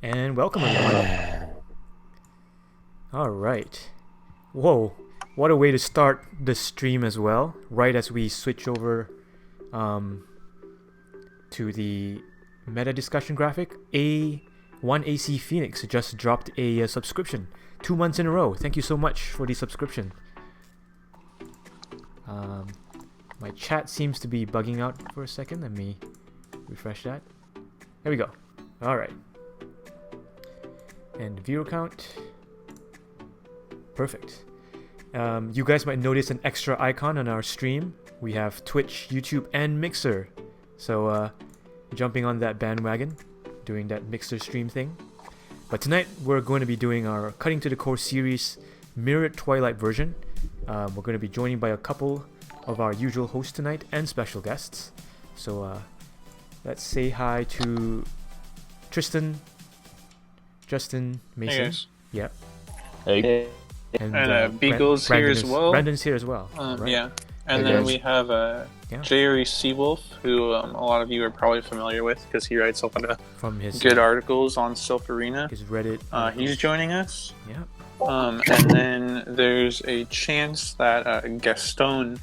And welcome everyone. All right. Whoa, what a way to start the stream as well. Right as we switch over um, to the meta discussion graphic, A1AC Phoenix just dropped a subscription 2 months in a row. Thank you so much for the subscription. Um, my chat seems to be bugging out for a second. Let me refresh that. There we go. All right. And viewer count. Perfect. You guys might notice an extra icon on our stream. We have Twitch, YouTube, and Mixer. So jumping on that bandwagon, doing that Mixer stream thing. But tonight we're going to be doing our Cutting to the Core series mirrored Twilight version. We're going to be joined by a couple of our usual hosts tonight and special guests. So let's say hi to Tristan, Justin, Mason. Hey guys. Yeah. Hey. And Beagle's here as well. Brandon's here as well. Right. Yeah. And Hey, then guys. we have Jerry Seawolf, who a lot of you are probably familiar with because he writes a lot of From his good articles on Silph Arena. his Reddit. He's joining us. Yeah. And then there's a chance that Gaston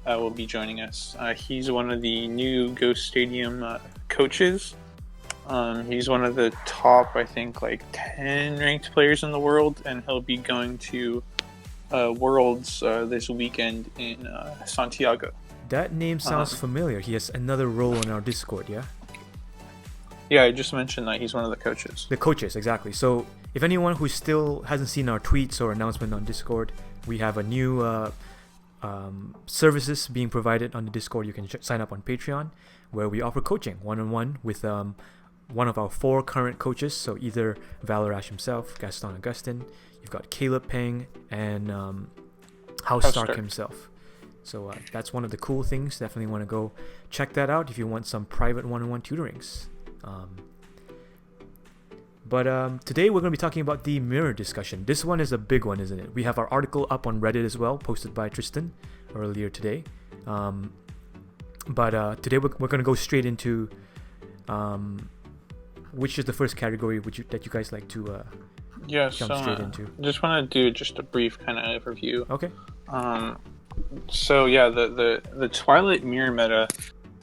will be joining us. He's one of the new Ghost Stadium coaches. He's one of the top, I think, like 10 ranked players in the world, and he'll be going to Worlds this weekend in Santiago. That name sounds familiar. He has another role in our Discord, yeah? Yeah, I just mentioned that he's one of the coaches. The coaches, exactly. So if anyone who still hasn't seen our tweets or announcement on Discord, we have a new services being provided on the Discord. You can sign up on Patreon, where we offer coaching one-on-one with one of our 4 current coaches. So either Valerash himself, Gaston Augustin, you've got Caleb Peng, and House Stark himself. So that's one of the cool things. Definitely want to go check that out if you want some private one-on-one tutorings. But today we're going to be talking about the mirror discussion. This one is a big one, isn't it? We have our article up on Reddit as well, posted by Tristan earlier today. But today we're going to go straight into which is the first category that you guys like to jump straight into. Just want to do just a brief kind of overview. Okay. So yeah, the Twilight mirror meta,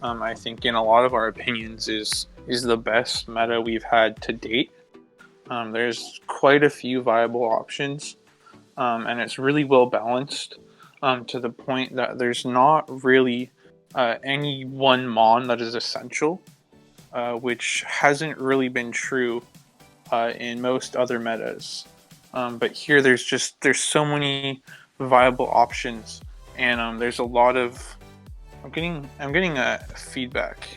I think in a lot of our opinions is the best meta we've had to date. There's quite a few viable options, and it's really well balanced to the point that there's not really any one mon that is essential, which hasn't really been true in most other metas. But here there's so many viable options, and there's a lot of I'm getting feedback.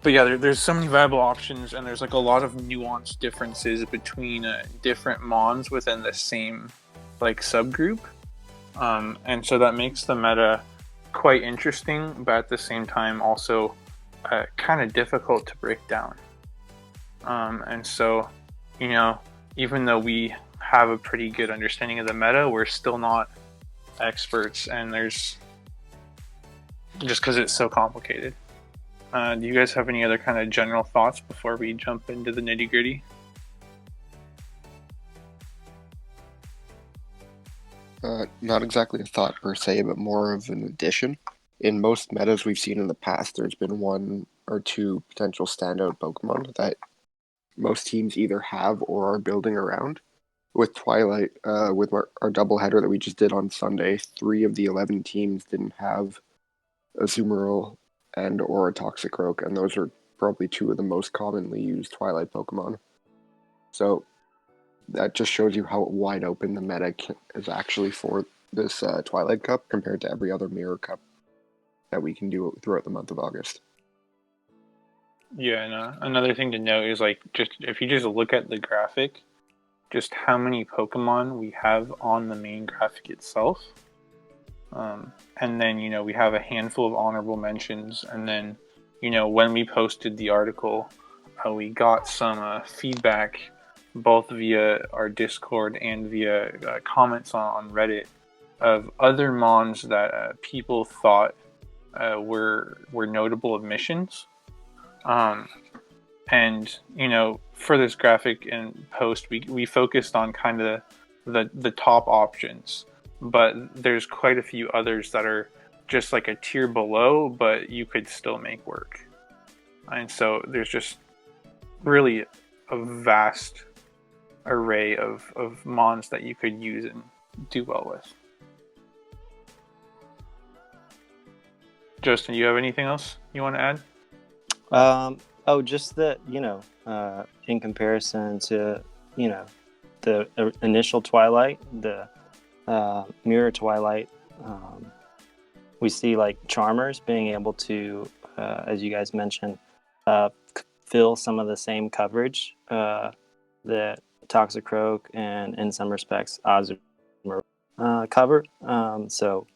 But yeah, there's so many viable options, and there's like a lot of nuanced differences between different mons within the same like subgroup, and so that makes the meta quite interesting, but at the same time also kind of difficult to break down. And so, even though we have a pretty good understanding of the meta, we're still not experts, and there's just because it's so complicated. Do you guys have any other kind of general thoughts before we jump into the nitty-gritty? Not exactly a thought per se, but more of an addition. In most metas we've seen in the past, there's been 1 or 2 potential standout Pokemon that most teams either have or are building around. With Twilight, with our doubleheader that we just did on Sunday, 3 of the 11 teams didn't have Azumarill and or a Toxicroak, and those are probably 2 of the most commonly used Twilight Pokemon. So that just shows you how wide open the meta is actually for this Twilight Cup compared to every other Mirror Cup that we can do throughout the month of August. Yeah, and another thing to note is like just if you just look at the graphic, just how many Pokemon we have on the main graphic itself. And then, we have a handful of honorable mentions. And then, when we posted the article, we got some feedback both via our Discord and via comments on Reddit of other mons that people thought were notable omissions. And for this graphic and post, we focused on kind of the top options, but there's quite a few others that are just like a tier below, but you could still make work. And so there's just really a vast array of mons that you could use and do well with. Justin, you have anything else you want to add? Just that, in comparison to, the initial Twilight, the Mirror Twilight, we see like Charmers being able to, as you guys mentioned, fill some of the same coverage that Toxicroak and, in some respects, Azumarill cover. So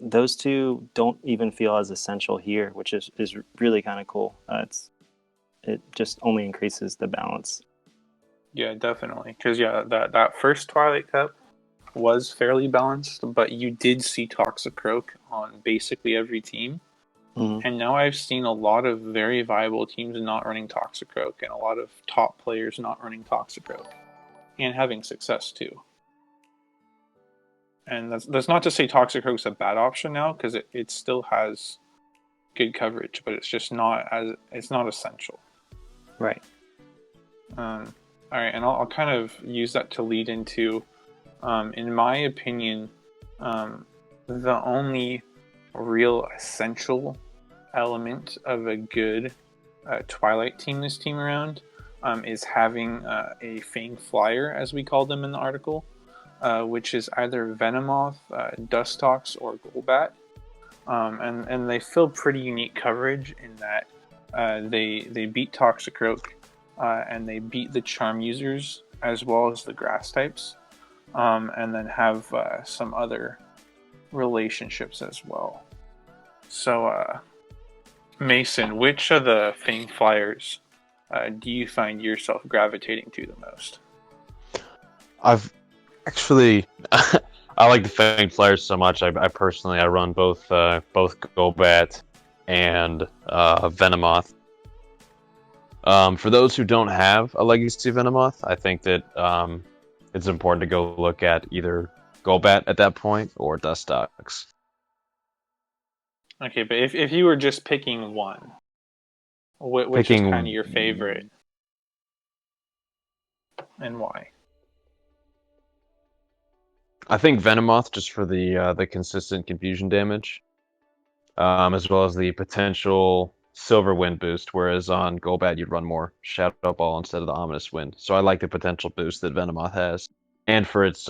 those two don't even feel as essential here, which is really kind of cool. It just only increases the balance. Yeah, definitely. Because that first Twilight Cup was fairly balanced, but you did see Toxicroak on basically every team. Mm-hmm. And now I've seen a lot of very viable teams not running Toxicroak, and a lot of top players not running Toxicroak, and having success too. And that's not to say Toxicroak's a bad option now, because it still has good coverage, but it's not essential. Right. All right, and I'll kind of use that to lead into, in my opinion, the only real essential element of a good Twilight team this team around is having a Fang Flyer, as we call them in the article, which is either Venomoth, Dustox, or Golbat. And they fill pretty unique coverage in that they beat Toxicroak, and they beat the Charm users as well as the Grass types, and then have some other relationships as well. So, Mason, which of the Fang Flyers do you find yourself gravitating to the most? I've actually I like the Fang Flyers so much. I personally run both Golbat and Venomoth. For those who don't have a Legacy Venomoth, I think that it's important to go look at either Golbat at that point or Dustox. Okay, but if you were just picking one, which is kind of your favorite, and why? I think Venomoth, just for the consistent confusion damage, as well as the potential Silver Wind boost, whereas on Golbat you'd run more Shadow Ball instead of the Ominous Wind. So I like the potential boost that Venomoth has, and for its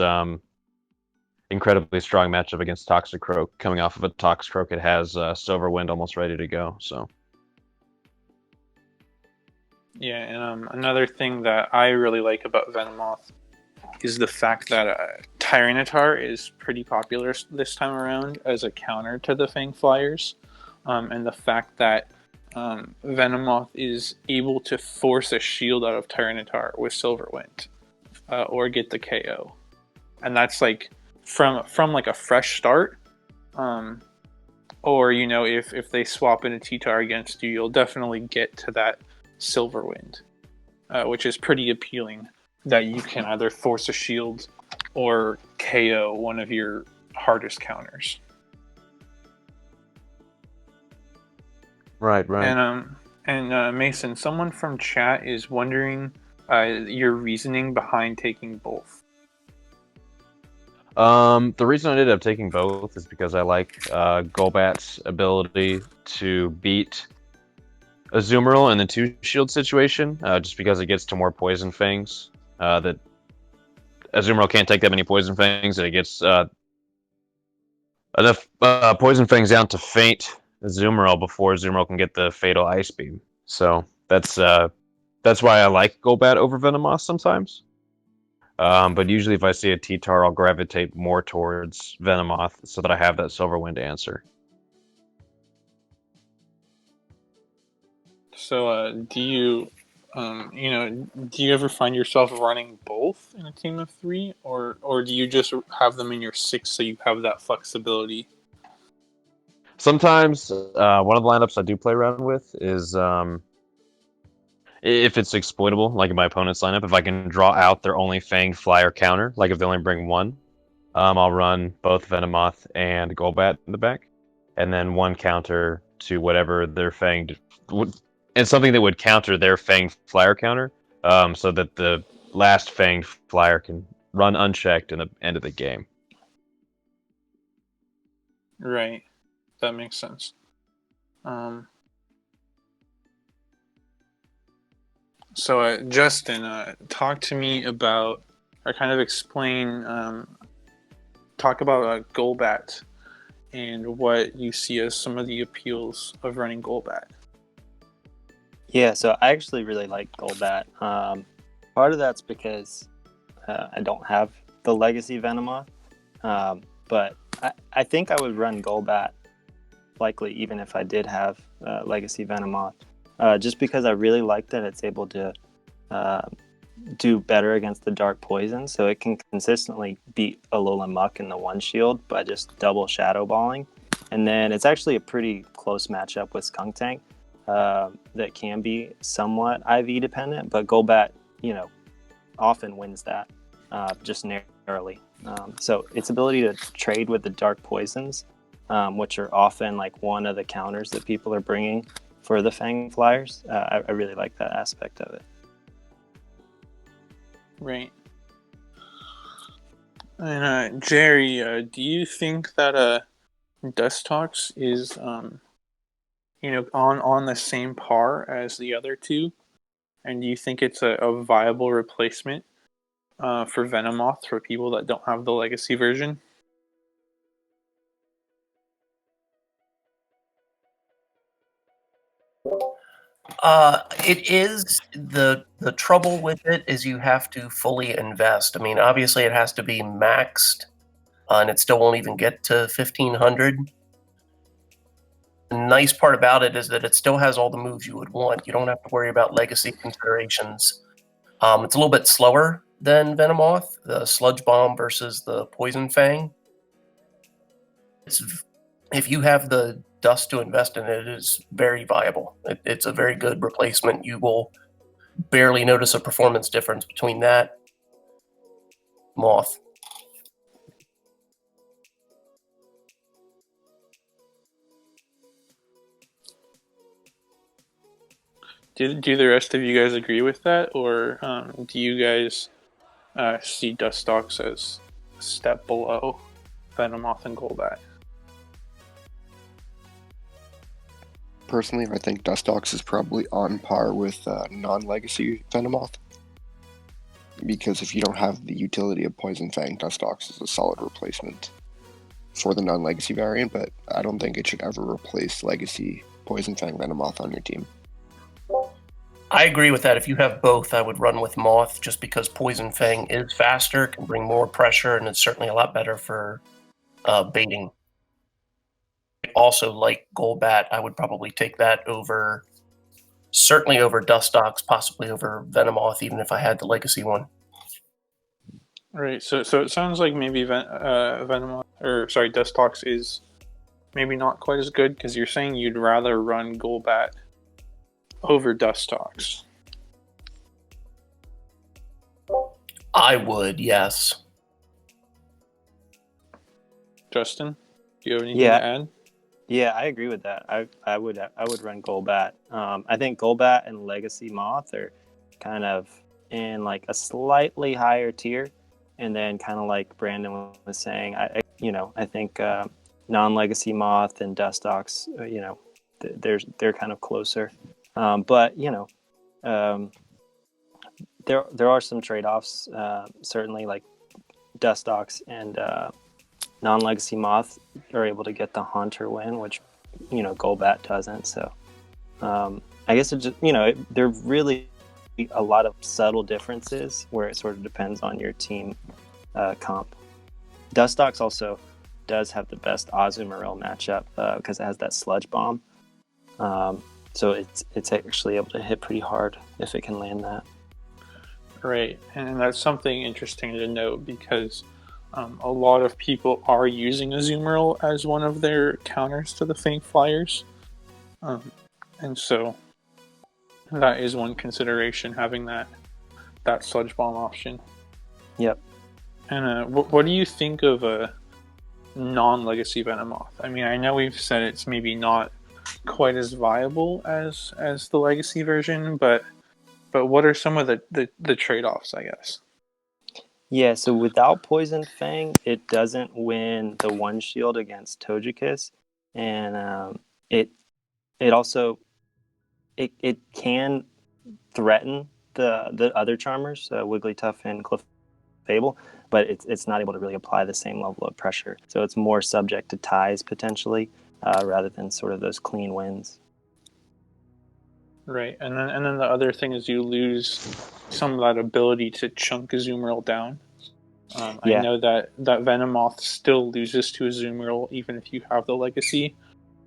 incredibly strong matchup against Toxicroak. Coming off of a Toxicroak, it has Silver Wind almost ready to go. So yeah, and another thing that I really like about Venomoth is the fact that Tyranitar is pretty popular this time around as a counter to the Fang Flyers, and the fact that Venomoth is able to force a shield out of Tyranitar with Silver Wind, or get the KO, and that's like from like a fresh start, or if they swap in a T-Tar against you, you'll definitely get to that Silver Wind, which is pretty appealing. That you can either force a shield or KO one of your hardest counters. Right. And Mason, someone from chat is wondering your reasoning behind taking both. The reason I ended up taking both is because I like Golbat's ability to beat Azumarill in the 2-shield situation, just because it gets to more Poison Fangs. That Azumarill can't take that many Poison Fangs, and it gets enough Poison Fangs down to feint Azumarill before Azumarill can get the Fatal Ice Beam. So that's why I like Golbat over Venomoth sometimes. But usually if I see a T-Tar, I'll gravitate more towards Venomoth so that I have that Silver Wind answer. So do you ever find yourself running both in a team of 3, or do you just have them in your 6 so you have that flexibility? Sometimes one of the lineups I do play around with is if it's exploitable, like in my opponent's lineup, if I can draw out their only Fanged Flyer counter, like if they only bring one, I'll run both Venomoth and Golbat in the back, and then one counter to whatever their Fanged, and something that would counter their Fanged Flyer counter, so that the last Fanged Flyer can run unchecked in the end of the game. Right. That makes sense. So, Justin, talk to me about, or kind of explain, talk about Golbat and what you see as some of the appeals of running Golbat. Yeah, so I actually really like Golbat. Part of that's because I don't have the Legacy Venomoth, but I think I would run Golbat likely even if I did have Legacy Venomoth, just because I really like that it's able to do better against the Dark Poison, so it can consistently beat Alolan Muck in the one shield by just double Shadow Balling. And then it's actually a pretty close matchup with Skuntank that can be somewhat IV dependent, but Golbat, often wins that just narrowly. So its ability to trade with the Dark Poisons, which are often like one of the counters that people are bringing for the Fang Flyers, I really like that aspect of it. Right. And Jerry, do you think that Dustox is on the same par as the other two? And do you think it's a viable replacement for Venomoth for people that don't have the Legacy version? It is the trouble with it is you have to fully invest. I mean, obviously it has to be maxed, and it still won't even get to 1500. The nice part about it is that it still has all the moves you would want. You don't have to worry about legacy considerations. It's a little bit slower than Venomoth, the Sludge Bomb versus the Poison Fang. If you have the dust to invest in it, it is very viable. It's a very good replacement. You will barely notice a performance difference between that Moth. Do the rest of you guys agree with that, or do you guys see Dustox as a step below Venomoth and Golbat? Personally, I think Dustox is probably on par with non-legacy Venomoth. Because if you don't have the utility of Poison Fang, Dustox is a solid replacement for the non-legacy variant, but I don't think it should ever replace legacy Poison Fang Venomoth on your team. I agree with that. If you have both, I would run with Moth just because Poison Fang is faster, can bring more pressure, and it's certainly a lot better for baiting. Also, like Golbat, I would probably take that certainly over Dustox, possibly over Venomoth, even if I had the Legacy one. Right. So it sounds like maybe Dustox is maybe not quite as good because you're saying you'd rather run Golbat over Dustox. I would, yes. Justin, do you have anything to add? Yeah, I agree with that. I would run Golbat. I think Golbat and Legacy Moth are kind of in like a slightly higher tier, and then kind of like Brandon was saying, I think non-Legacy Moth and Dustox, they're kind of closer. But there are some trade-offs. Certainly, like Dustox and non-legacy Moth are able to get the Haunter win, which Golbat doesn't. So I guess it just there are really a lot of subtle differences where it sort of depends on your team comp. Dustox also does have the best Azumarill matchup because it has that Sludge Bomb. So it's actually able to hit pretty hard if it can land that. Right, and that's something interesting to note because a lot of people are using Azumarill as one of their counters to the Fang Flyers. And so That is one consideration, having that Sludge Bomb option. Yep. And what do you think of a non-legacy Venomoth? I mean, I know we've said it's maybe not quite as viable as the legacy version, but what are some of the trade-offs, I guess? Yeah, so without Poison Fang, it doesn't win the one shield against Togekiss, and it also it can threaten the other Charmers, Wigglytuff and Clefable, but it's not able to really apply the same level of pressure. So it's more subject to ties potentially, rather than sort of those clean wins. Right, and then the other thing is you lose some of that ability to chunk Azumarill down. I Yeah. know that Venomoth still loses to Azumarill even if you have the legacy,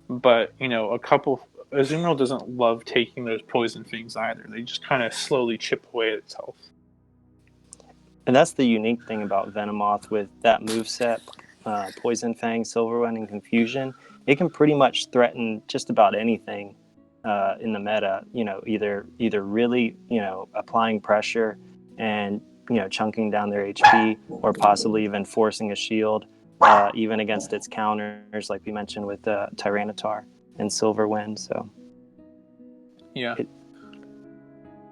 but Azumarill doesn't love taking those poison things either. They just kind of slowly chip away at its health. And that's the unique thing about Venomoth with that moveset, Poison Fang, Silver Wind, and Confusion. It can pretty much threaten just about anything in the meta. Either really applying pressure and chunking down their HP, or possibly even forcing a shield, even against its counters, like we mentioned with Tyranitar and Silver Wind. So yeah.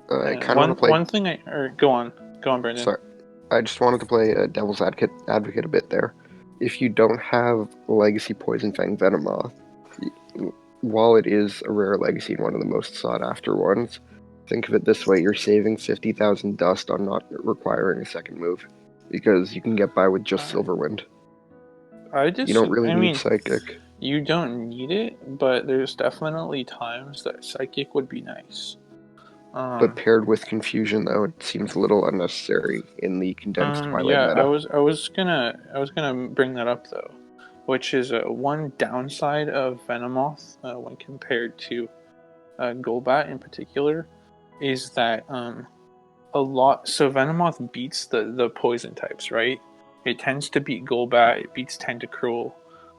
I kind of want to play. One thing go on, Brandon. Sorry, I just wanted to play devil's advocate a bit there. If you don't have Legacy Poison Fang Venomoth, while it is a rare legacy and one of the most sought after ones, think of it this way: you're saving 50,000 dust on not requiring a second move, because you can get by with just Silver Wind. You don't really need Psychic. You don't need it, but there's definitely times that Psychic would be nice. But paired with Confusion, though, it seems a little unnecessary in the condensed Twilight meta. I was gonna bring that up though, which is one downside of Venomoth when compared to Golbat in particular, is that so Venomoth beats the poison types, right? It tends to beat Golbat, it beats Tentacruel,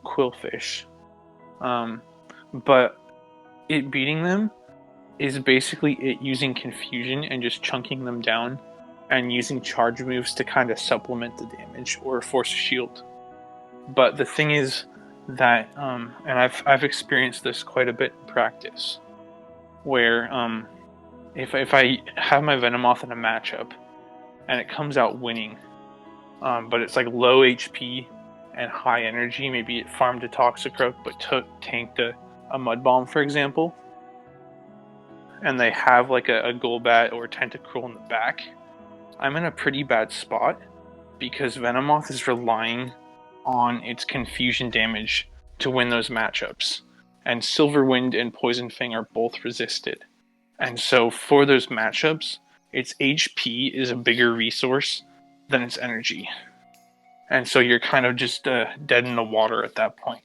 Quillfish, but it beating them is basically it using Confusion and just chunking them down and using charge moves to kind of supplement the damage or force a shield. But the thing is that, and I've experienced this quite a bit in practice, where if I have my Venomoth in a matchup and it comes out winning, but it's like low HP and high energy, maybe it farmed a Toxicroak but tanked a Mud Bomb, for example, and they have like a Golbat or Tentacruel in the back, I'm in a pretty bad spot because Venomoth is relying on its Confusion damage to win those matchups, and Silver Wind and Poison Fang are both resisted. And so for those matchups, its HP is a bigger resource than its energy. And so you're kind of just dead in the water at that point.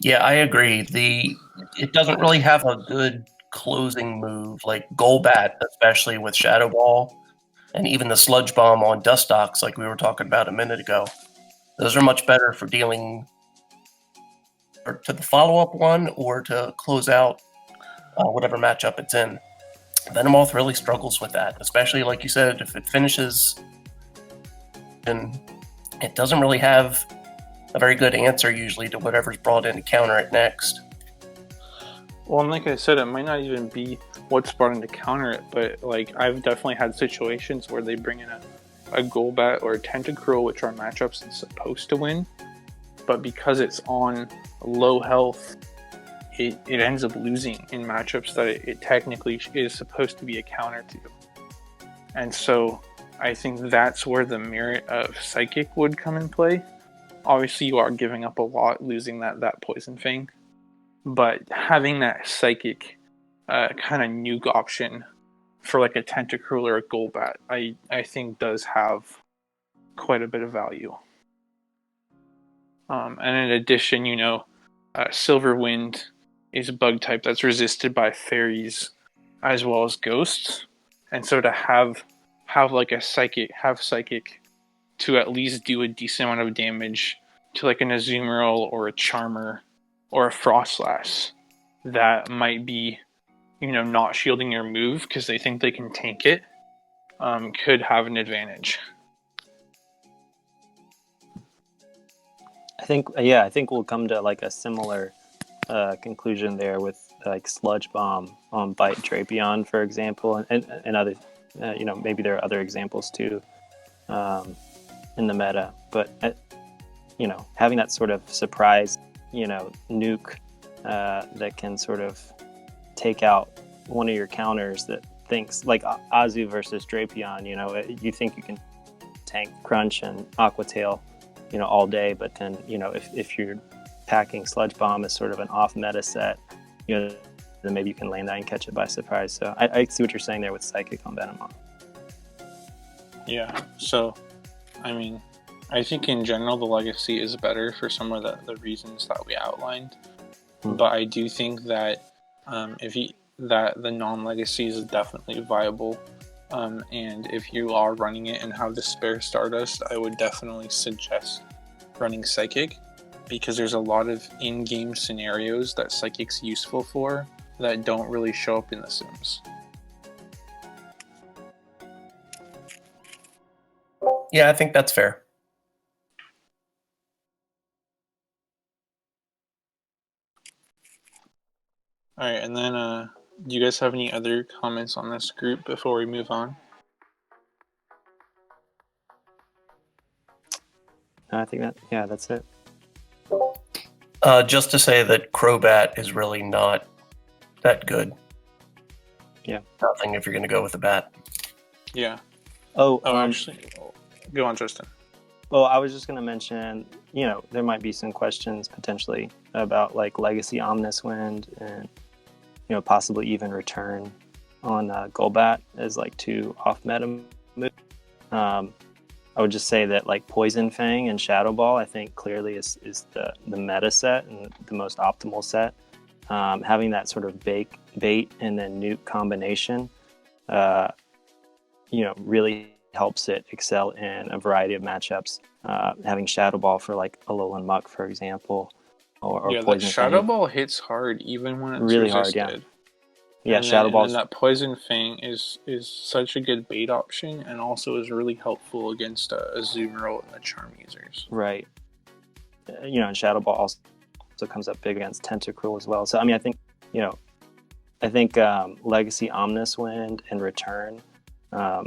Yeah, I agree. It doesn't really have a good closing move like Golbat, especially with Shadow Ball, and even the Sludge Bomb on Dustox, like we were talking about a minute ago. Those are much better for dealing or to the follow-up one or to close out whatever matchup it's in. Venomoth really struggles with that, especially like you said, if it finishes, and it doesn't really have a very good answer usually to whatever's brought in to counter it next. Well, and like I said, it might not even be what's brought in to counter it, but like I've definitely had situations where they bring in a Golbat or a Tentacruel, which are matchups it's supposed to win, but because it's on low health, it ends up losing in matchups that it technically is supposed to be a counter to. And so I think that's where the merit of Psychic would come in play. Obviously, you are giving up a lot, losing that Poison Fang, but having that Psychic kind of nuke option for like a Tentacruel or a Golbat, I think does have quite a bit of value. And in addition, Silver Wind is a bug type that's resisted by fairies as well as ghosts, and so to have like a Psychic to at least do a decent amount of damage to like an Azumarill or a Charmer or a Frostlass, that might be, not shielding your move because they think they can tank it, could have an advantage. I think we'll come to like a similar conclusion there with like Sludge Bomb on Bite Drapion, for example, and other, maybe there are other examples too in the meta. But having that sort of surprise, nuke that can sort of take out one of your counters that thinks like Azu versus Drapion. You think you can tank Crunch and Aqua Tail, all day, but then if you're packing Sludge Bomb as sort of an off meta set, then maybe you can land that and catch it by surprise. So I see what you're saying there with Psychic on Venomoth. Yeah, so I think in general the Legacy is better for some of the reasons that we outlined, but I do think that that the non-Legacy is definitely viable, and if you are running it and have the spare Stardust, I would definitely suggest running Psychic, because there's a lot of in-game scenarios that Psychic's useful for that don't really show up in the Sims. Yeah, I think that's fair. All right, and then do you guys have any other comments on this group before we move on? I think that's it. Just to say that Crobat is really not that good. Yeah. Nothing if you're going to go with a bat. Yeah. Actually, go on, Tristan. Well, I was just going to mention, there might be some questions potentially about like Legacy Omnis Wind and, possibly even Return on Golbat as like 2 off meta moves. I would just say that like Poison Fang and Shadow Ball, I think clearly is the meta set and the most optimal set. Having that sort of bait and then nuke combination, really helps it excel in a variety of matchups. Having Shadow Ball for like Alolan Muck, for example, or Poison Fang. Shadow Ball hits hard even when it's really resisted. hard, yeah. Yeah, Shadow Ball. And then that Poison Fang is such a good bait option, and also is really helpful against Azumarill and the Charm users. Right. And Shadow Ball also comes up big against Tentacruel as well. So I think Legacy Omnis Wind and Return. I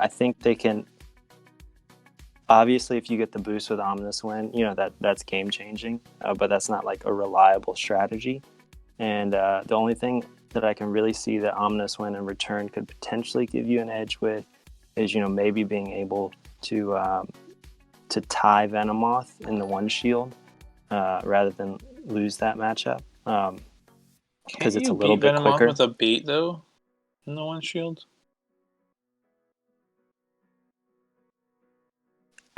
think they can. Obviously, if you get the boost with Omnis Wind, that's game changing. But that's not like a reliable strategy. And the only thing that I can really see that Omnis Wind and Return could potentially give you an edge with is, maybe being able to tie Venomoth in the one shield rather than lose that matchup. Because it's a little bit Venomoth quicker. With a bait though, in the one shield.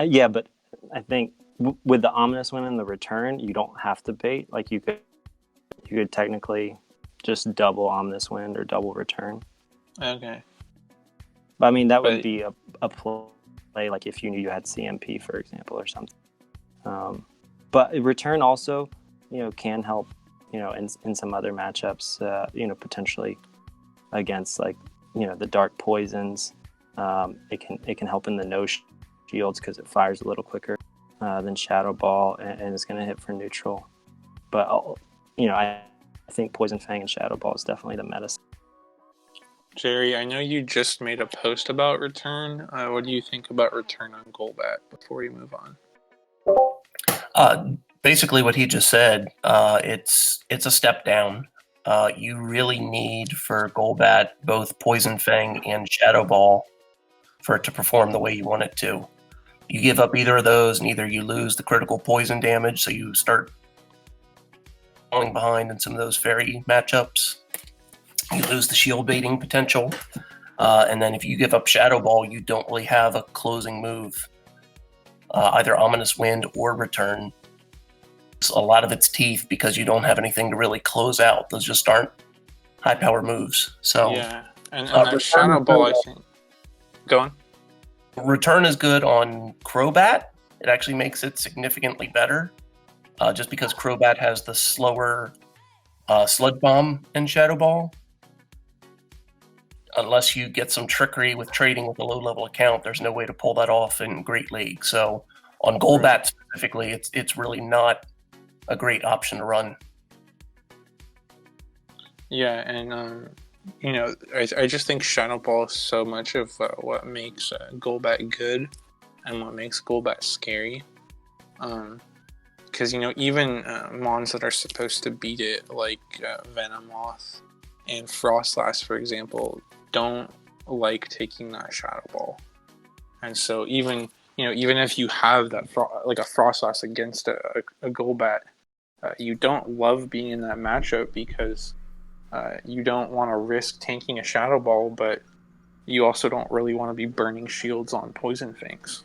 Yeah, but I think with the Omnis Wind and the Return, you don't have to bait. Like you could technically just double Omnis Wind or double Return. Okay. But that would be a play, like if you knew you had CMP, for example, or something. But Return also, can help, in some other matchups, potentially against like, the dark poisons. It can help in the no shields because it fires a little quicker than Shadow Ball, and it's going to hit for neutral. But I think Poison Fang and Shadow Ball is definitely the meta. Jerry, I know you just made a post about Return. What do you think about Return on Golbat before we move on? Basically, what he just said, it's a step down. You really need for Golbat both Poison Fang and Shadow Ball for it to perform the way you want it to. You give up either of those, and either you lose the critical poison damage, so you start falling behind in some of those fairy matchups. You lose the shield baiting potential, and then if you give up Shadow Ball, you don't really have a closing move. Either Ominous Wind or Return. It's a lot of its teeth because you don't have anything to really close out. Those just aren't high power moves. So yeah, and that Shadow Ball, I think. Go on. Return is good on Crobat. It actually makes it significantly better, just because Crobat has the slower Sludge Bomb and Shadow Ball. Unless you get some trickery with trading with a low-level account, there's no way to pull that off in Great League. So on Golbat specifically, it's really not a great option to run. Yeah, and I just think Shadow Ball is so much of what makes Golbat good and what makes Golbat scary. Because even mons that are supposed to beat it, like Venomoth and Frostlass, for example, don't like taking that Shadow Ball. And so even if you have that like a Frostlass against a Golbat, you don't love being in that matchup because you don't want to risk tanking a Shadow Ball, but you also don't really want to be burning shields on Poison Fangs.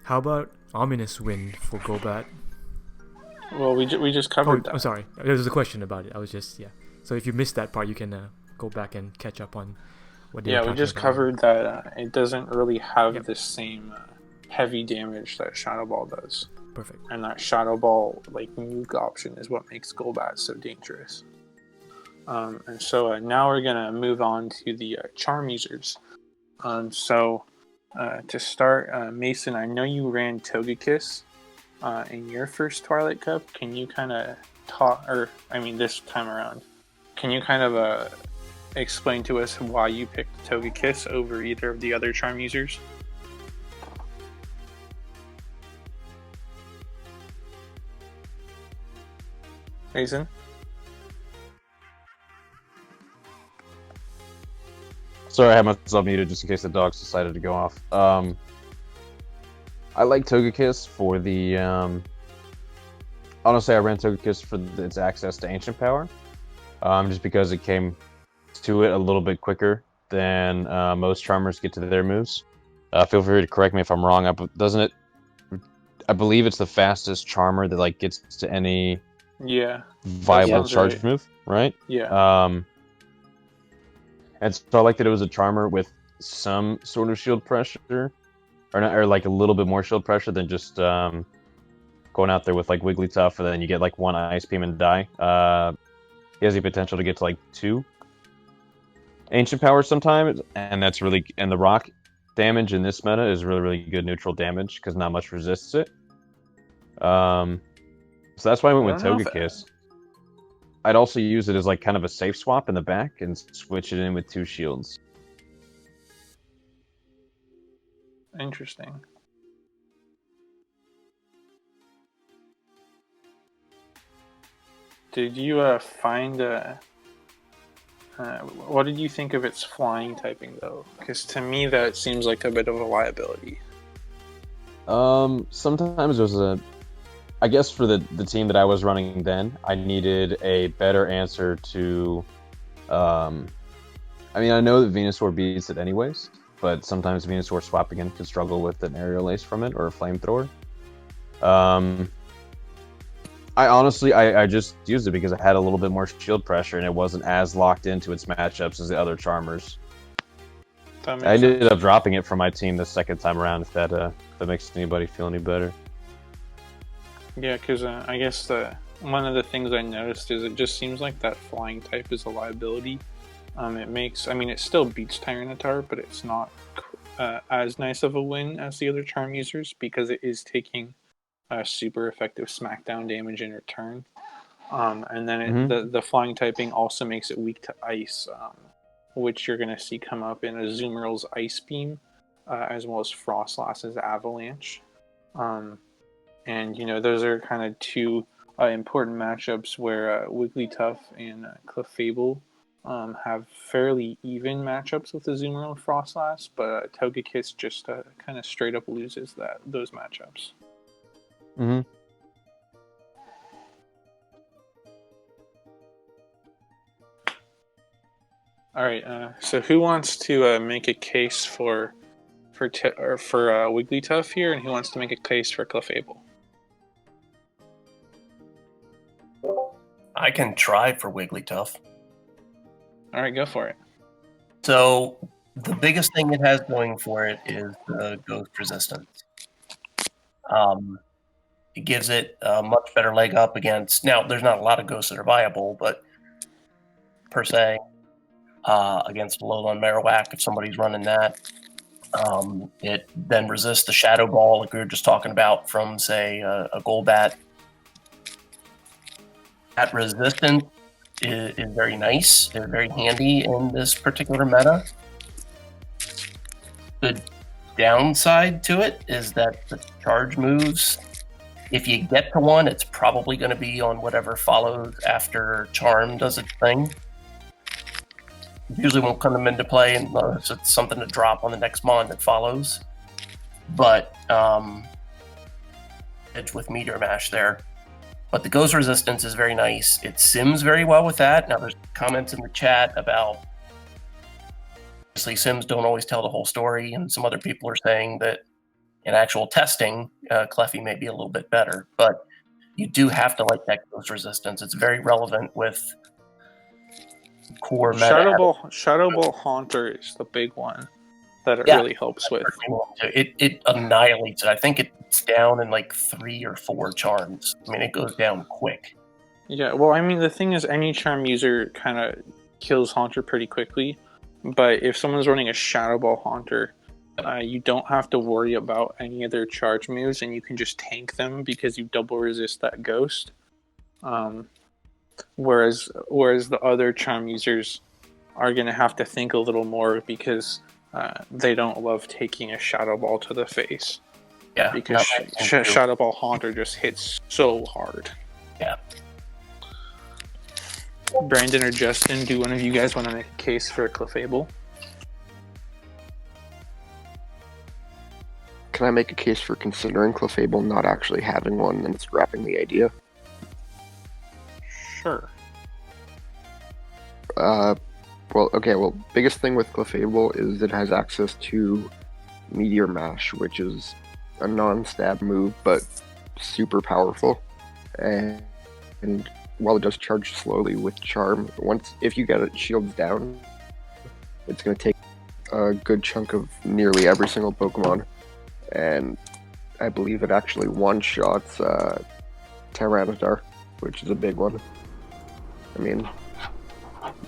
How about Ominous Wind for Golbat? Well, we just covered that. I'm sorry. There was a question about it. I was just, yeah. So if you missed that part, you can go back and catch up on what they were Yeah, we talking just about. covered that it doesn't really have the same heavy damage that Shadow Ball does. Perfect. And that Shadow Ball, like, nuke option is what makes Golbat so dangerous. And so now we're going to move on to the Charm users. So to start, Mason, I know you ran Togekiss in your first Twilight Cup. Can you kind of this time around, can you kind of explain to us why you picked Togekiss over either of the other Charm users? Mason? Sorry, I had myself muted just in case the dogs decided to go off. I like Togekiss for the... honestly, I ran Togekiss for its access to Ancient Power. Just because it came to it a little bit quicker than most Charmers get to their moves. Feel free to correct me if I'm wrong. Doesn't it... I believe it's the fastest Charmer that gets to any viable charge move, right? Yeah. And so I like that it was a Charmer with some sort of shield pressure, or like a little bit more shield pressure than just going out there with like Wigglytuff, and then you get like one Ice Beam and die. He has the potential to get to like 2 Ancient Powers sometimes, and the Rock damage in this meta is really good neutral damage because not much resists it. So that's why I went with Togekiss. I'd also use it as like kind of a safe swap in the back and switch it in with 2 shields. Interesting. Did you find what did you think of its flying typing though? Because to me that seems like a bit of a liability. Sometimes I guess for the team that I was running then, I needed a better answer to... I know that Venusaur beats it anyways, but sometimes Venusaur swapping in could struggle with an Aerial Ace from it or a Flamethrower. I just used it because it had a little bit more shield pressure and it wasn't as locked into its matchups as the other Charmers. I ended up dropping it from my team the second time around, if that makes anybody feel any better. Yeah, because I guess one of the things I noticed is it just seems like that flying type is a liability. It still beats Tyranitar, but it's not as nice of a win as the other Charm users because it is taking super effective smackdown damage in return. And then the flying typing also makes it weak to ice, which you're going to see come up in Azumarill's Ice Beam, as well as Frostlass's Avalanche. And those are kind of 2 important matchups where Wigglytuff and Clefable have fairly even matchups with Azumarill and Frostlass, but Togekiss just kind of straight up loses those matchups. Mm-hmm. All right. So who wants to make a case for Wigglytuff here, and who wants to make a case for Clefable? I can try for Wigglytuff. All right, go for it. So the biggest thing it has going for it is the ghost resistance. It gives it a much better leg up against. Now, there's not a lot of ghosts that are viable, but per se, against Alolan Marowak, if somebody's running that, it then resists the Shadow Ball, like we were just talking about from, say, a Golbat. That resistance is very nice. They're very handy in this particular meta. The downside to it is that the charge moves, if you get to one, it's probably going to be on whatever follows after Charm does its thing. It usually won't come into play unless it's something to drop on the next mon that follows. But edge with Meteor Mash there. But the ghost resistance is very nice. It sims very well with that. Now there's comments in the chat about obviously sims don't always tell the whole story, and some other people are saying that in actual testing, Cleffy may be a little bit better. But you do have to like that ghost resistance. It's very relevant with core meta. Shadow Ball Haunter is the big one that it Yeah. really helps with. It annihilates it. I think it's down in like 3 or 4 charms. I mean, it goes down quick. Yeah, well, I mean, the thing is, any charm user kind of kills Haunter pretty quickly, but if someone's running a Shadow Ball Haunter, you don't have to worry about any of their charge moves, and you can just tank them because you double resist that ghost. Whereas the other charm users are going to have to think a little more because they don't love taking a Shadow Ball to the face. Yeah, because Shadow Ball Haunter just hits so hard. Yeah. Brandon or Justin, do one of you guys want to make a case for Clefable? Can I make a case for considering Clefable not actually having one and scrapping the idea? Sure. Biggest thing with Clefable is it has access to Meteor Mash, which is a non-stab move, but super powerful. And while it does charge slowly with Charm, if you get it shields down, it's going to take a good chunk of nearly every single Pokemon. And I believe it actually one-shots Tyranitar, which is a big one. I mean,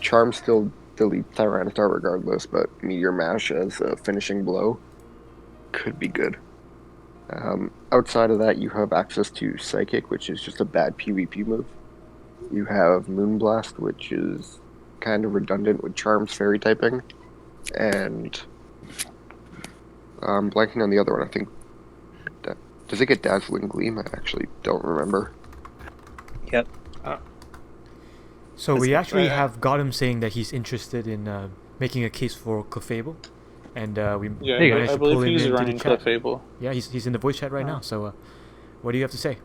Charm still deletes Tyranitar regardless, but Meteor Mash as a finishing blow could be good. Outside of that, you have access to Psychic, which is just a bad PvP move. You have Moonblast, which is kind of redundant with Charm's fairy typing. And I'm blanking on the other one. I think does it get Dazzling Gleam? I actually don't remember. Yep. So we actually have got him saying that he's interested in making a case for Clefable, and we managed I to pull believe him he's into running the chat. Clefable. Yeah, he's in the voice chat right now. So, what do you have to say?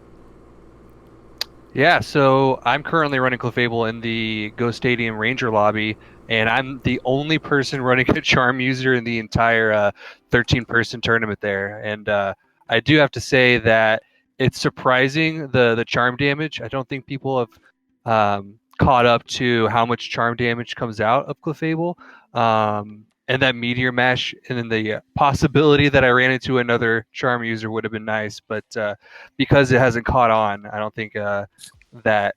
Yeah, so I'm currently running Clefable in the Ghost Stadium Ranger lobby, and I'm the only person running a Charm user in the entire 13-person tournament there. And I do have to say that it's surprising the Charm damage. I don't think people have caught up to how much Charm damage comes out of Clefable. And that Meteor Mash, and then the possibility that I ran into another Charm user would have been nice, but because it hasn't caught on, I don't think that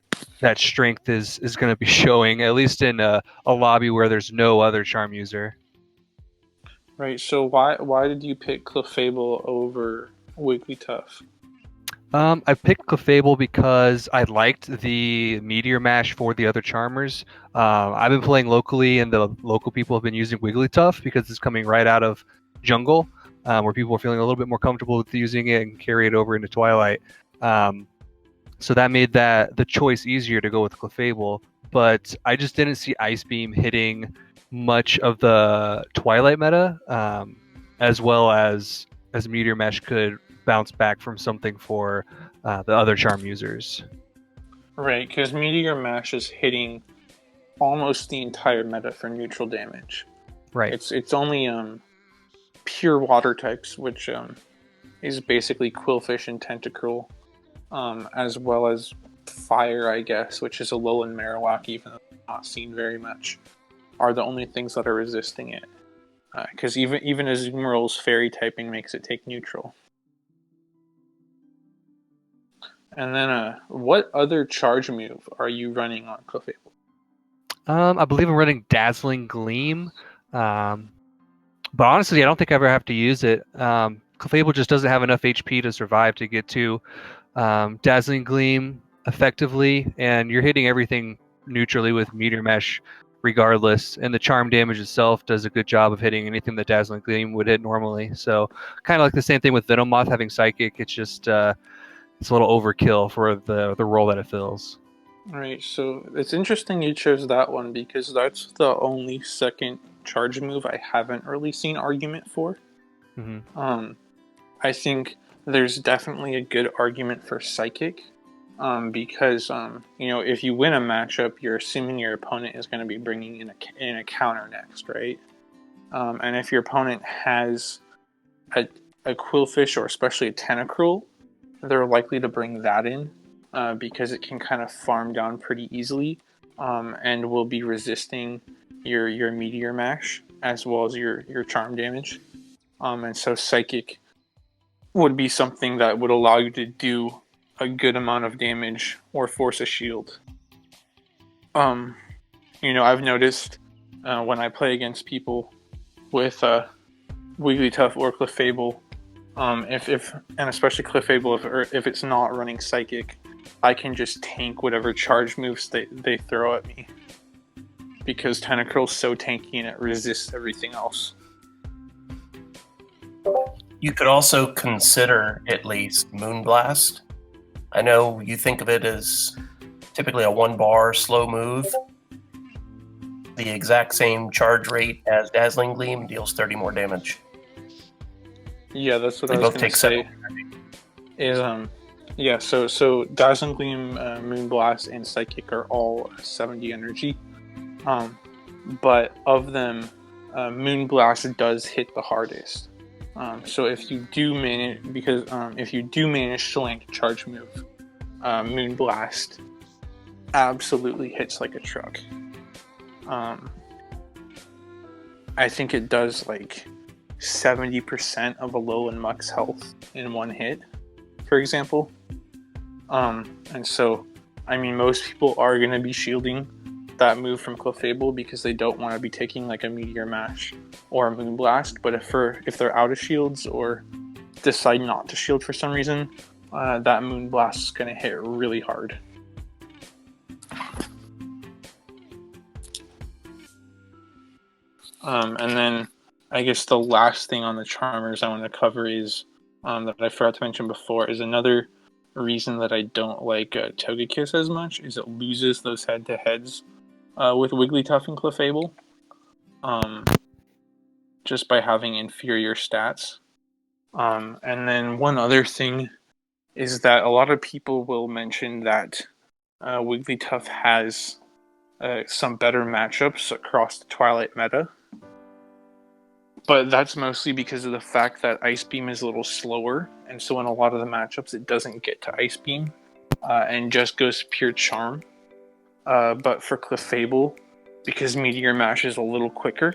strength is going to be showing, at least in a lobby where there's no other Charm user. Right. So why did you pick Clefable over Wigglytuff? I picked Clefable because I liked the Meteor Mash for the other Charmers. I've been playing locally, and the local people have been using Wigglytuff because it's coming right out of Jungle, where people are feeling a little bit more comfortable with using it and carry it over into Twilight. So that made the choice easier to go with Clefable. But I just didn't see Ice Beam hitting much of the Twilight meta, as well as Meteor Mash could bounce back from something for the other Charm users. Right, because Meteor Mash is hitting almost the entire meta for neutral damage. Right. It's only pure water types, which is basically Quillfish and Tentacruel, as well as Fire, I guess, which is Alolan Marowak, even though not seen very much, are the only things that are resisting it. Because even Azumarill's Fairy typing makes it take neutral. And then, what other charge move are you running on Clefable? I believe I'm running Dazzling Gleam. But honestly, I don't think I ever have to use it. Clefable just doesn't have enough HP to survive to get to Dazzling Gleam effectively, and you're hitting everything neutrally with Meteor Mesh regardless, and the charm damage itself does a good job of hitting anything that Dazzling Gleam would hit normally. So kind of like the same thing with Venomoth having Psychic, it's just it's a little overkill for the role that it fills. Right, so it's interesting you chose that one because that's the only second charge move I haven't really seen argument for. Mm-hmm. I think there's definitely a good argument for Psychic, because if you win a matchup, you're assuming your opponent is going to be bringing in a counter next, right? And if your opponent has a Quillfish or especially a Tentacruel, they're likely to bring that in. Because it can kind of farm down pretty easily, and will be resisting your Meteor Mash as well as your charm damage. And so Psychic would be something that would allow you to do a good amount of damage or force a shield. I've noticed when I play against people with Wigglytuff or Clefable, and especially Clefable, if it's not running Psychic, I can just tank whatever charge moves they throw at me. Because Tentacruel's so tanky and it resists everything else. You could also consider at least Moonblast. I know you think of it as typically a 1-bar slow move. The exact same charge rate as Dazzling Gleam, deals 30 more damage. Yeah, that's what They I was both going to take say. So Dazzling Gleam, Moonblast, and Psychic are all 70 energy. But of them, Moonblast does hit the hardest. So if you do manage, to land a charge move, Moonblast absolutely hits like a truck. I think it does like 70% of a Alolan Muck's health in one hit, for example. And so, most people are going to be shielding that move from Clefable because they don't want to be taking like a Meteor Mash or a Moonblast. But if they're out of shields or decide not to shield for some reason, that Moonblast is going to hit really hard. And then I guess the last thing on the Charmers I want to cover is that I forgot to mention before is another reason that I don't like Togekiss as much is it loses those head-to-heads with Wigglytuff and Clefable, just by having inferior stats. And then one other thing is that a lot of people will mention that Wigglytuff has some better matchups across the Twilight meta. But that's mostly because of the fact that Ice Beam is a little slower, and so in a lot of the matchups it doesn't get to Ice Beam, and just goes pure Charm. But for Clefable, because Meteor Mash is a little quicker,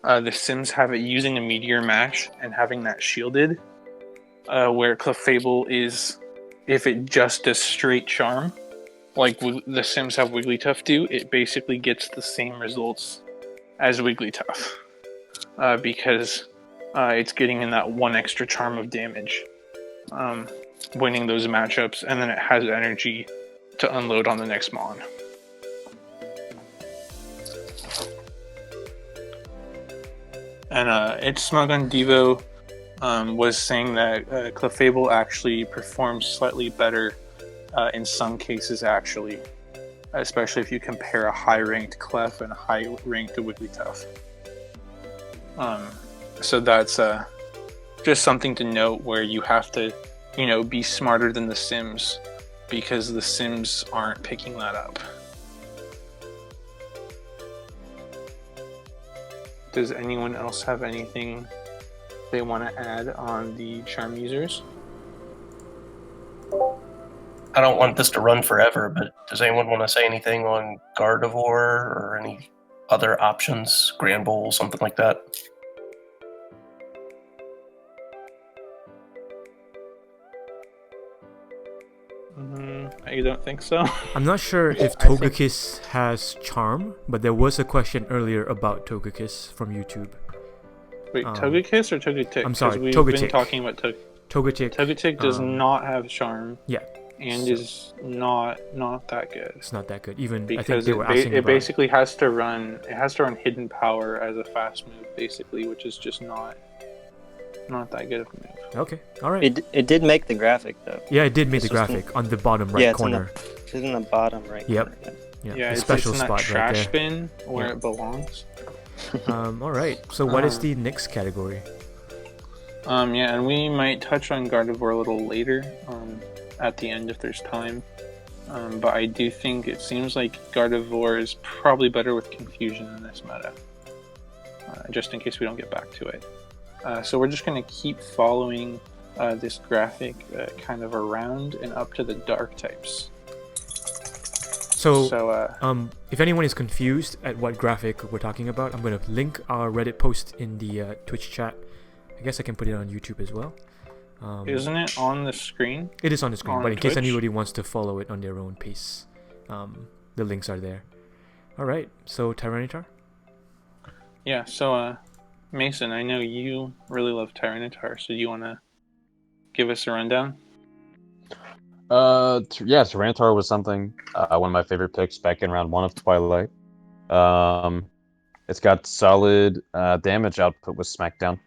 the Sims have it using a Meteor Mash and having that shielded, where Clefable is, if it just does straight Charm, like the Sims have Wigglytuff do, it basically gets the same results as Wigglytuff. Because it's getting in that one extra charm of damage, winning those matchups, and then it has energy to unload on the next Mon. And It's Smug on Devo was saying that Clefable actually performs slightly better in some cases, actually, especially if you compare a high-ranked Clef and a high-ranked Wigglytuff. So that's just something to note where you have to, be smarter than the Sims because the Sims aren't picking that up. Does anyone else have anything they want to add on the Charm users? I don't want this to run forever, but does anyone want to say anything on Gardevoir or any other options, Granbull, something like that? You don't think so? I'm not sure if I think- Togekiss has Charm, but there was a question earlier about Togekiss from YouTube. Wait, Togekiss or Togetic? I'm sorry, 'Cause we've Togetic. been talking about Togetic. Togetic does not have Charm. Yeah. And So- is not that good. It's not that good. Even I think Because they were asking it about. basically has to run Hidden Power as a fast move, basically, which is just not that good of a move. Okay, all right. It did make the graphic though. Yeah, it did make It's the just graphic on the bottom right yeah, it's corner. It's in the bottom right. Yep. corner. Yeah, Yeah, the it's special in that spot right trash there. bin where Yeah. it belongs. All right. So what is the next category? Yeah, and we might touch on Gardevoir a little later, at the end if there's time. But I do think it seems like Gardevoir is probably better with Confusion in this meta. Just in case we don't get back to it. So we're just going to keep following this graphic kind of around and up to the dark types. So, So, if anyone is confused at what graphic we're talking about, I'm going to link our Reddit post in the Twitch chat. I guess I can put it on YouTube as well. isn't it on the screen? It is on the screen, on but in case Twitch? anybody wants to follow it on their own pace, the links are there. All right. So Tyranitar. Yeah, so Mason, I know you really love Tyranitar, so do you want to give us a rundown? Yeah, Tyranitar was something one of my favorite picks back in round 1 of Twilight. It's got solid damage output with Smackdown,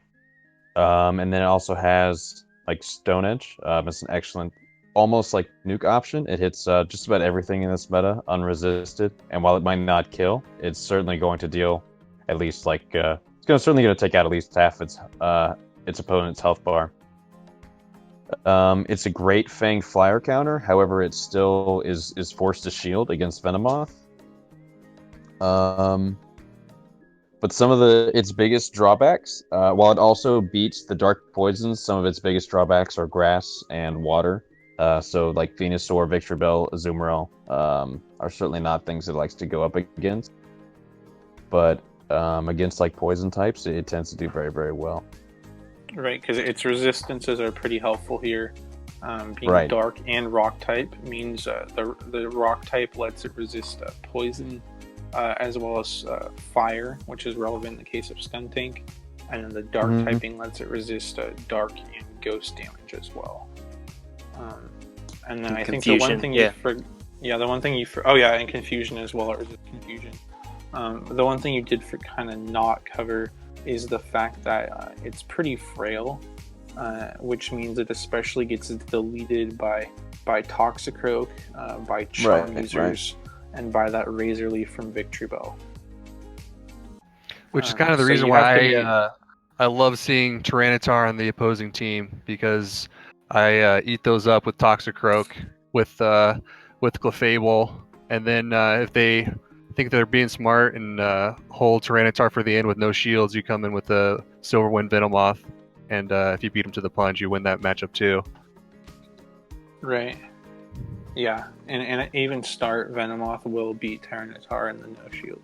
and then it also has like Stone Edge. It's an excellent, almost like nuke option. It hits just about everything in this meta unresisted, and while it might not kill, it's certainly going to deal at least like it's certainly going to take out at least half its opponent's health bar. It's a great Fang Flyer counter. However, it still is forced to shield against Venomoth. But some of its biggest drawbacks, while it also beats the Dark Poisons, some of its biggest drawbacks are grass and water. So like Venusaur, Victreebel, Azumarill are certainly not things it likes to go up against. But against like poison types, it tends to do very, very well. Right, because its resistances are pretty helpful here. Being Right. dark and rock type means the rock type lets it resist poison, as well as fire, which is relevant in the case of Stuntank. And then the dark Mhm. typing lets it resist dark and ghost damage as well. And then And I think the one confusion, thing yeah. the one thing and confusion as well, it resists confusion. The one thing you did for kind of not cover is the fact that it's pretty frail, which means it especially gets deleted by Toxicroak, by Charm Right, users, and by that Razor Leaf from Victreebel. Which is kind of the So reason you have why to I love seeing Tyranitar on the opposing team, because I eat those up with Toxicroak, with Clefable, and then if they think they're being smart and hold Tyranitar for the end with no shields, you come in with the Silverwind Venomoth, and if you beat him to the punch, you win that matchup too. Right. Yeah, and at even start, Venomoth will beat Tyranitar in the no shield.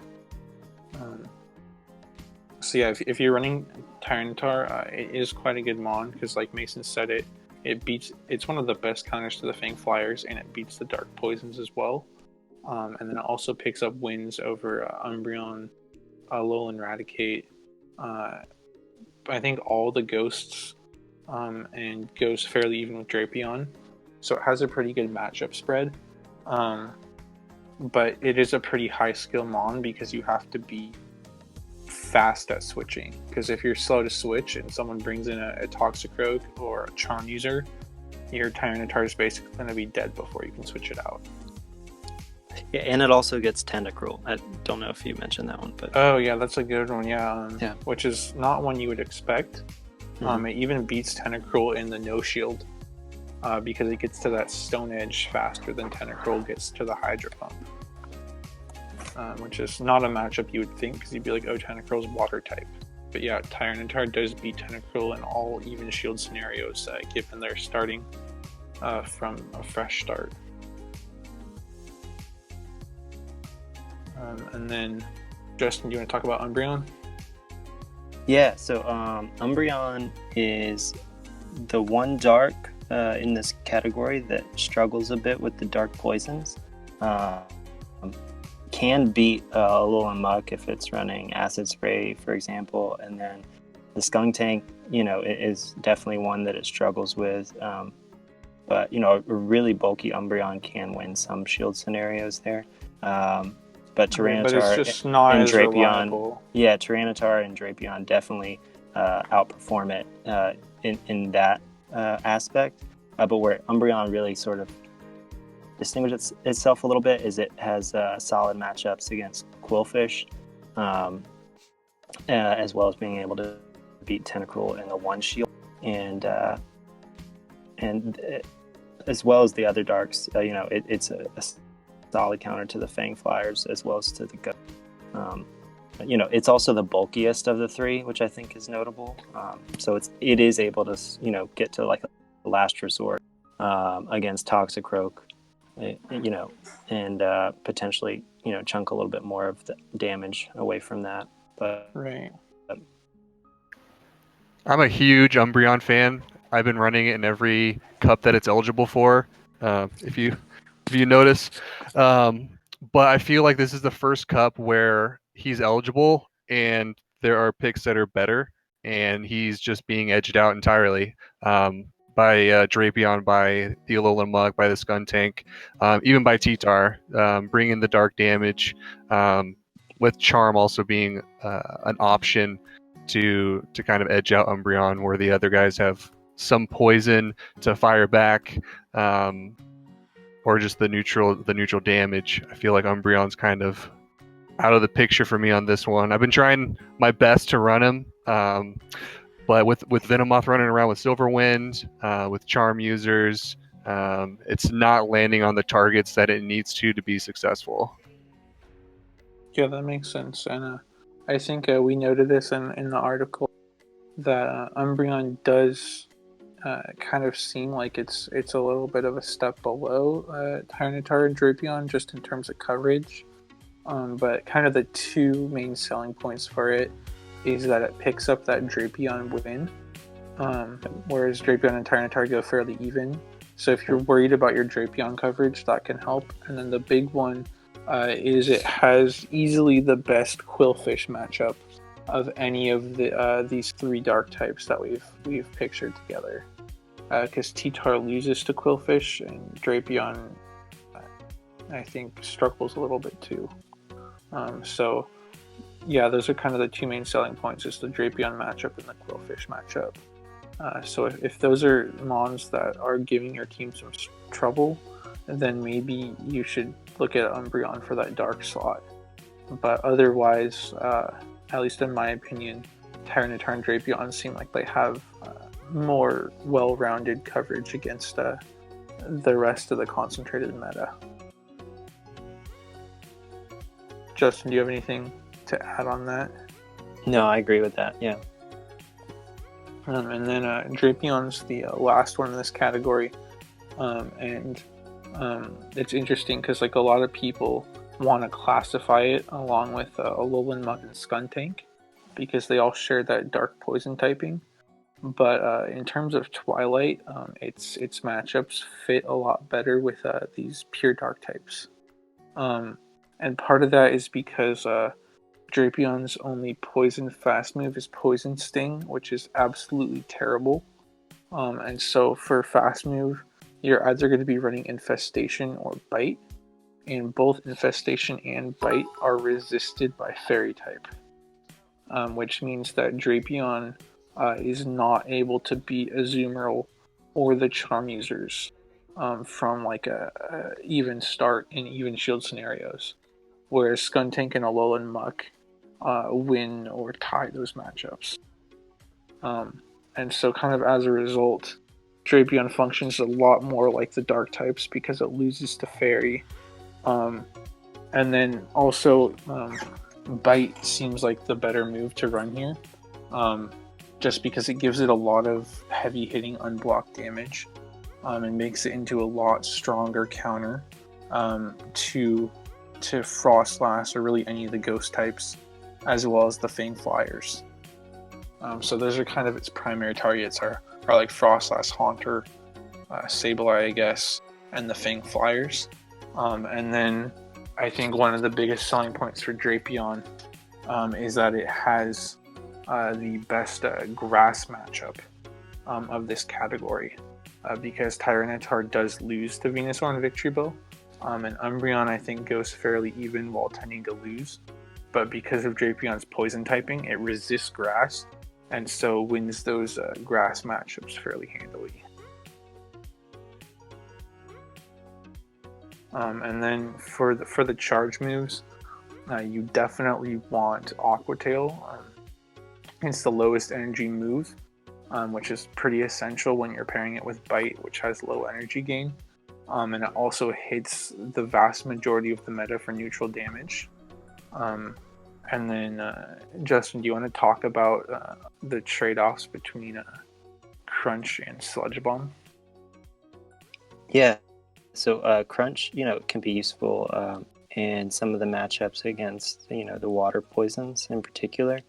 So yeah, if you're running Tyranitar, it is quite a good mon, because like Mason said, it's one of the best counters to the Fang Flyers, and it beats the Dark Poisons as well. And then it also picks up wins over Umbreon, Alolan Raticate, I think all the ghosts, and goes fairly even with Drapion. So it has a pretty good matchup spread. But it is a pretty high skill mon, because you have to be fast at switching. Because if you're slow to switch and someone brings in a Toxicroak or a Charm user, your Tyranitar is basically going to be dead before you can switch it out. Yeah, and it also gets Tentacruel. I don't know if you mentioned that one, but Oh yeah, that's a good one. Yeah, Yeah. Which is not one you would expect. Mhm. It even beats Tentacruel in the no shield, because it gets to that Stone Edge faster than Tentacruel gets to the Hydro Pump. Which is not a matchup you would think, because you'd be like, oh, Tentacruel's water type. But yeah, Tyranitar does beat Tentacruel in all even shield scenarios, given they're starting from a fresh start. And then, Justin, do you want to talk about Umbreon? yeah. So Umbreon is the one dark in this category that struggles a bit with the dark poisons. Can beat Alolan Muck if it's running Acid Spray, for example, and then the Skunk Tank, is definitely one that it struggles with. But a really bulky Umbreon can win some shield scenarios there. But Tyranitar but it's just not and as Drapion, reliable. yeah, Tyranitar and Drapion definitely outperform it in that aspect. But where Umbreon really sort of distinguishes itself a little bit is it has solid matchups against Quillfish, as well as being able to beat Tentacruel in the one shield, and as well as the other darks. It's a solid counter to the Fang Flyers as well as to the Ghost. It's also the bulkiest of the three, which I think is notable. So it is able to get to like a last resort against Toxicroak. And potentially, chunk a little bit more of the damage away from that. But Right. I'm a huge Umbreon fan. I've been running it in every cup that it's eligible for. If you notice, but I feel like this is the first cup where he's eligible, and there are picks that are better, and he's just being edged out entirely. By Drapion, by the Alolan Mug, by the Skuntank, even by T-Tar, bringing the dark damage, with Charm also being an option to kind of edge out Umbreon, where the other guys have some poison to fire back, or just the neutral damage. I feel like Umbreon's kind of out of the picture for me on this one. I've been trying my best to run him. But with Venomoth running around with Silverwind, with Charm users, it's not landing on the targets that it needs to be successful. Yeah, that makes sense. And I think we noted this in the article that Umbreon does kind of seem like it's a little bit of a step below Tyranitar and Drapion just in terms of coverage. But kind of the two main selling points for it is that it picks up that Drapion win, whereas Drapion and Tyranitar go fairly even. So if you're worried about your Drapion coverage, that can help. And then the big one is it has easily the best Quillfish matchup of any of these three dark types that we've pictured together. Because T-Tar loses to Quillfish, and Drapion, I think, struggles a little bit too. So yeah, those are kind of the two main selling points, is the Drapion matchup and the Quillfish matchup. So if those are mons that are giving your team some trouble, then maybe you should look at Umbreon for that dark slot. But otherwise, at least in my opinion, Tyranitar and Drapion seem like they have more well-rounded coverage against the rest of the concentrated meta. Justin, do you have anything to add on that? No, I agree with that. Yeah. And then Drapion's the last one in this category, and it's interesting because like a lot of people want to classify it along with Alolan Mug and Skuntank because they all share that dark poison typing. But in terms of Twilight, its matchups fit a lot better with these pure dark types. And part of that is because Drapion's only poison fast move is Poison Sting, which is absolutely terrible. And so for fast move, you're either going to be running Infestation or Bite. And both Infestation and Bite are resisted by Fairy type. Which means that Drapion is not able to beat Azumarill or the Charm users from like a even start in even shield scenarios. Whereas Skuntank and Alolan Muck win or tie those matchups. And so kind of as a result, Drapion functions a lot more like the dark types because it loses to Fairy. And then also Bite seems like the better move to run here. Just because it gives it a lot of heavy hitting unblocked damage and makes it into a lot stronger counter to Frostlass or really any of the ghost types, as well as the Fang Flyers. So those are kind of its primary targets are like Frostlass, Haunter, Sableye, I guess, and the Fang Flyers. And then I think one of the biggest selling points for Drapion is that it has the best grass matchup of this category, because Tyranitar does lose to Venusaur and Victory Bell, and Umbreon I think goes fairly even while tending to lose, but because of Drapion's poison typing, it resists grass, and so wins those grass matchups fairly handily. And then for the charge moves, you definitely want Aqua Tail. It's the lowest energy move, which is pretty essential when you're pairing it with Bite, which has low energy gain. And it also hits the vast majority of the meta for neutral damage. And then, Justin, do you want to talk about the trade-offs between Crunch and Sludge Bomb? Yeah. So Crunch, can be useful in some of the matchups against, the water poisons in particular.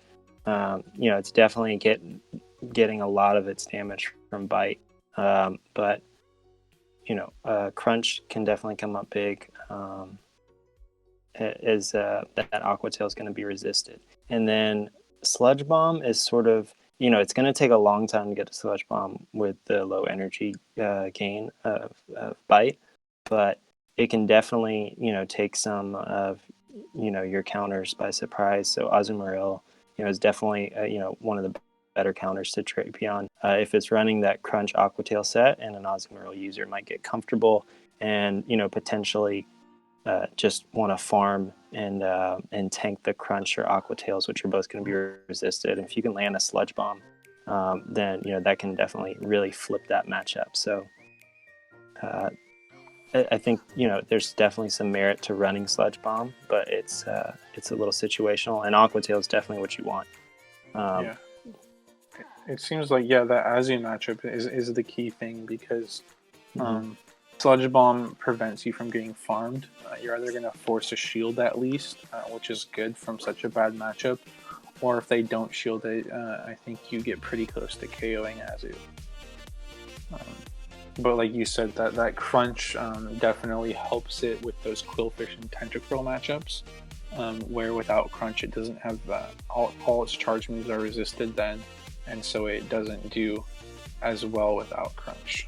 It's definitely getting a lot of its damage from Bite. But, Crunch can definitely come up big as that Aqua Tail is going to be resisted. And then Sludge Bomb is sort of, it's going to take a long time to get to Sludge Bomb with the low energy gain of Bite, but it can definitely, take some of, your counters by surprise. So Azumarill, is definitely, one of the better counters to Drapion. If it's running that Crunch Aqua Tail set, and an Azumarill user might get comfortable and, potentially just want to farm and tank the Crunch or Aqua Tails, which are both going to be resisted. And if you can land a Sludge Bomb, then that can definitely really flip that matchup. So I think there's definitely some merit to running Sludge Bomb, but it's a little situational, and Aqua Tail is definitely what you want. Yeah, it seems like that Azu matchup is the key thing, because Sludge Bomb prevents you from getting farmed. You're either going to force a shield at least, which is good from such a bad matchup, or if they don't shield it, I think you get pretty close to KOing Azu. But like you said, that Crunch definitely helps it with those Quillfish and Tentacruel matchups, where without Crunch it doesn't have all its charge moves are resisted then, and so it doesn't do as well without Crunch.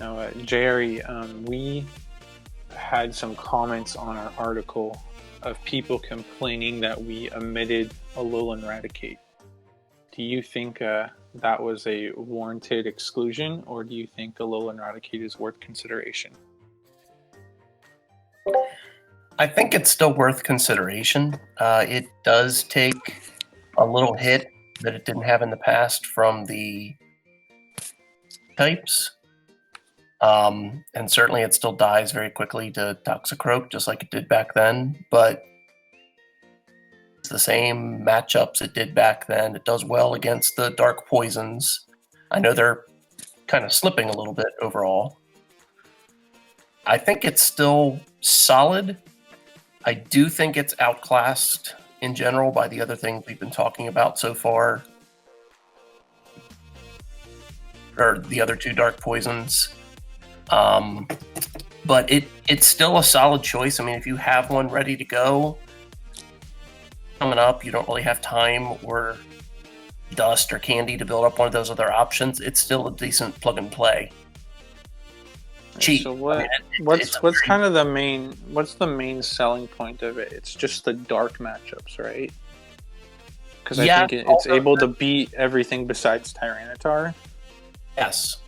Now, Jerry, we had some comments on our article of people complaining that we omitted Alolan Raticate. Do you think that was a warranted exclusion, or do you think Alolan Raticate is worth consideration? I think it's still worth consideration. It does take a little hit that it didn't have in the past from the types. And certainly it still dies very quickly to Toxicroak, just like it did back then, but it's the same matchups it did back then. It does well against the dark poisons. I know they're kind of slipping a little bit overall. I think it's still solid. I do think it's outclassed in general by the other things we've been talking about so far, or the other two dark poisons. But it's still a solid choice. I mean, if you have one ready to go coming up, you don't really have time or dust or candy to build up one of those other options, it's still a decent plug and play. Cheap. So what's kind of the main selling point of it? It's just the dark matchups, right? Because I think it's able to beat everything besides Tyranitar. Yes,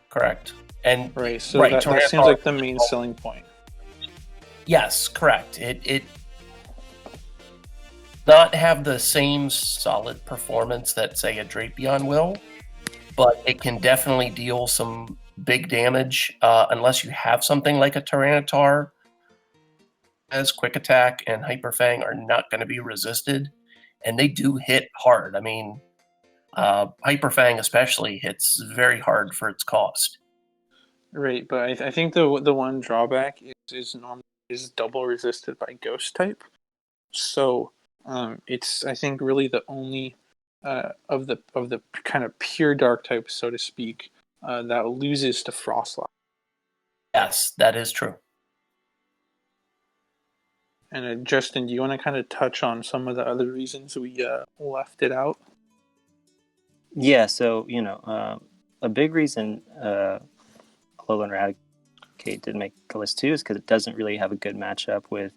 correct. And so that seems like the main selling point. Yes, correct. It not have the same solid performance that, say, a Drapion will, but it can definitely deal some big damage unless you have something like a Tyranitar, as Quick Attack and Hyper Fang are not going to be resisted, and they do hit hard. I mean, Hyper Fang especially hits very hard for its cost. Right, but I think the one drawback is normally is double resisted by Ghost type, so it's I think really the only of the kind of pure dark type, so to speak, that loses to Frostlass. Yes, that is true. And Justin, do you want to kind of touch on some of the other reasons we left it out? Yeah, so a big reason Alolan Raticate didn't make the list too is because it doesn't really have a good matchup with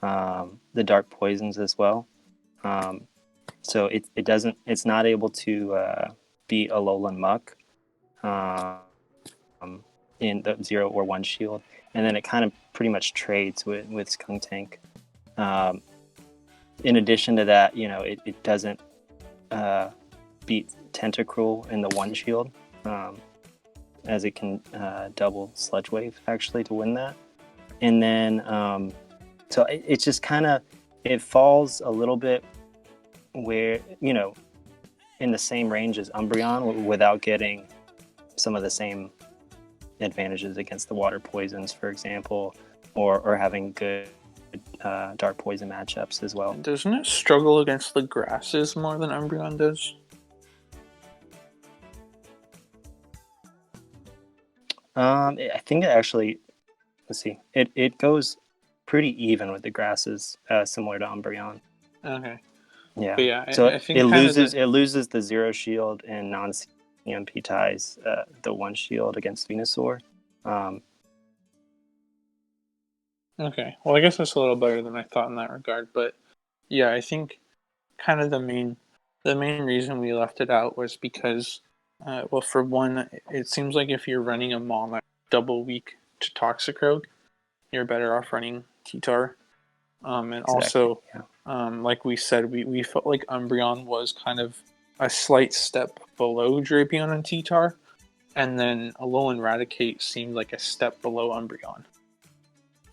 the dark poisons as well. So it's not able to beat Alolan Muck in the 0 or 1 shield, and then it kind of pretty much trades with Skuntank. In addition to that, it doesn't beat Tentacruel in the 1 shield, as it can double Sludge Wave actually to win that. And then so it's just kind of, it falls a little bit where in the same range as Umbreon without getting some of the same advantages against the water poisons, for example, or having good dark poison matchups as well. Doesn't it struggle against the grasses more than Umbreon does? I think it actually, let's see, it goes pretty even with the grasses, similar to Umbreon. Okay. Yeah. But yeah, So I think it kind loses of it loses the 0 shield and non-CMP ties, the 1 shield against Venusaur. Okay. Well, I guess that's a little better than I thought in that regard. But yeah, I think kind of the main reason we left it out was because, well, for one, it seems like if you're running a Mon that's double weak to Toxicroak, you're better off running T-Tar. And Exactly, also, yeah. like we said, we felt like Umbreon was kind of a slight step below Drapion and T-Tar, and then Alolan Raticate seemed like a step below Umbreon.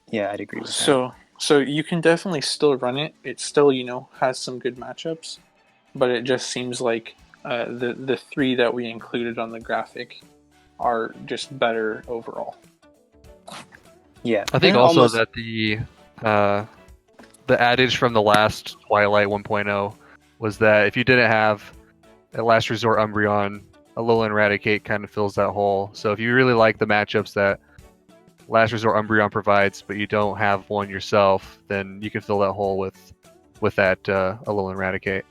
Yeah, I'd agree with that. So you can definitely still run it. It still, has some good matchups, but it just seems like the 3 that we included on the graphic are just better overall. Yeah. I think And also almost- that the adage from the last Twilight 1.0 was that if you didn't have a Last Resort Umbreon, Alolan Raticate kind of fills that hole. So if you really like the matchups that Last Resort Umbreon provides, but you don't have one yourself, then you can fill that hole with that Alolan Raticate.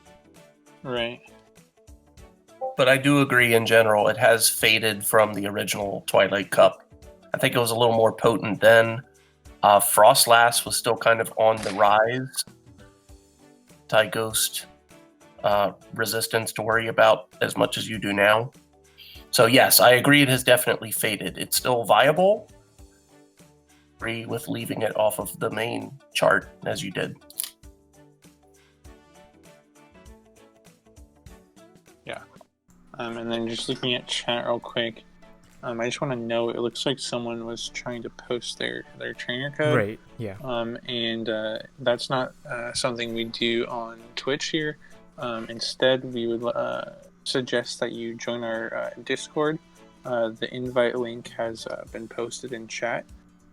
Right. But I do agree in general, it has faded from the original Twilight Cup. I think it was a little more potent then. Frostlass was still kind of on the rise. Ghost resistance to worry about as much as you do now. So yes, I agree it has definitely faded. It's still viable. Agree with leaving it off of the main chart as you did. Yeah. And then just looking at chat real quick, I just want to know, it looks like someone was trying to post their trainer code. Right, yeah. And that's not something we do on Twitch here. Instead, we would suggest that you join our Discord. The invite link has been posted in chat,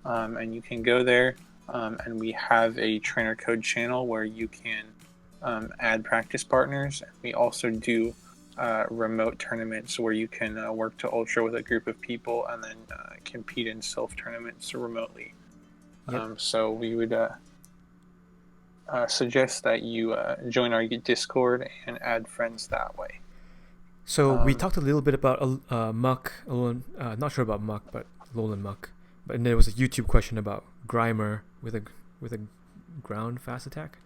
and you can go there. And we have a trainer code channel where you can add practice partners. We also do remote tournaments where you can work to ultra with a group of people and then compete in self tournaments remotely. Yep. So we would suggest that you join our Discord and add friends that way. So we talked a little bit about Muck, Alolan, not sure about Muck, but Alolan Muck. But and there was a YouTube question about Grimer with a ground fast attack.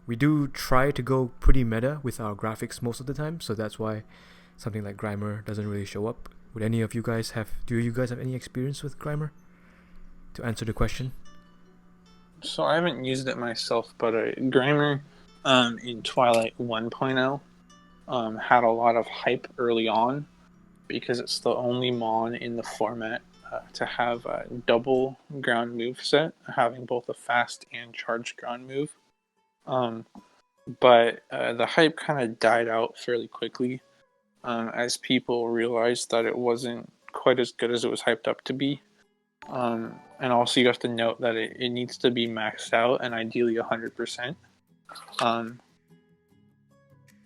We do try to go pretty meta with our graphics most of the time, so that's why something like Grimer doesn't really show up. Do you guys have any experience with Grimer? To answer the question. So I haven't used it myself, but Grimer in Twilight 1.0 had a lot of hype early on because it's the only Mon in the format to have a double ground move set, having both a fast and charged ground move. But the hype kind of died out fairly quickly as people realized that it wasn't quite as good as it was hyped up to be. And also you have to note that it needs to be maxed out and ideally 100%.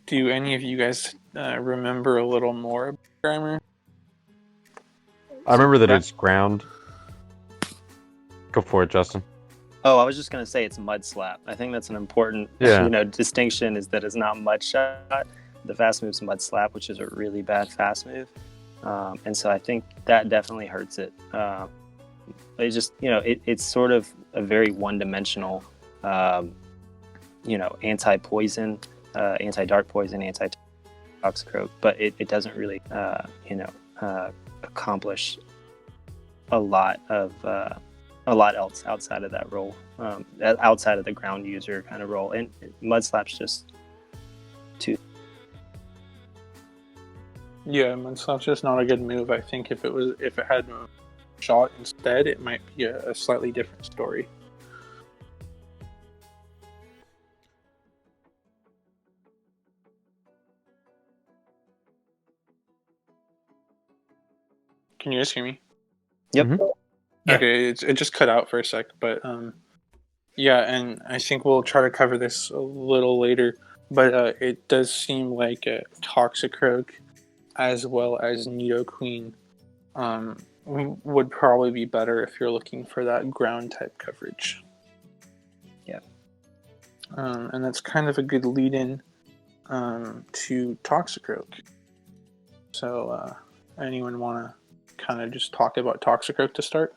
Do any of you guys remember a little more about Grimer? I remember that it's ground. Go for it, Justin. Oh, I was just gonna say it's mud slap. I think that's an important, Yeah. distinction is that it's not mud shot. The fast move's mud slap, which is a really bad fast move, and so I think that definitely hurts it. It just, it's sort of a very one-dimensional, anti-poison, anti-dark poison, anti-Toxicroak, but it doesn't really, accomplish a lot else outside of that role, outside of the ground user kind of role, and mud slap's just too. Yeah, Mudslap's just not a good move. I think if it had shot instead, it might be a slightly different story. Can you guys hear me? Yep. Mhm. Yeah. Okay, it just cut out for a sec, but yeah, and I think we'll try to cover this a little later, but it does seem like Toxicroak as well as Nidoqueen would probably be better if you're looking for that ground type coverage. Yeah. And that's kind of a good lead in to Toxicroak. So, anyone want to kind of just talk about Toxicroak to start?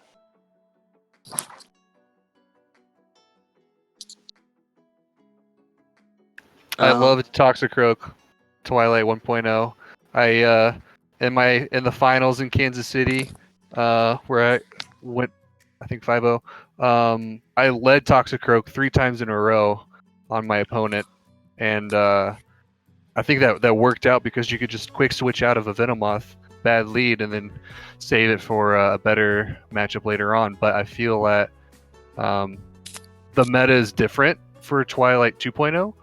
I love Toxicroak, Twilight 1.0. I in the finals in Kansas City, where I went, I think 5-0. I led Toxicroak 3 times in a row on my opponent, and I think that worked out because you could just quick switch out of a Venomoth bad lead and then save it for a better matchup later on. But I feel that the meta is different for Twilight 2.0,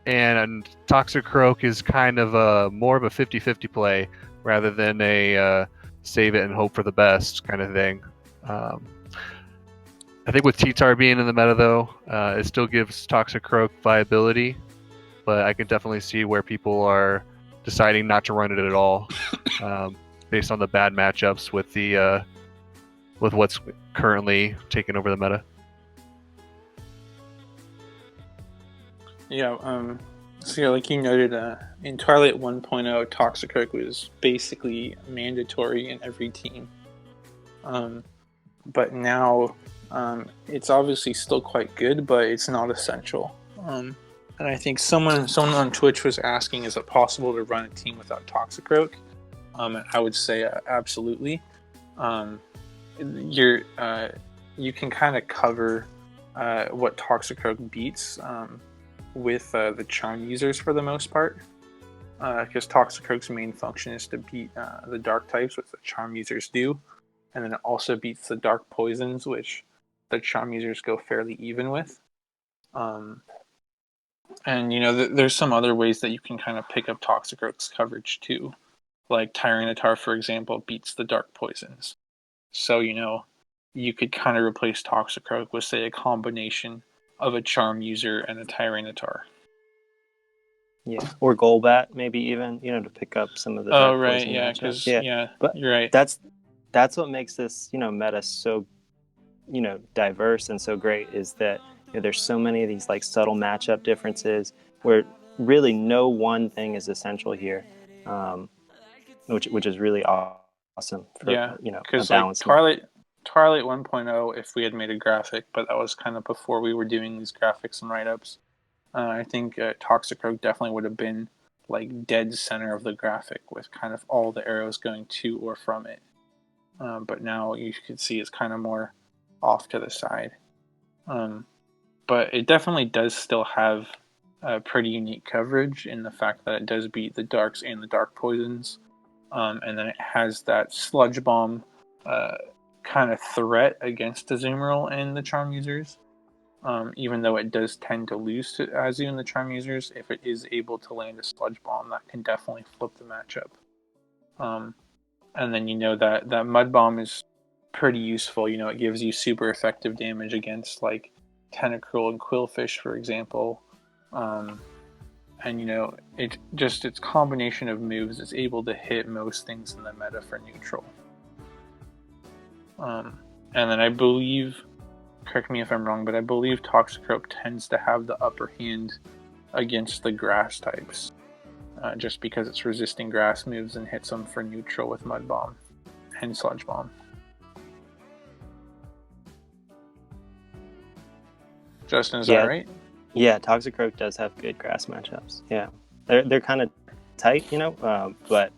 and Toxicroak is kind of more of a 50-50 play rather than a save it and hope for the best kind of thing. I think with T-Tar being in the meta, though, it still gives Toxicroak viability, but I can definitely see where people are deciding not to run it at all, based on the bad matchups with the with what's currently taking over the meta. Yeah, so yeah, like you noted, in Twilight 1.0, Toxicroak was basically mandatory in every team. But now, it's obviously still quite good, but it's not essential. And I think someone on Twitch was asking, is it possible to run a team without Toxicroak? I would say absolutely. You can kind of cover what Toxicroak beats with the charm users for the most part, because Toxicroak's main function is to beat the dark types, which the charm users do, and then it also beats the dark poisons, which the charm users go fairly even with. And there's some other ways that you can kind of pick up Toxicroak's coverage too, like Tyranitar, for example, beats the dark poisons. So you could kind of replace Toxicroak with, say, a combination of a charm user and a Tyranitar. Yeah, or Golbat maybe even, to pick up some of the dark right, poison yeah, matchups. because but you're right. That's what makes this meta so diverse and so great, is that there's so many of these like subtle matchup differences where really no one thing is essential here, which is really awesome for because a balance. Twilight 1.0, if we had made a graphic, but that was kind of before we were doing these graphics and write-ups. I think Toxicroak definitely would have been like dead center of the graphic with kind of all the arrows going to or from it. But now you can see it's kind of more off to the side. But it definitely does still have pretty unique coverage in the fact that it does beat the darks and the dark poisons. And then it has that sludge bomb kind of threat against Azumarill and the charm users. Even though it does tend to lose to Azu and the charm users, if it is able to land a sludge bomb, that can definitely flip the matchup. And then that mud bomb is pretty useful. It gives you super effective damage against like Tentacruel and Quillfish, for example. and its combination of moves is able to hit most things in the meta for neutral. And then I believe, correct me if I'm wrong, but I believe Toxicroak tends to have the upper hand against the grass types, just because it's resisting grass moves and hits them for neutral with Mud Bomb and Sludge Bomb. Justin, is that right? Yeah, Toxicroak does have good grass matchups. Yeah, they're kind of tight, but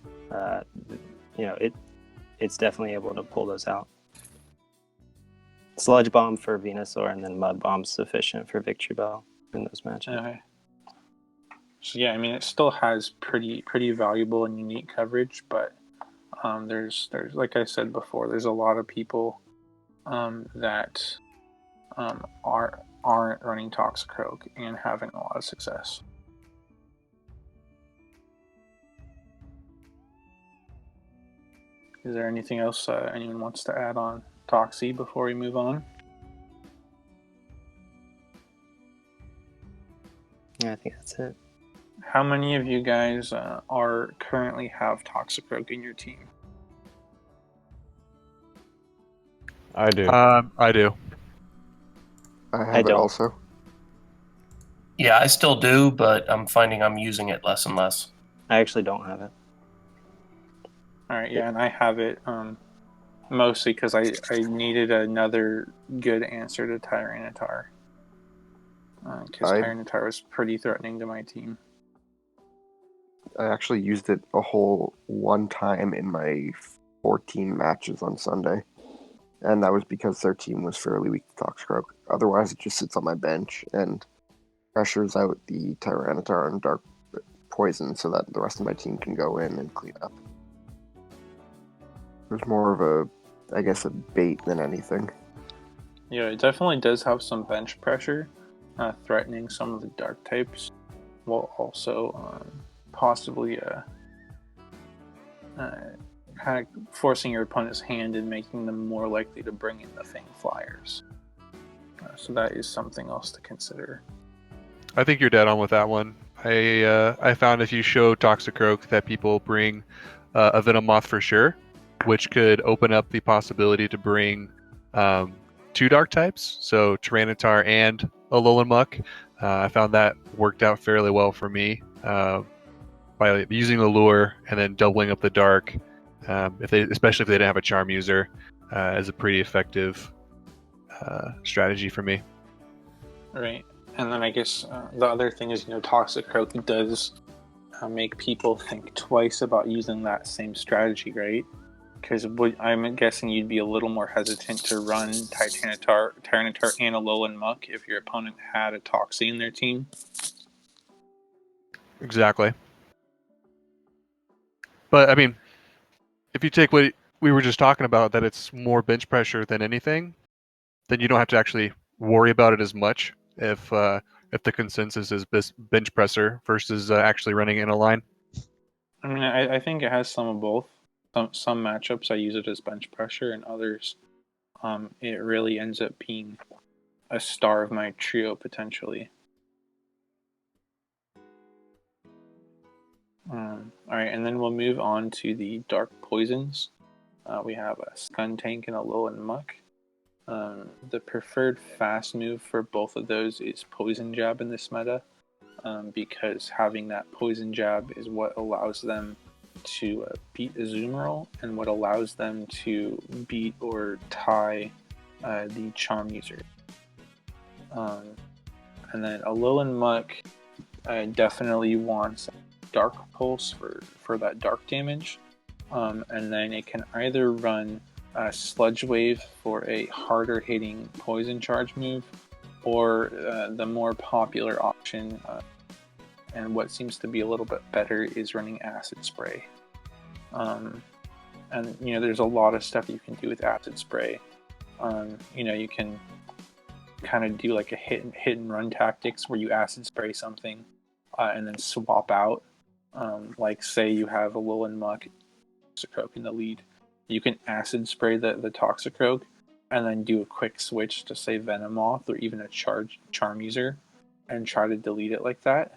it's definitely able to pull those out. Sludge Bomb for Venusaur, and then Mud Bomb sufficient for Victory Bell in those matchups. Okay. So yeah, I mean, it still has pretty valuable and unique coverage, but there's like I said before, there's a lot of people that aren't running Toxicroak and having a lot of success. Is there anything else anyone wants to add on Toxie before we move on? Yeah, I think that's it. How many of you guys are currently have Toxicroak in your team? I do. I do. I have I it don't. also. Yeah, I still do, but I'm finding I'm using it less and less. I actually don't have it. All right, yeah, and I have it mostly because I needed another good answer to Tyranitar. Because Tyranitar was pretty threatening to my team. I actually used it a whole one time in my 14 matches on Sunday. And that was because their team was fairly weak to Toxicroak. Otherwise, it just sits on my bench and pressures out the Tyranitar and Dark Poison so that the rest of my team can go in and clean up. It was more of a bait than anything. Yeah, it definitely does have some bench pressure, threatening some of the dark types, while also possibly kind of forcing your opponent's hand and making them more likely to bring in the Fang Flyers. So that is something else to consider. I think you're dead on with that one. I found if you show Toxicroak that people bring a Venomoth for sure, which could open up the possibility to bring two dark types, so Tyranitar and Alolan Muck. I found that worked out fairly well for me by using the lure and then doubling up the dark. Especially if they didn't have a charm user, is a pretty effective strategy for me. Right, and then I guess the other thing is, Toxicroak does make people think twice about using that same strategy, right? Because I'm guessing you'd be a little more hesitant to run Tyranitar and Alolan Muck if your opponent had a Toxie in their team. Exactly. But I mean, if you take what we were just talking about, that it's more bench pressure than anything, then you don't have to actually worry about it as much if the consensus is bench presser versus actually running in a line. I mean, I think it has some of both. Some matchups I use it as bench pressure, and others, it really ends up being a star of my trio potentially. All right, and then we'll move on to the dark poisons. We have a Skuntank and a Alolan Muck. The preferred fast move for both of those is Poison Jab in this meta, because having that Poison Jab is what allows them to beat Azumarill and what allows them to beat or tie the Charm user. And then Alolan Muck definitely wants Dark Pulse for that dark damage, and then it can either run Sludge Wave for a harder hitting poison charge move, or the more popular option and what seems to be a little bit better is running Acid Spray. And there's a lot of stuff you can do with Acid Spray. You can kind of do like a hit and run tactics where you Acid Spray something and then swap out. Like say you have a Alolan Muck, Toxicroak in the lead, you can Acid Spray the Toxicroak and then do a quick switch to say Venomoth or even a Charm user and try to delete it like that.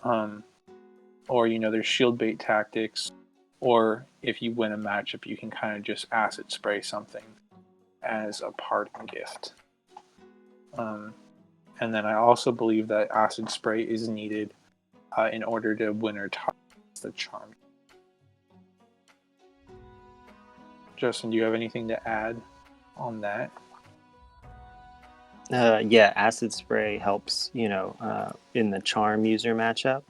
Or there's shield bait tactics, or if you win a matchup, you can kind of just acid spray something as a parting gift. And then I also believe that acid spray is needed in order to win or tie the charm. Justin, do you have anything to add on that? Yeah, acid spray helps, in the charm user matchup.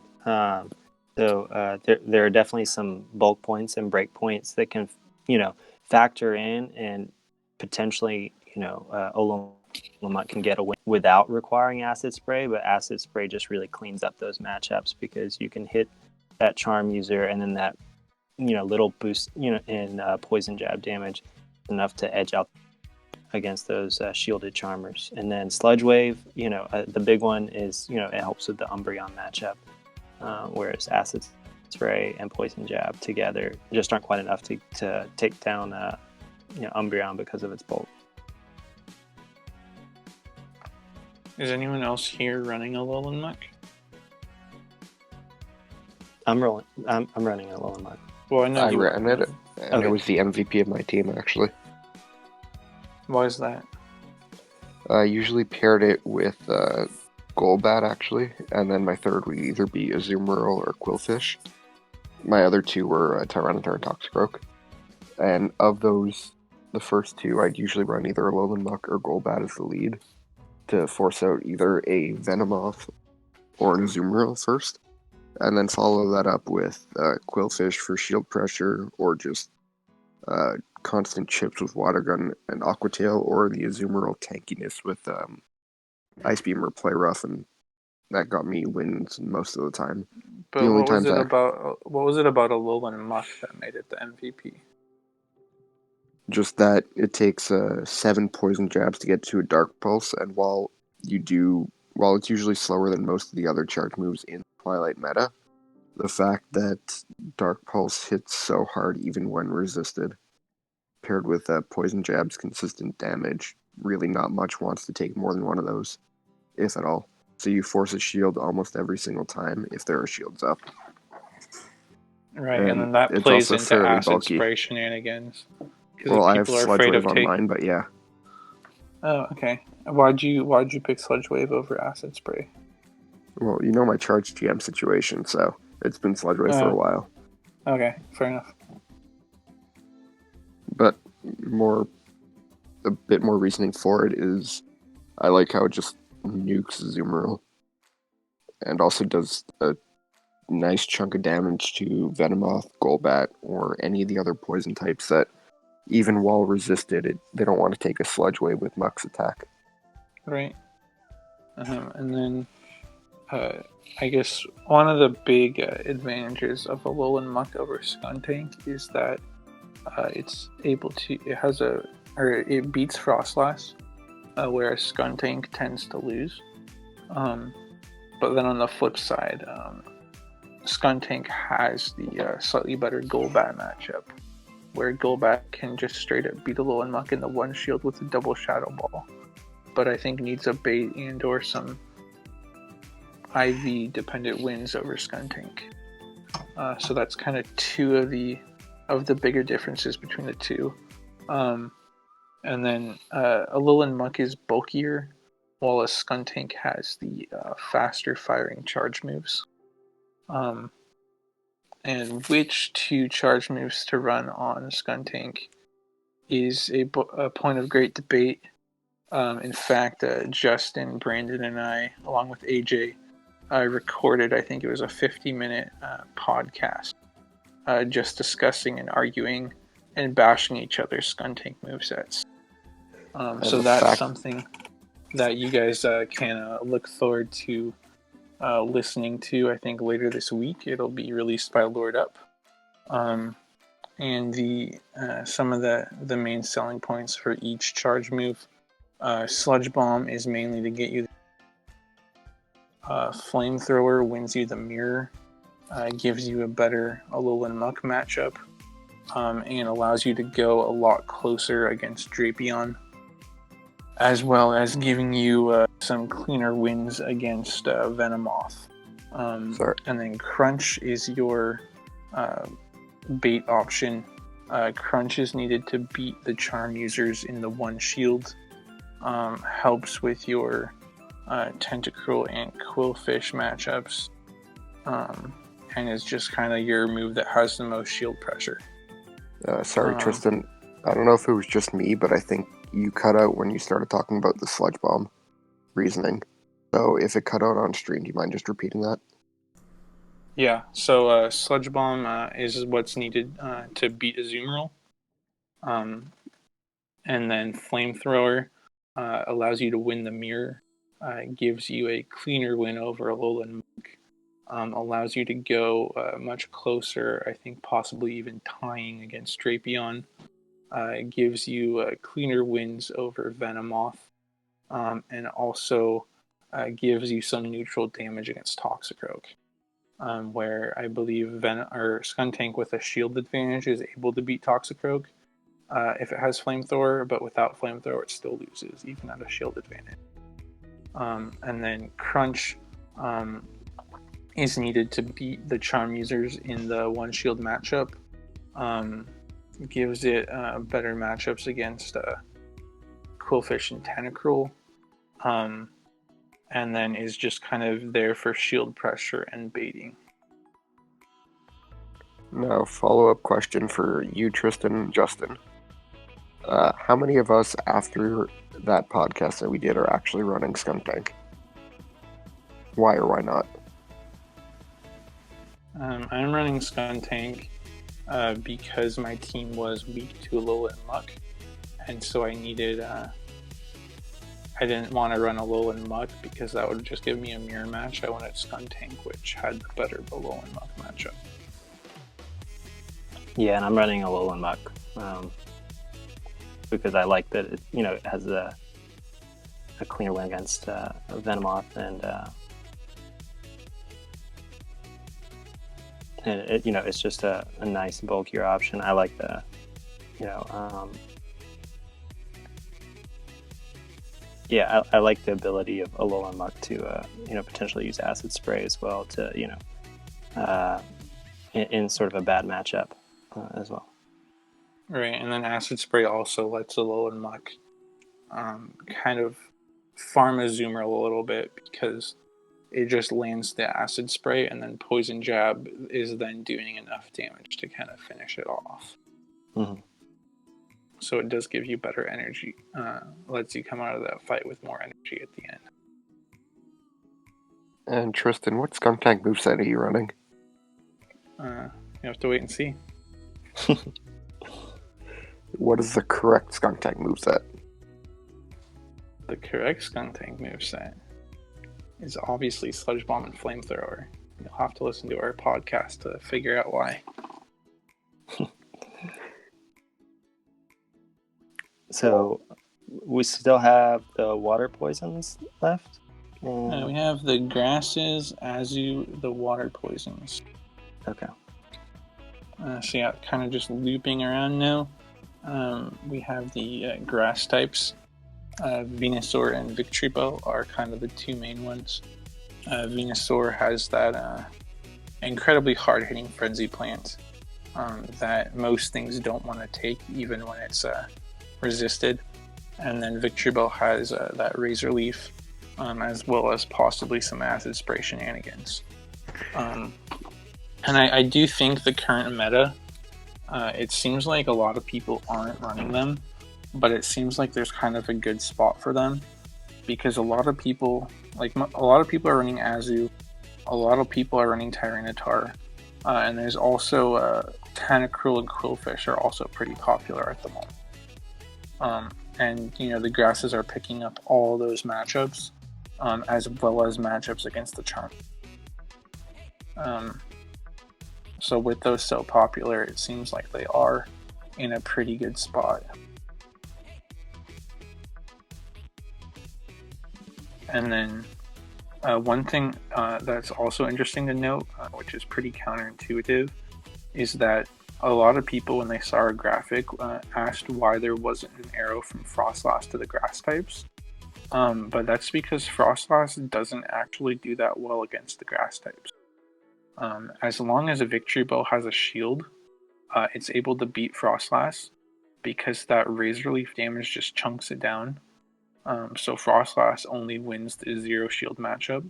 So there are definitely some bulk points and break points that can, factor in, and potentially, Olamut can get a win without requiring acid spray, but acid spray just really cleans up those matchups because you can hit that charm user and then that, little boost, in poison jab damage enough to edge out against those shielded charmers. And then Sludge Wave, the big one is, it helps with the Umbreon matchup, whereas Acid Spray and Poison Jab together just aren't quite enough to take down Umbreon because of its bulk. Is anyone else here running a Alolan Muck? I'm running a Alolan Muck. Well, I know I you ran it, and Okay. it was the MVP of my team, actually. Why is that? I usually paired it with Golbat, actually, and then my third would either be Azumarill or Quillfish. My other two were Tyranitar and Toxicroak. And of those, the first two, I'd usually run either Alolan Muck or Golbat as the lead to force out either a Venomoth or an Azumarill first, and then follow that up with Quillfish for shield pressure, or just constant chips with Water Gun and Aqua Tail, or the Azumarill tankiness with Ice Beam or Play Rough, and that got me wins most of the time. But The only what was times it I- about? What was it about Alolan Muck that made it the MVP? Just that it takes 7 poison jabs to get to a Dark Pulse, and while it's usually slower than most of the other charge moves in Twilight meta, the fact that Dark Pulse hits so hard even when resisted, paired with poison jab's consistent damage, really not much wants to take more than one of those, if at all. So you force a shield almost every single time if there are shields up. Right, And and then that it's plays also into fairly acid bulky. spray shenanigans. Because Well, I have people are Sludge afraid Wave of on taking. mine, but yeah. Oh, okay. Why'd you pick Sludge Wave over acid spray? Well, you know my charge GM situation, so it's been Sludge Wave for a while. Okay, fair enough. But a bit more reasoning for it is I like how it just nukes Azumarill, and also does a nice chunk of damage to Venomoth, Golbat, or any of the other poison types that, even while resisted, they don't want to take a Sludge Wave with Muck's attack. Right. And then, I guess one of the big advantages of Alolan Muck over Skuntank is that it beats Frostlass, whereas Skuntank tends to lose. But then on the flip side, Skuntank has the slightly better Golbat matchup, where Golbat can just straight up beat Alolan Muck in the one shield with a double Shadow Ball, but I think needs a bait and or some IV dependent wins over Skuntank. So that's kind of two of the bigger differences between the two. And then Alolan Muck is bulkier, while a Skuntank has the faster firing charge moves. And which two charge moves to run on Skuntank is a point of great debate. In fact, Justin, Brandon, and I, along with AJ, recorded, I think it was a 50-minute podcast just discussing and arguing and bashing each other's Skuntank movesets. So that's something that you guys can look forward to listening to, I think, later this week. It'll be released by Lord Up. And the some of the main selling points for each charge move. Sludge Bomb is mainly to get you Flamethrower wins you the mirror, gives you a better Alolan Muck matchup, and allows you to go a lot closer against Drapion, as well as giving you some cleaner wins against Venomoth. Sorry. And then Crunch is your bait option. Crunch is needed to beat the charm users in the one shield. Helps with your Tentacruel and Quillfish matchups. And is just kind of your move that has the most shield pressure. Sorry, Tristan. I don't know if it was just me, but I think you cut out when you started talking about the Sludge Bomb reasoning. So if it cut out on stream, do you mind just repeating that? Yeah, so Sludge Bomb is what's needed to beat Azumarill. And then Flamethrower allows you to win the mirror, gives you a cleaner win over Alolan Muk, allows you to go much closer, I think possibly even tying against Drapion. Gives you cleaner wins over Venomoth, and also gives you some neutral damage against Toxicroak. Where I believe Skuntank with a shield advantage is able to beat Toxicroak if it has Flamethrower, but without Flamethrower it still loses, even at a shield advantage. And then Crunch is needed to beat the Charm users in the one shield matchup. Gives it better matchups against Quillfish and Tentacruel. And then is just kind of there for shield pressure and baiting. Now, follow-up question for you, Tristan and Justin. How many of us, after that podcast that we did, are actually running Skuntank? Why or why not? I'm running Skuntank because my team was weak to Alolan Muk, and so I needed... I didn't want to run Alolan Muk because that would just give me a mirror match. I wanted Skuntank, which had the better Alolan Muk matchup. Yeah, and I'm running Alolan Muk because I like that it has a cleaner win against Venomoth, and it's just a nice bulkier option. I like the I like the ability of Alolan Muk to potentially use Acid Spray as well to in sort of a bad matchup as well. Right, and then Acid Spray also lets Alolan Muk kind of farm Azumarill a little bit because it just lands the Acid Spray, and then Poison Jab is then doing enough damage to kind of finish it off. Mm-hmm. So it does give you better energy. Lets you come out of that fight with more energy at the end. And Tristan, what Skuntank moveset are you running? You have to wait and see. What is the correct Skuntank moveset? The correct Skuntank moveset is obviously Sludge Bomb and Flamethrower. You'll have to listen to our podcast to figure out why. So we still have the water poisons left? We have the grasses, Azu, the water poisons. Okay. So yeah, kind of just looping around now. We have the grass types. Venusaur and Victreebel are kind of the two main ones. Venusaur has that incredibly hard-hitting Frenzy Plant that most things don't want to take, even when it's resisted. And then Victreebel has that Razor Leaf, as well as possibly some Acid Spray shenanigans. And I do think the current meta, it seems like a lot of people aren't running them, but it seems like there's kind of a good spot for them, because a lot of people are running Azu, a lot of people are running Tyranitar, and there's also Tentacruel and Quillfish are also pretty popular at the moment. And the grasses are picking up all those matchups, as well as matchups against the Charm. So with those so popular, it seems like they are in a pretty good spot. And then one thing that's also interesting to note, which is pretty counterintuitive, is that a lot of people, when they saw our graphic, asked why there wasn't an arrow from Frostlass to the grass types. But that's because Frostlass doesn't actually do that well against the grass types. As long as a Victory Bell has a shield, it's able to beat Frostlass because that Razor Leaf damage just chunks it down. So Frostlass only wins the 0 shield matchup.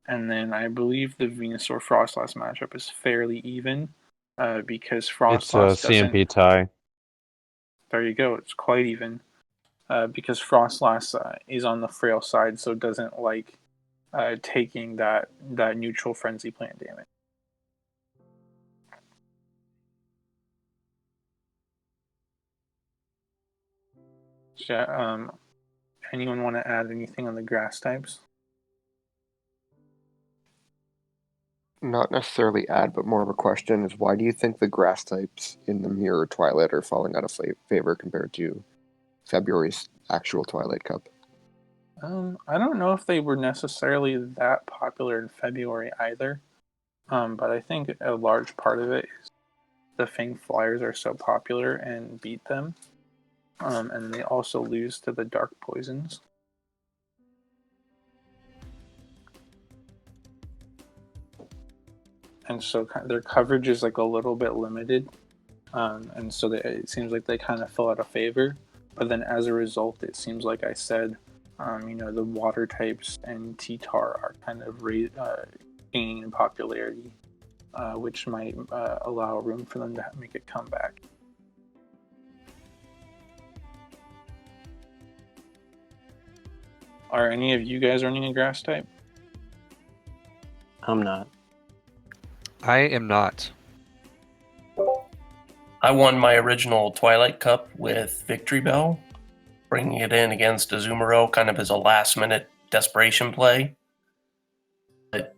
And then I believe the Venusaur Frostlass matchup is fairly even because It's a Frostlass doesn't. CMP tie. There you go, it's quite even. Because Frostlass is on the frail side, so doesn't like taking that neutral Frenzy Plant damage. So, anyone want to add anything on the grass types? Not necessarily add, but more of a question is why do you think the grass types in the Mirror Twilight are falling out of favor compared to February's actual Twilight Cup? I don't know if they were necessarily that popular in February either. But I think a large part of it is the Fang Flyers are so popular and beat them. And they also lose to the Dark Poisons. And so their coverage is like a little bit limited. And so it seems like they kind of fell out of favor. But then as a result, it seems like I said, the water types and T-Tar are kind of gaining in popularity, which might allow room for them to make a comeback. Are any of you guys running a grass type? I'm not. I am not. I won my original Twilight Cup with Victory Bell, bringing it in against Azumarill kind of as a last-minute desperation play. But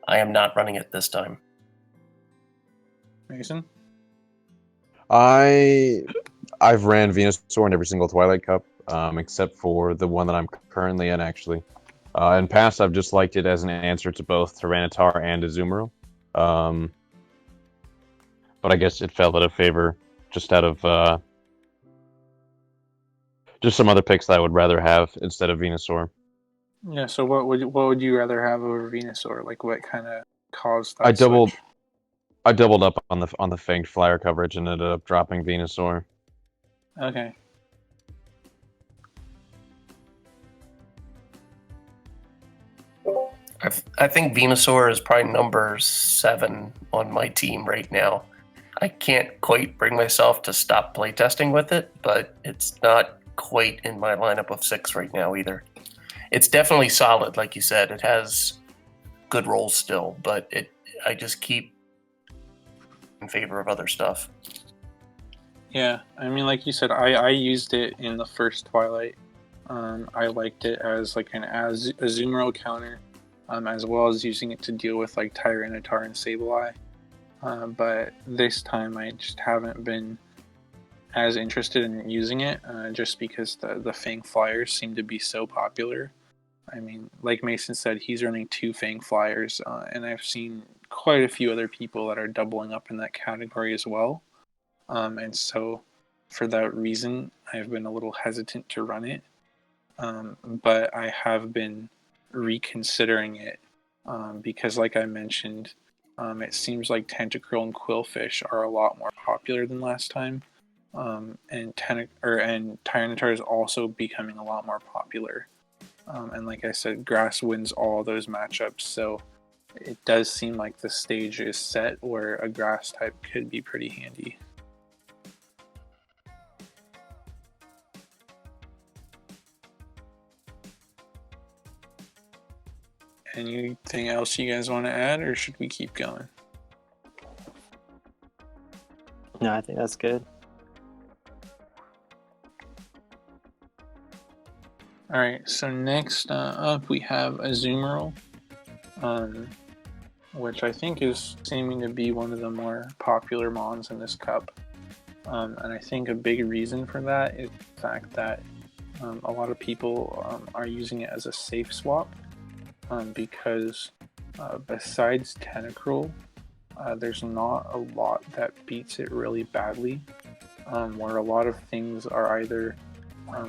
I am not running it this time. Mason? I've ran Venusaur in every single Twilight Cup, except for the one that I'm currently in, actually. In past, I've just liked it as an answer to both Tyranitar and Azumarill. But I guess it fell out of favor just out of just some other picks that I would rather have instead of Venusaur. Yeah, so what would you rather have over Venusaur? Like what kind of caused that I doubled switch? I doubled up on the Fanged Flyer coverage and ended up dropping Venusaur. Okay. I think Venusaur is probably number 7 on my team right now. I can't quite bring myself to stop playtesting with it, but it's not quite in my lineup of 6 right now either. It's definitely solid, like you said. It has good rolls still, but I just keep in favor of other stuff. Yeah, I mean, like you said, I used it in the first Twilight. I liked it as like an Azumarill counter, as well as using it to deal with like Tyranitar and Sableye. But this time I just haven't been as interested in using it, just because the Fang Flyers seem to be so popular. I mean, like Mason said, he's running 2 Fang Flyers, and I've seen quite a few other people that are doubling up in that category as well. And so, for that reason, I've been a little hesitant to run it. But I have been reconsidering it because, like I mentioned, it seems like Tentacruel and Quillfish are a lot more popular than last time. And Tyranitar is also becoming a lot more popular. And like I said, Grass wins all those matchups, so it does seem like the stage is set where a Grass type could be pretty handy. Anything else you guys want to add, or should we keep going? No, I think that's good. Alright, so next up we have Azumarill, which I think is seeming to be one of the more popular mons in this cup. And I think a big reason for that is the fact that a lot of people are using it as a safe swap, because besides Tentacruel, there's not a lot that beats it really badly, where a lot of things are either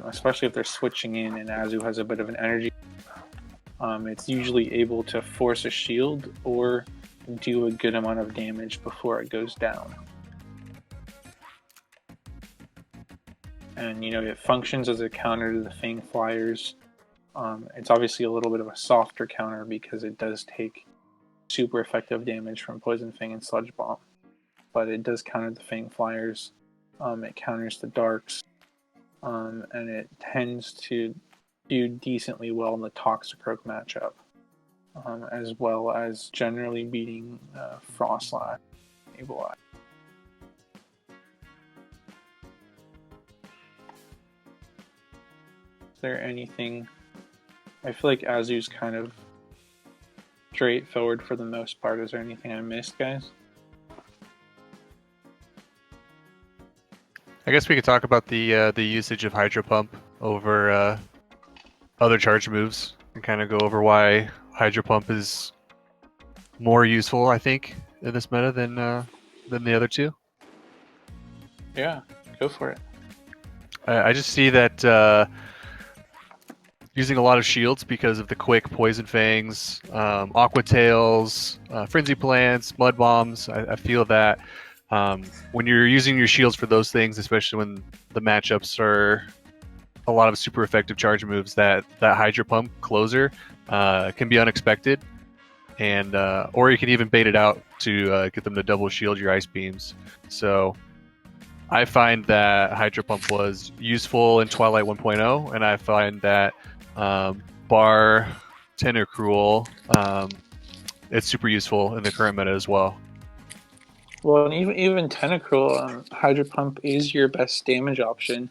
especially if they're switching in and Azu has a bit of an energy. It's usually able to force a shield or do a good amount of damage before it goes down. And it functions as a counter to the Fang Flyers. It's obviously a little bit of a softer counter because it does take super effective damage from Poison Fang and Sludge Bomb. But it does counter the Fang Flyers. It counters the Darks. And it tends to do decently well in the Toxicroak matchup. As well as generally beating Frostlass and Evil Eye. Is there anything? I feel like Azu's kind of straightforward for the most part. Is there anything I missed, guys? I guess we could talk about the usage of Hydro Pump over other charge moves and kind of go over why Hydro Pump is more useful, I think, in this meta than the other two. Yeah, go for it. I just see that using a lot of shields because of the quick Poison Fangs, Aqua Tails, Frenzy Plants, Mud Bombs. I feel that when you're using your shields for those things, especially when the matchups are a lot of super effective charge moves, that Hydro Pump closer can be unexpected, and or you can even bait it out to get them to double shield your Ice Beams. So I find that Hydro Pump was useful in Twilight 1.0, and I find that bar Tentacruel, it's super useful in the current meta as well. Well, and even Tentacruel, Hydro Pump is your best damage option,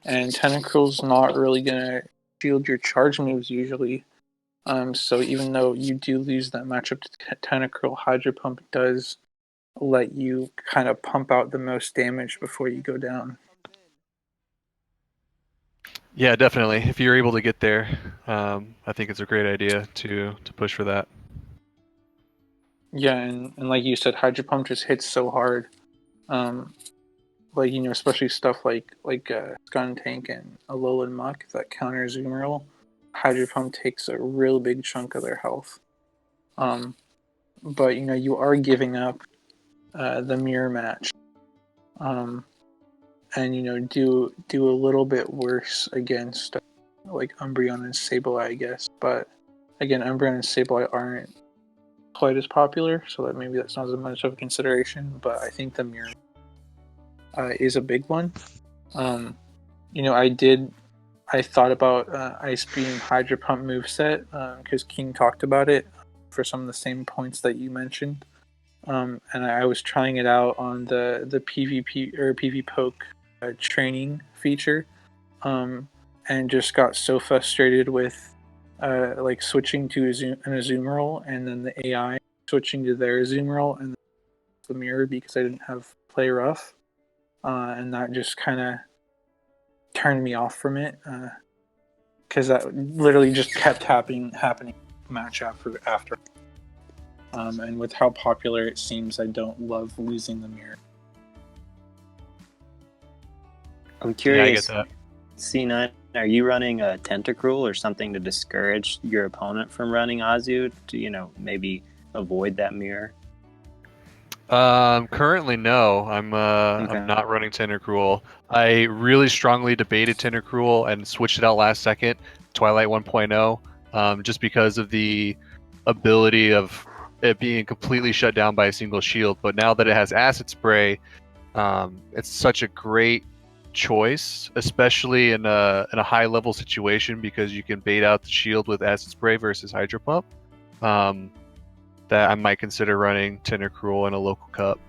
and Tentacruel's not really gonna shield your charge moves usually. So even though you do lose that matchup to Tentacruel, Hydro Pump does let you kind of pump out the most damage before you go down. Yeah, definitely. If you're able to get there, I think it's a great idea to push for that. Yeah, and like you said, Hydro Pump just hits so hard. Like especially stuff like Skuntank and Alolan Muck that counter Azumarill. Hydro Pump takes a real big chunk of their health. But you are giving up the mirror match. And do a little bit worse against like Umbreon and Sableye, I guess. But again, Umbreon and Sableye aren't quite as popular, so that maybe that's not as much of a consideration. But I think the mirror is a big one. I thought about Ice Beam Hydro Pump moveset because King talked about it for some of the same points that you mentioned. And I was trying it out on the PvP or PvPoke training feature, and just got so frustrated with like switching to an Azumarill and then the AI switching to their Azumarill and the mirror because I didn't have play rough, and that just kind of turned me off from it because that literally just kept happening match after. And with how popular it seems, I don't love losing the mirror. I'm curious. Yeah, I get C9, are you running a Tentacruel or something to discourage your opponent from running Azu to, maybe avoid that mirror? Currently, no. I'm Okay. not running Tentacruel. I really strongly debated Tentacruel and switched it out last second, Twilight 1.0, just because of the ability of it being completely shut down by a single shield. But now that it has Acid Spray, it's such a great choice, especially in a high level situation, because you can bait out the shield with Acid Spray versus Hydro Pump. That I might consider running Tentacruel in a local cup,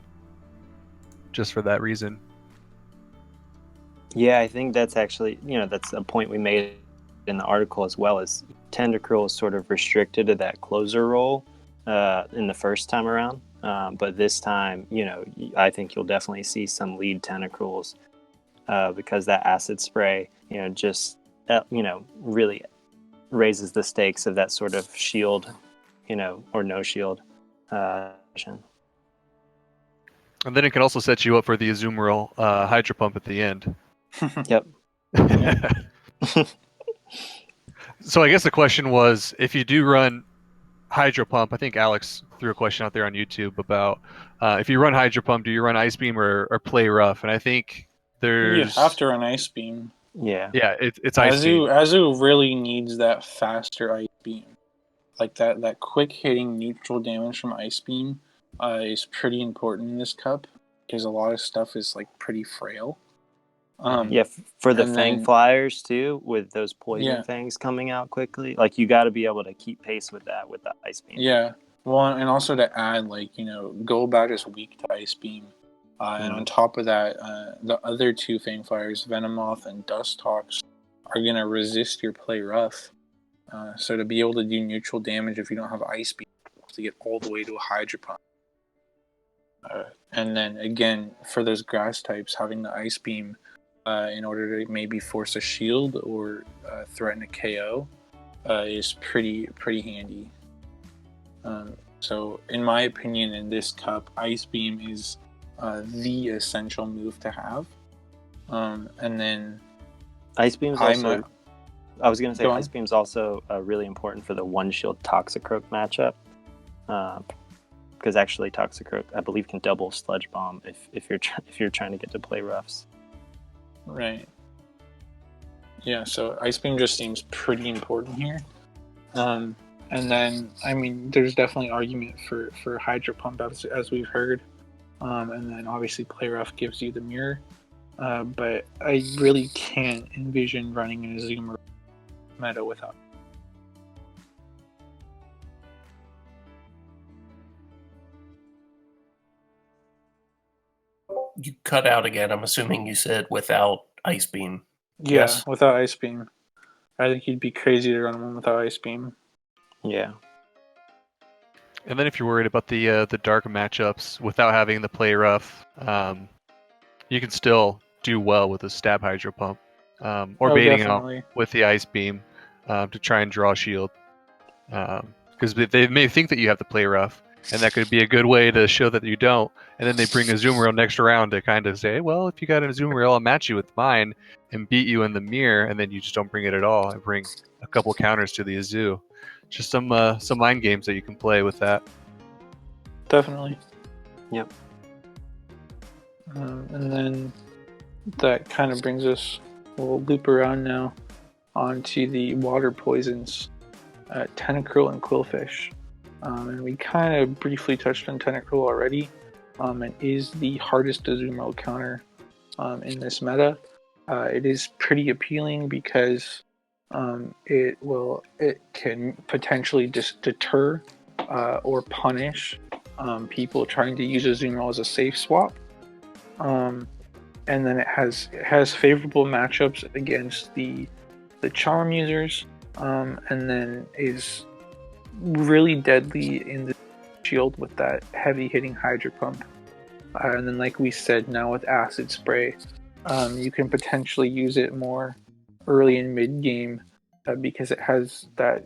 just for that reason. Yeah, I think that's actually, that's a point we made in the article as well, is Tentacruel is sort of restricted to that closer role in the first time around. But this time, I think you'll definitely see some lead Tentacruels because that Acid Spray, just, really raises the stakes of that sort of shield, or no shield. And then it can also set you up for the Azumarill Hydro Pump at the end. Yep. So I guess the question was, if you do run Hydro Pump, I think Alex threw a question out there on YouTube about if you run Hydro Pump, do you run Ice Beam or play rough? And I think You there's have to run Ice Beam. Yeah. yeah, it's Ice Beam. Azu really needs that faster Ice Beam. Like that quick hitting neutral damage from Ice Beam is pretty important in this cup because a lot of stuff is like pretty frail. Yeah, for the and Fang then- Flyers too, with those poison Yeah. fangs coming out quickly, like you got to be able to keep pace with that with the Ice Beam. Yeah. Well, and also to add, like, Golbat is weak to Ice Beam. And on top of that, the other two Fang Flyers, Venomoth and Dustox, are going to resist your play rough. So to be able to do neutral damage if you don't have Ice Beam, you have to get all the way to a Hydro Pump. And then, again, for those grass types, having the Ice Beam in order to maybe force a shield or threaten a KO is pretty handy. So, in my opinion, in this cup, Ice Beam is the essential move to have. And then Ice Beam's also. I was going to say Ice Beam's also really important for the one shield Toxicroak matchup. Because actually, Toxicroak, I believe, can double Sludge Bomb if you're trying to get to play roughs. Right. Yeah. So Ice Beam just seems pretty important here. And then, I mean, there's definitely argument for Hydro Pump as we've heard. And then obviously Play Rough gives you the mirror. But I really can't envision running an Azumarill meta without. You cut out again. I'm assuming you said without Ice Beam. Yeah, Yes. without Ice Beam. I think you'd be crazy to run one without Ice Beam. Yeah. And then if you're worried about the dark matchups without having the play rough, you can still do well with a stab Hydro Pump or baiting definitely. out with the Ice Beam to try and draw shield. Because they may think that you have the play rough, and that could be a good way to show that you don't. And then they bring a Azumarill next round to kind of say, well, if you got an Azumarill, I'll match you with mine and beat you in the mirror, and then you just don't bring it at all. I bring a couple counters to the Azu. Just some mind games that you can play with that. Definitely. Yep. And then that kind of brings us, we'll loop around now onto the water poisons, Tentacruel and Quillfish. And we kind of briefly touched on Tentacruel already. It is the hardest Azumarill counter in this meta. It is pretty appealing because it can potentially just deter or punish people trying to use Azumarill as a safe swap. And then it has favorable matchups against the charm users, and then is really deadly in the shield with that heavy hitting Hydro Pump. And then, like we said, now with Acid Spray, you can potentially use it more early and mid game because it has that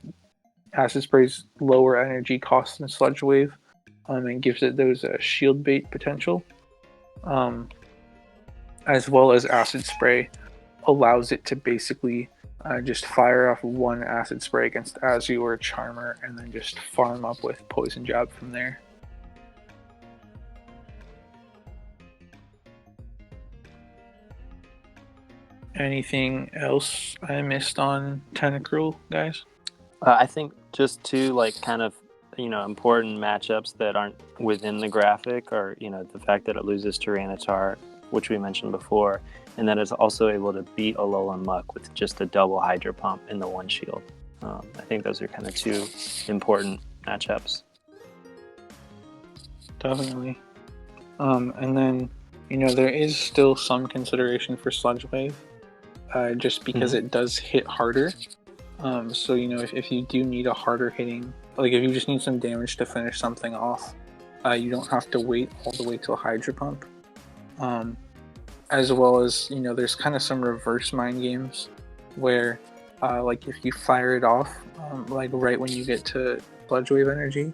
Acid Spray's lower energy cost than Sludge Wave, and gives it those shield bait potential. As well as Acid Spray allows it to basically just fire off one Acid Spray against Azu or Charmer and then just farm up with Poison Jab from there. Anything else I missed on Tentacruel, guys? I think just two kind of important matchups that aren't within the graphic are the fact that it loses Tyranitar, which we mentioned before, and that it's also able to beat Alolan Muck with just a double Hydro Pump in the one shield. I think those are kind of two important matchups. Definitely. And then, there is still some consideration for Sludge Wave, just because it does hit harder. So, if you do need a harder hitting, like if you just need some damage to finish something off, you don't have to wait all the way till Hydro Pump. As well as, there's kind of some reverse mind games where, like if you fire it off, like right when you get to Sludge Wave energy,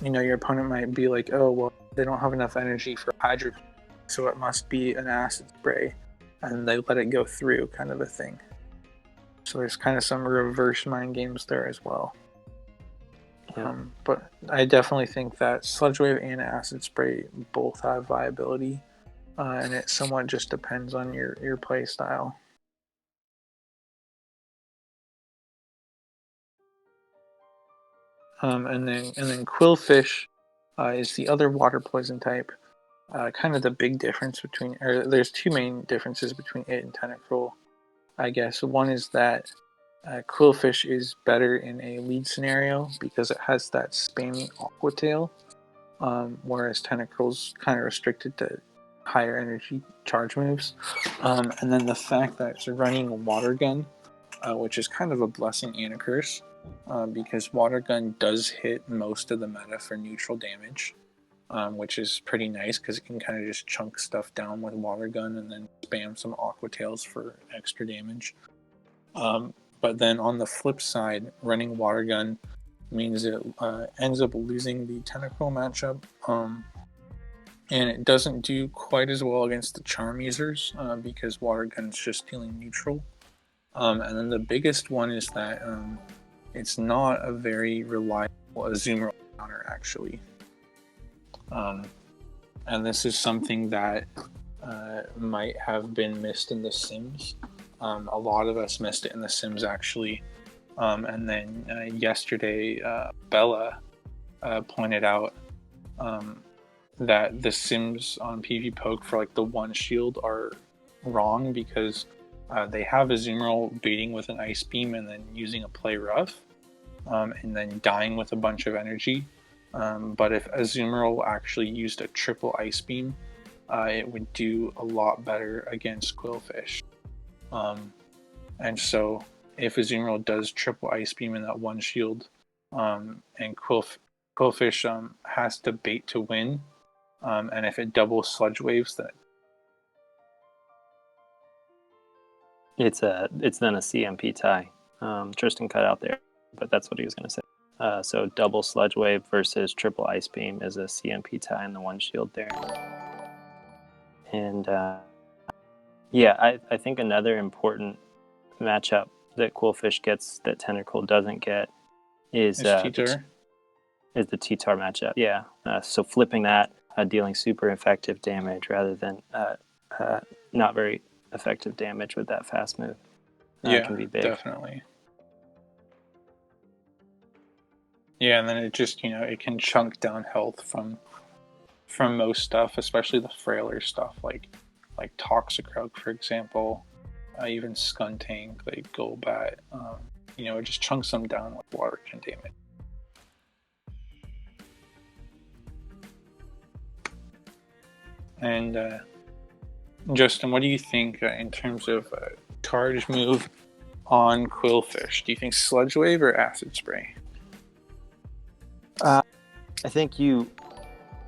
your opponent might be like, oh, well, they don't have enough energy for Hydro Pump, so it must be an Acid Spray. and they let it go through, kind of a thing. So there's kind of some reverse mind games there as well. Yeah. But I definitely think that Sludge Wave and Acid Spray both have viability, and it somewhat just depends on your play style. And then Quillfish is the other water poison type. Kind of the big difference between, or there's two main differences between it and Tentacruel, I guess. One is that Quillfish is better in a lead scenario because it has that spammy Aqua Tail, whereas Tentacruel's kind of restricted to higher energy charge moves. And then the fact that it's running a Water Gun, which is kind of a blessing and a curse, because Water Gun does hit most of the meta for neutral damage, which is pretty nice because it can kind of just chunk stuff down with Water Gun and then spam some Aqua Tails for extra damage. But then on the flip side, running Water Gun means it ends up losing the Tentacruel matchup, and it doesn't do quite as well against the Charm users because Water Gun is just dealing neutral. And then the biggest one is that it's not a very reliable Azumarill counter, actually. And this is something that might have been missed in The Sims. A lot of us missed it in The Sims, actually. And then yesterday, Bella pointed out that The Sims on PvPoke for like the one shield are wrong because they have Azumarill baiting with an Ice Beam and then using a Play Rough, and then dying with a bunch of energy. But if Azumarill actually used a triple Ice Beam, it would do a lot better against Quillfish. And so if Azumarill does triple Ice Beam in that one shield, and Quillfish has to bait to win, and if it double Sludge Waves, that It's then a CMP tie. Tristan cut out there, but that's what he was going to say. So double Sludge Wave versus triple Ice Beam is a CMP tie in the one shield there. And yeah, I think another important matchup that Quillfish gets that Tentacruel doesn't get is T-Tar. Is the T-Tar matchup. Yeah. So flipping that, dealing super effective damage rather than not very effective damage with that fast move. Can be big. Definitely. Yeah, and then it just, it can chunk down health from most stuff, especially the frailer stuff like Toxicroak, for example, even Skuntank, like Golbat. It just chunks them down with water can damage. And Justin, what do you think in terms of charge move on Quillfish? Do you think Sludge Wave or Acid Spray? I think you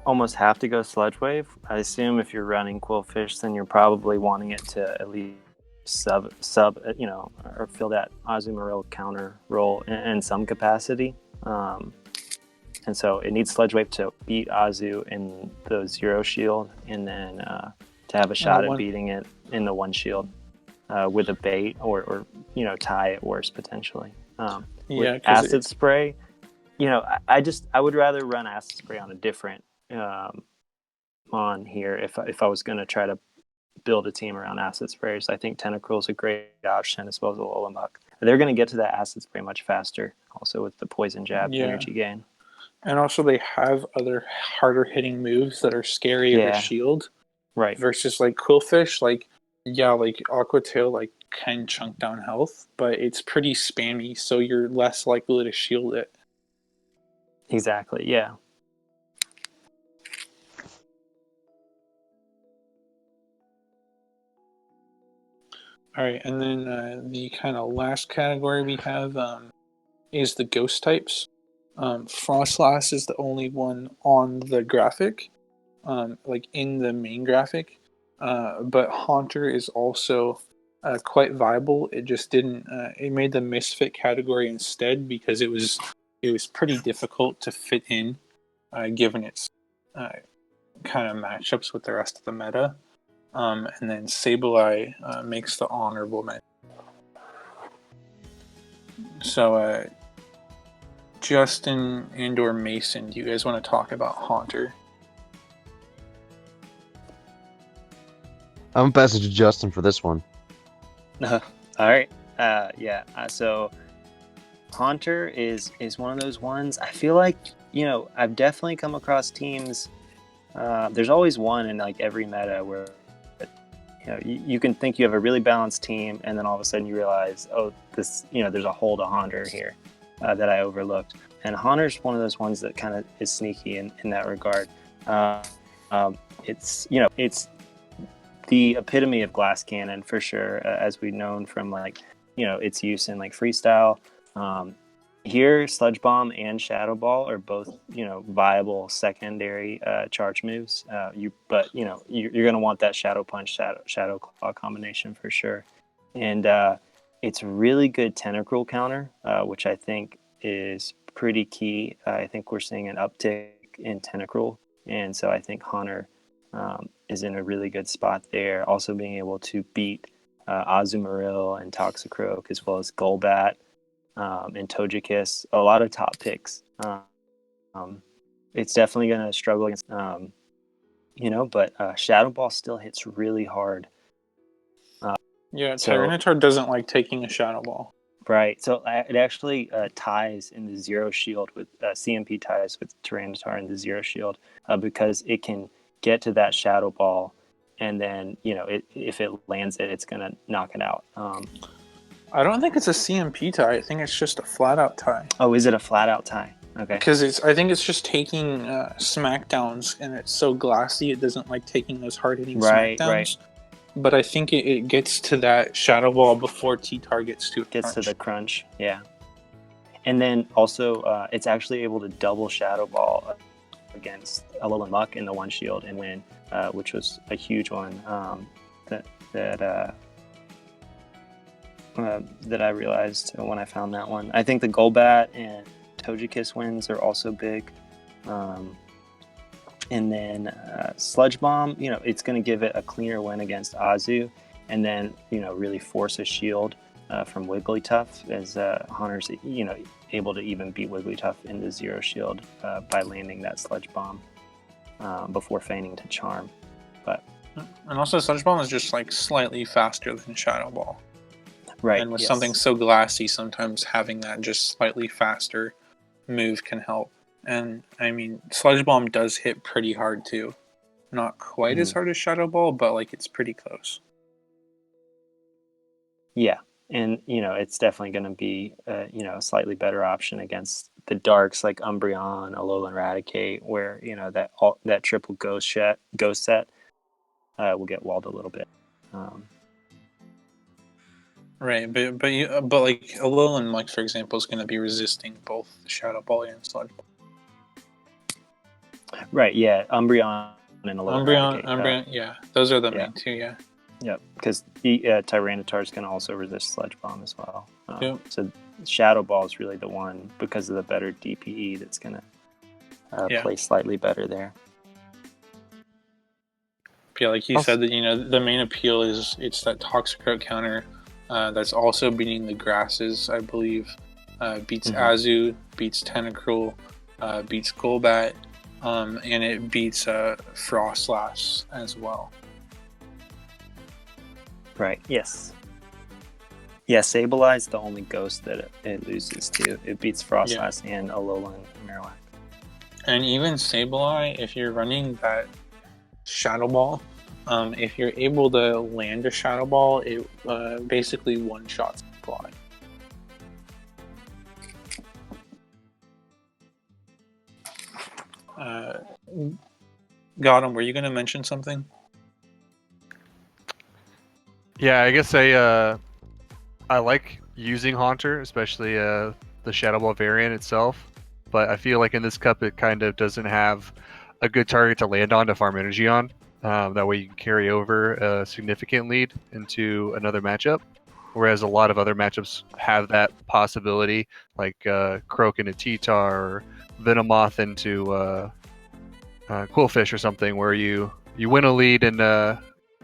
almost have to go Sludge Wave. I assume if you're running Quillfish, then you're probably wanting it to at least sub, or fill that Azumarill counter role in some capacity. And so it needs Sludge Wave to beat Azu in the zero shield, and then to have a shot at beating it in the one shield with a bait or tie at worst potentially. With Acid Spray, I would rather run Acid Spray on a different on here if I was going to try to build a team around Acid Sprays. I think Tentacruel is a great option as well as a Olomuck. They're going to get to that Acid Spray much faster, also with the Poison Jab energy gain. And also they have other harder hitting moves that are scarier to shield. Right. Versus like Quillfish, like Aqua Tail can chunk down health, but it's pretty spammy, so you're less likely to shield it. Exactly, yeah. Alright, and then the kind of last category we have is the ghost types. Frostlass is the only one on the graphic, in the main graphic, but Haunter is also quite viable. It just didn't. It made the misfit category instead because it was pretty difficult to fit in, given its kind of matchups with the rest of the meta. and then Sableye makes the honorable mention. So, Justin and/or Mason, do you guys want to talk about Haunter? I'm gonna pass it to Justin for this one. All right. So Haunter is one of those ones. I feel like, I've definitely come across teams. There's always one in like every meta where you can think you have a really balanced team, and then all of a sudden you realize, oh, this there's a hole to Haunter here that I overlooked. And Haunter's one of those ones that kind of is sneaky in that regard. It's the epitome of glass cannon for sure, as we've known from its use in like freestyle. Here, Sludge Bomb and Shadow Ball are both viable secondary charge moves. You're going to want that Shadow Punch, Shadow Claw combination for sure, and it's a really good Tentacruel counter, which I think is pretty key. I think we're seeing an uptick in Tentacruel, and so I think Haunter is in a really good spot there. Also being able to beat Azumarill and Toxicroak, as well as Golbat and Togekiss. A lot of top picks. It's definitely going to struggle against, but Shadow Ball still hits really hard. Tyranitar doesn't like taking a Shadow Ball. Right. So it actually ties in the Zero Shield with CMP ties with Tyranitar in the Zero Shield because it can get to that Shadow Ball, and then if it lands it's gonna knock it out. I don't think it's a CMP tie. I think it's just a flat out tie. Oh, is it a flat out tie? Okay. Because I think it's just taking smackdowns, and it's so glassy it doesn't like taking those hard hitting smackdowns. Right. But I think it gets to that Shadow Ball before T-Tar gets to the crunch. Yeah. And then also it's actually able to double Shadow Ball against Alolan Muck in the one shield and win, which was a huge one that I realized when I found that one. I think the Golbat and Togekiss wins are also big. And then Sludge Bomb, it's going to give it a cleaner win against Azu, and then really force a shield from Wigglytuff, as Haunter's able to even beat Wigglytuff in the Zero Shield by landing that Sludge Bomb before feigning to Charm. And also Sludge Bomb is just like slightly faster than Shadow Ball. Right. And with something so glassy, sometimes having that just slightly faster move can help. And I mean, Sludge Bomb does hit pretty hard too. Not quite as hard as Shadow Ball, but like it's pretty close. Yeah. And, it's definitely going to be, a slightly better option against the darks like Umbreon, Alolan Raticate, where, that triple ghost set will get walled a little bit. Right, but like Alolan, like for example, is going to be resisting both the Shadow Ball and Sludge Ball. Right, yeah. Umbreon and Alolan Raticate. Umbreon, yeah. Those are the main two, yeah. Yep, because the Tyranitar is going to also resist Sludge Bomb as well. Yep. So Shadow Ball is really the one, because of the better DPE, that's going to play slightly better there. Yeah, like you said, that the main appeal is it's that Toxicroak counter that's also beating the grasses, I believe. Beats Azu, beats Tentacruel, beats Golbat, and it beats Frostlass as well. Right, yes. Yeah, Sableye is the only ghost that it loses to. It beats Frostlass and Alolan Marowak. And even Sableye, if you're running that Shadow Ball, if you're able to land a Shadow Ball, it basically one-shots Sableye. Got him. Were you going to mention something? Yeah, I guess I like using Haunter, especially the Shadow Ball variant itself. But I feel like in this cup it kind of doesn't have a good target to land on to farm energy on. That way you can carry over a significant lead into another matchup. Whereas a lot of other matchups have that possibility, like Croak into T-Tar or Venomoth into Quillfish or something, where you win a lead and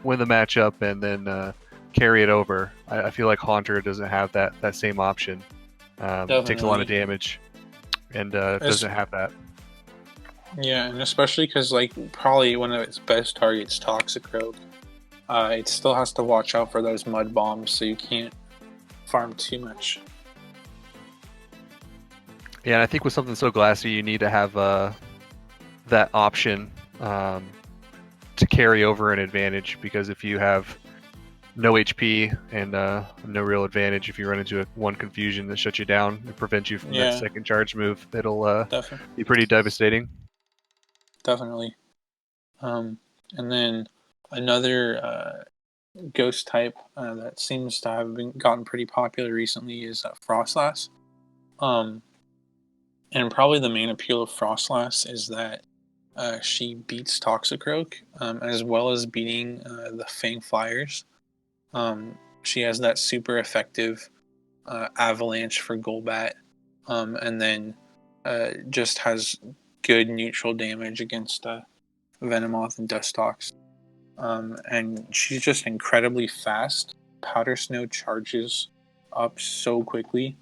win the matchup and then carry it over. I feel like Haunter doesn't have that same option. Takes a lot of Definitely. damage and doesn't have that. Yeah, and especially because like probably one of its best targets, Toxicroak, it still has to watch out for those mud bombs, so you can't farm too much. Yeah, and I think with something so glassy, you need to have that option to carry over an advantage, because if you have no HP and no real advantage, if you run into one confusion that shuts you down and prevents you from that second charge move, it'll be pretty devastating. Definitely. And then another ghost type that seems to have gotten pretty popular recently is Frostlass. And probably the main appeal of Frostlass is that she beats Toxicroak, as well as beating the Fang Flyers. She has that super effective Avalanche for Golbat, and then just has good neutral damage against Venomoth and Dustox. And she's just incredibly fast. Powder Snow charges up so quickly,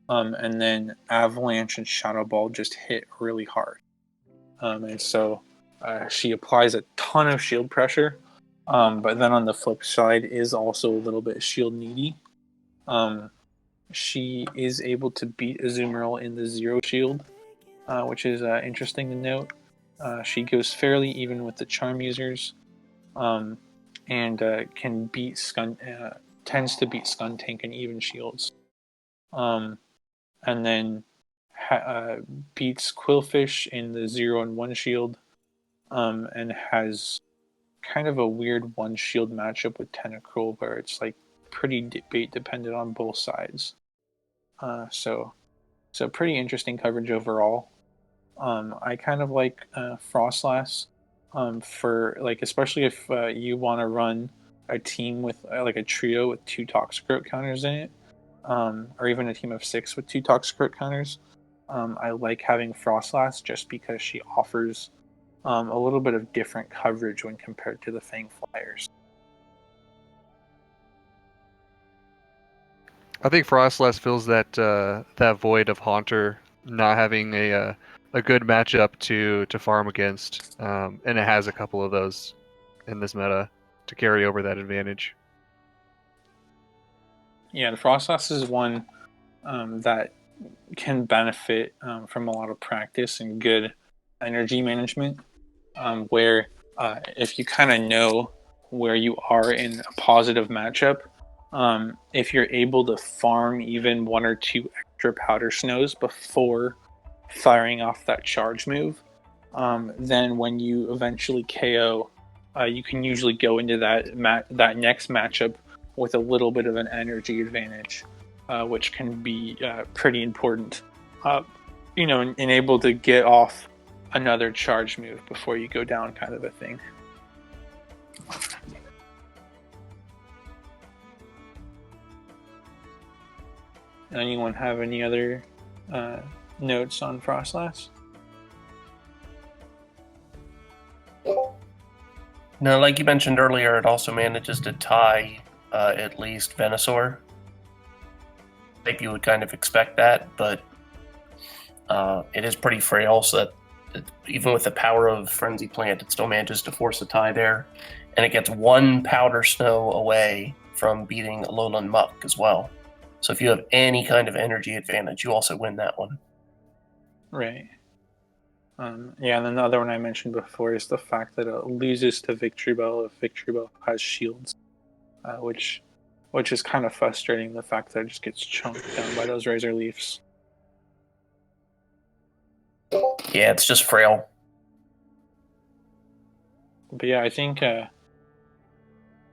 and then Avalanche and Shadow Ball just hit really hard. And so she applies a ton of shield pressure, but then on the flip side is also a little bit shield needy. She is able to beat Azumarill in the zero shield, which is interesting to note. She goes fairly even with the charm users, and can beat tends to beat Skuntank in even shields, and then beats Quillfish in the 0 and 1 shield, and has kind of a weird one shield matchup with Tentacruel where it's like pretty debate dependent on both sides. So pretty interesting coverage overall. I kind of like Frostlass for like, especially if you want to run a team with like a trio with 2 Toxicroak counters in it, or even a team of 6 with 2 Toxicroak counters. I like having Frostlass just because she offers a little bit of different coverage when compared to the Fang Flyers. I think Frostlass fills that void of Haunter not having a good matchup to farm against, and it has a couple of those in this meta to carry over that advantage. Yeah, the Frostlass is one that can benefit from a lot of practice and good energy management, where if you kind of know where you are in a positive matchup, if you're able to farm even 1 or 2 extra powder snows before firing off that charge move, then when you eventually KO, you can usually go into that next matchup with a little bit of an energy advantage, which can be pretty important. And able to get off another charge move before you go down, kind of a thing. Anyone have any other notes on Frostlass? No, like you mentioned earlier, it also manages to tie at least Venusaur. Maybe you would kind of expect that, but it is pretty frail, so that even with the power of Frenzy Plant, it still manages to force a tie there. And it gets 1 Powder Snow away from beating Alolan Muck as well. So if you have any kind of energy advantage, you also win that one. Right. Yeah, and then the other one I mentioned before is the fact that it loses to Victreebel if Victreebel has shields, which is kind of frustrating, the fact that it just gets chunked down by those Razor Leafs. Yeah, it's just frail. But yeah, I think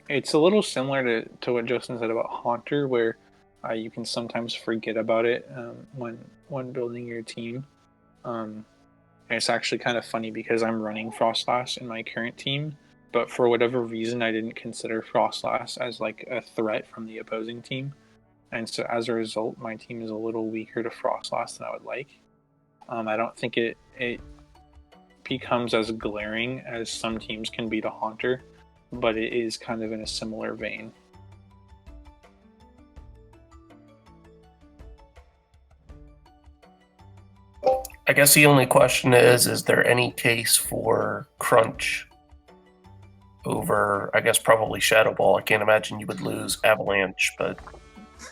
it's a little similar to what Justin said about Haunter, where you can sometimes forget about it when building your team. And it's actually kind of funny because I'm running Frostlass in my current team, but for whatever reason I didn't consider Frostlass as like a threat from the opposing team. And so as a result, my team is a little weaker to Frostlass than I would like. I don't think it becomes as glaring as some teams can be to Haunter, but it is kind of in a similar vein. I guess the only question is there any case for Crunch over, I guess, probably Shadow Ball? I can't imagine you would lose Avalanche, but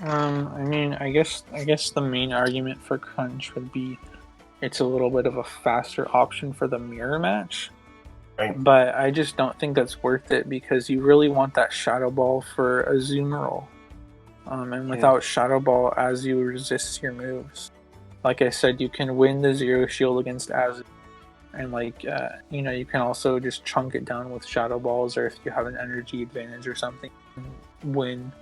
I mean, I guess the main argument for Crunch would be it's a little bit of a faster option for the mirror match. Right. But I just don't think that's worth it because you really want that Shadow Ball for Azumarill. And without Shadow Ball, Azu resists your moves. Like I said, you can win the Zero Shield against Azu. And you can also just chunk it down with Shadow Balls, or if you have an energy advantage or something, win.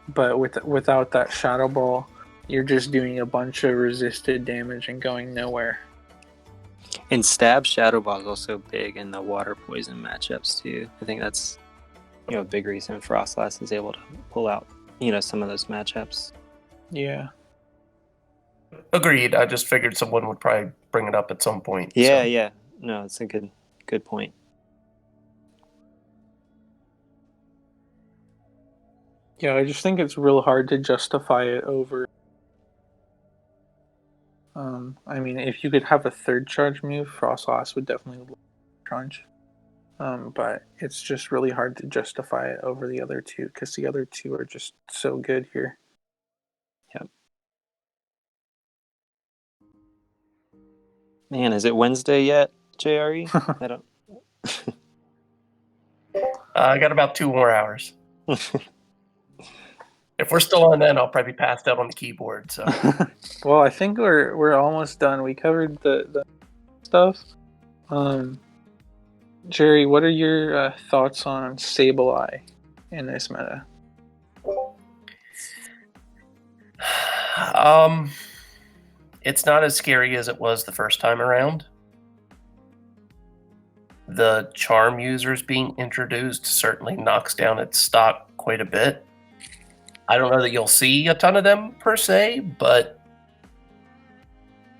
But without that Shadow Ball, you're just doing a bunch of resisted damage and going nowhere. And Stab Shadow Ball is also big in the water poison matchups too. I think that's a big reason Frostlass is able to pull out some of those matchups. Yeah. agreed. I just figured someone would probably bring it up at some point. Yeah, so. yeah. No, it's a good point. Yeah, I just think it's real hard to justify it over. I mean, if you could have a third charge move, Frostlass would definitely crunch. But it's just really hard to justify it over the other two because the other two are just so good here. Yep. Man, is it Wednesday yet, JRE? I don't. I got about 2 more hours. If we're still on then, I'll probably be passed out on the keyboard. So. Well, I think we're almost done. We covered the stuff. Jerry, what are your thoughts on Sableye in this meta? It's not as scary as it was the first time around. The charm users being introduced certainly knocks down its stock quite a bit. I don't know that you'll see a ton of them per se, but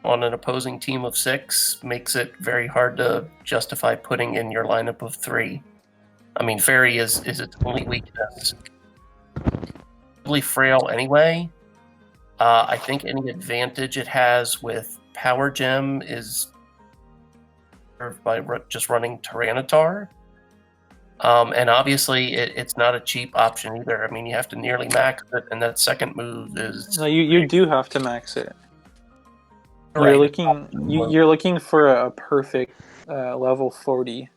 on an opposing team of 6 makes it very hard to justify putting in your lineup of 3. I mean, Fairy is its only weakness. Really frail anyway. I think any advantage it has with Power Gem is served by just running Tyranitar. And obviously, it's not a cheap option either. I mean, you have to nearly max it, and that second move is... No, you do have to max it. Right. You're looking for a perfect level 40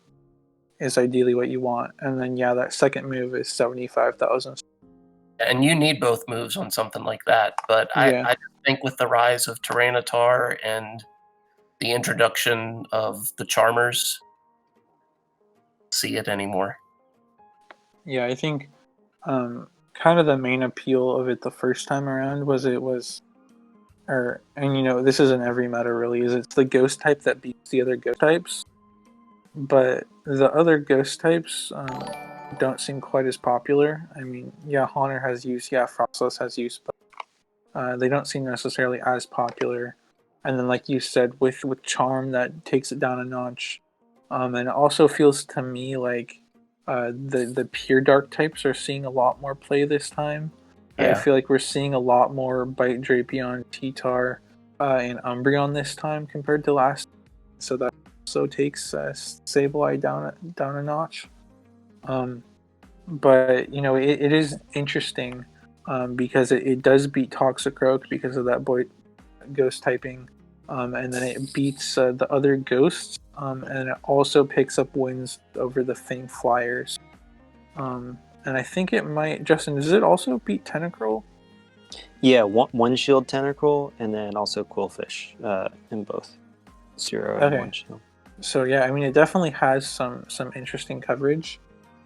is ideally what you want. And then, yeah, that second move is 75,000. And you need both moves on something like that. But Yeah. I think with the rise of Tyranitar and the introduction of the Charmers, see it anymore. Yeah, I think kind of the main appeal of it the first time around was this is in every meta really, is it's the ghost type that beats the other ghost types. But the other ghost types don't seem quite as popular. I mean, yeah, Haunter has use, yeah, Frostlass has use, but they don't seem necessarily as popular. And then, like you said, with Charm, that takes it down a notch. And it also feels to me like the pure dark types are seeing a lot more play this time. Yeah. I feel like we're seeing a lot more Bite Drapion, T-Tar, and Umbreon this time compared to last. So that also takes Sableye down a notch. But it is interesting because it does beat Toxicroak because of that ghost typing, and then it beats the other ghosts, and it also picks up wins over the Fang Flyers. And I think it might, Justin, does it also beat Tentacruel? Yeah, one shield Tentacruel, and then also Quillfish in both 0 and 1 shield. So yeah, I mean, it definitely has some interesting coverage,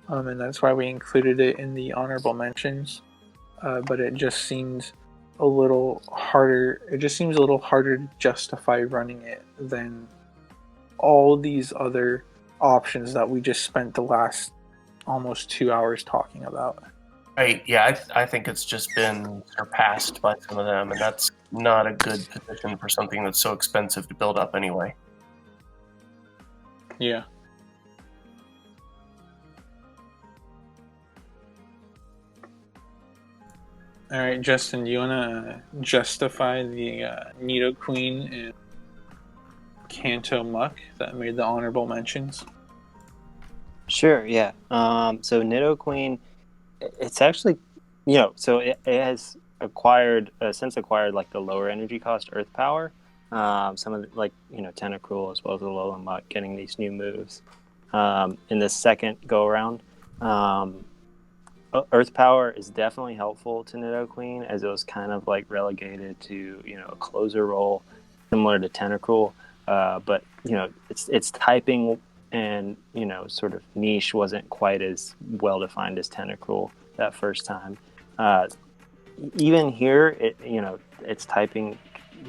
and that's why we included it in the honorable mentions. But it just seems a little harder. It just seems a little harder to justify running it than all these other options that we just spent the last almost 2 hours talking about. Right. Yeah, I think it's just been surpassed by some of them, and that's not a good position for something that's so expensive to build up anyway. Yeah. All right, Justin, do you want to justify the Nidoqueen and Kanto Muck that made the honorable mentions? Sure, yeah. So Nidoqueen, it's actually, so it has since acquired like the lower energy cost Earth Power. Some of the, like, Tentacruel as well as the Alolan Muck getting these new moves in the second go around. Earth Power is definitely helpful to Nidoqueen, as it was kind of like relegated to a closer role similar to Tentacruel, but its typing and sort of niche wasn't quite as well defined as Tentacruel that first time. Even here, its typing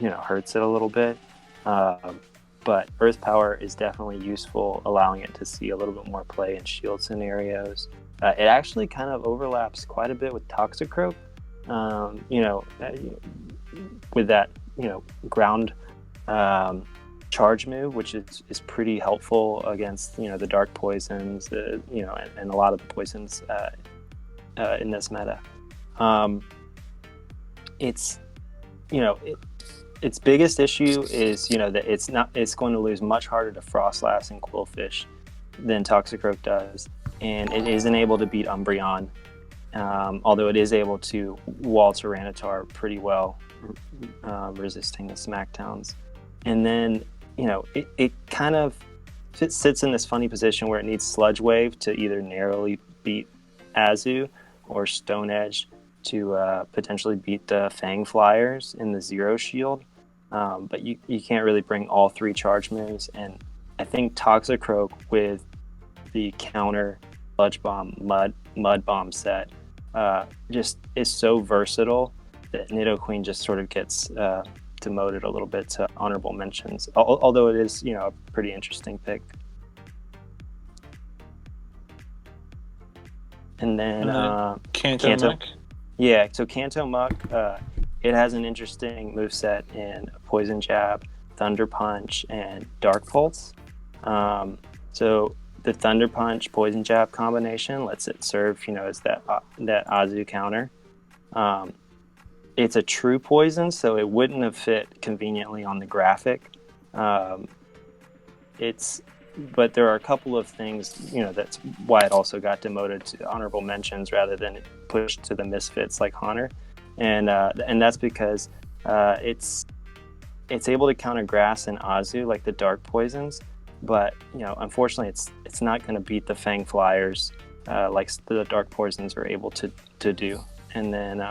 hurts it a little bit, but Earth Power is definitely useful, allowing it to see a little bit more play in shield scenarios. It actually kind of overlaps quite a bit with Toxicroak, with that ground charge move, which is pretty helpful against the dark poisons, and a lot of the poisons in this meta. Its biggest issue is that it's going to lose much harder to Frostlass and Quillfish than Toxicroak does, and it isn't able to beat Umbreon, although it is able to wall Tyranitar pretty well, resisting the Smackdowns. And then it kind of sits in this funny position where it needs Sludge Wave to either narrowly beat Azu or Stone Edge to potentially beat the Fang Flyers in the Zero Shield. But you can't really bring all three charge moves, and I think Toxicroak with the counter Sludge Bomb, Mud Bomb set just is so versatile that Nidoqueen just sort of gets demoted a little bit to honorable mentions, although it is a pretty interesting pick. And then Kanto Muck? Yeah, so Kanto Muck, it has an interesting moveset in Poison Jab, Thunder Punch, and Dark Pulse. So the Thunder Punch Poison Jab combination lets it serve as that Azu counter. It's a true poison, so it wouldn't have fit conveniently on the graphic. But there are a couple of things, that's why it also got demoted to honorable mentions rather than pushed to the misfits like Haunter, and that's because it's able to counter Grass and Azu like the dark poisons, but unfortunately it's not going to beat the Fang Flyers like the dark poisons are able to do. And then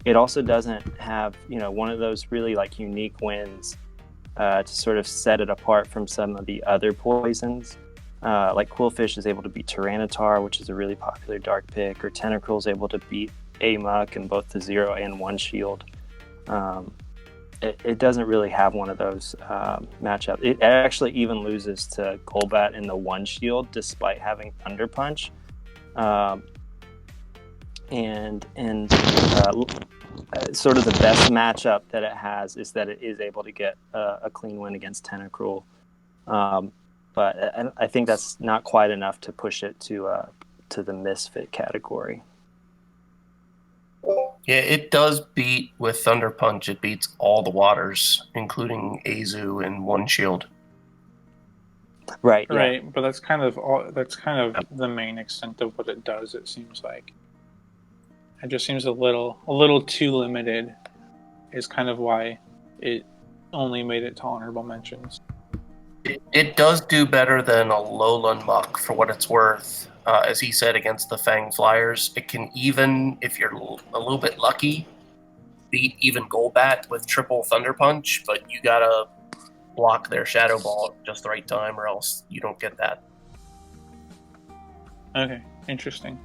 it also doesn't have one of those really like unique wins to sort of set it apart from some of the other poisons. Like Quillfish is able to beat Tyranitar, which is a really popular dark pick, or Tentacruel is able to beat Amok in both the 0 and 1 shield. It doesn't really have one of those matchups. It actually even loses to Golbat in the 1 shield despite having Thunder Punch. Sort of the best matchup that it has is that it is able to get a clean win against Tentacruel. But I think that's not quite enough to push it to the misfit category. Yeah, it does beat with Thunder Punch. It beats all the waters, including Azu and 1 shield. Right. Yeah. Right, but that's kind of the main extent of what it does. It seems like it just seems a little too limited. Is kind of why it only made it to honorable mentions. It does do better than a Alolan Muck for what it's worth. As he said, against the Fang Flyers, it can even, if you're a little bit lucky, beat even Golbat with triple Thunder Punch, but you gotta block their Shadow Ball at just the right time, or else you don't get that. Okay, interesting.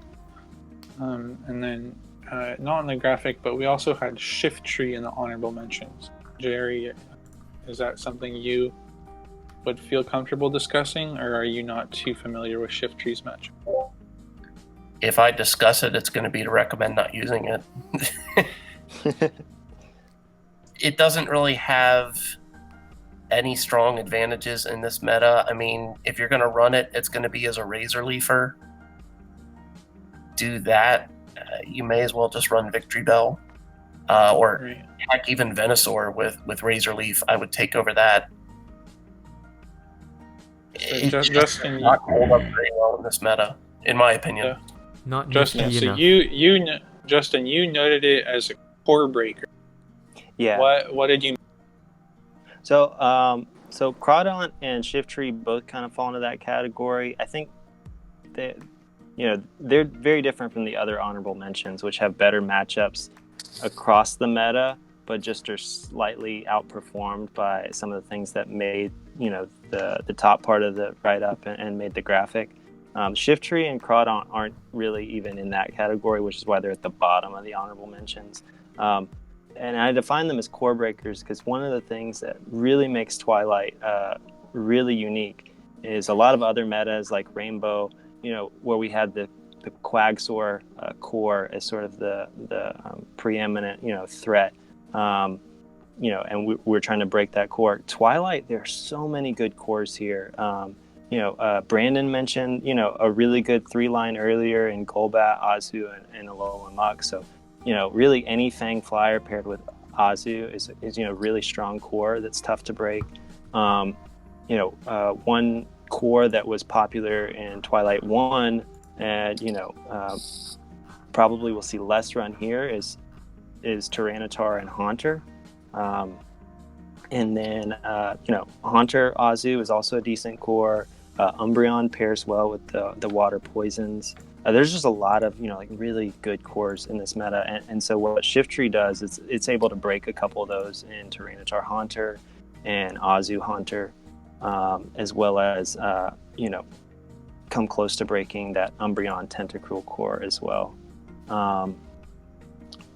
And then, not in the graphic, but we also had Shift Tree in the honorable mentions. Jerry, is that something you would feel comfortable discussing, or are you not too familiar with Shift Tree's match? If I discuss it, it's going to be to recommend not using it. It doesn't really have any strong advantages in this meta. I mean, if you're going to run it, it's going to be as a Razor Leafer. Do that. you may as well just run Victory Bell, or Right. heck, even Venusaur with Razor Leaf. I would take over that. So It just Justin, does not hold up very well in this meta, in my opinion. Yeah. Not Justin, nifty so enough. Justin, you noted it as a core breaker. Yeah. What did you? So, so Crawdaunt and Shiftry both kind of fall into that category. I think they, they're very different from the other honorable mentions, which have better matchups across the meta, but just are slightly outperformed by some of the things that made the top part of the write-up and made the graphic. Shiftry and Crawdaunt aren't really even in that category, which is why they're at the bottom of the honorable mentions. And I define them as core breakers because one of the things that really makes Twilight really unique is a lot of other metas like Rainbow, where we had the Quagsor core as sort of the preeminent, threat, and we're trying to break that core. Twilight, there are so many good cores here. Brandon mentioned, a really good 3-line earlier in Golbat, Azu, and Alolan Muk. So, really any Fang Flyer paired with Azu is really strong core that's tough to break. One core that was popular in Twilight 1 and, probably we'll see less run here is Tyranitar and Haunter. And then, Haunter Azu is also a decent core. Umbreon pairs well with the water poisons. There's just a lot of really good cores in this meta, and so what Shiftry does is it's able to break a couple of those in Tyranitar Haunter and Azu Haunter, as well as come close to breaking that Umbreon Tentacruel core as well,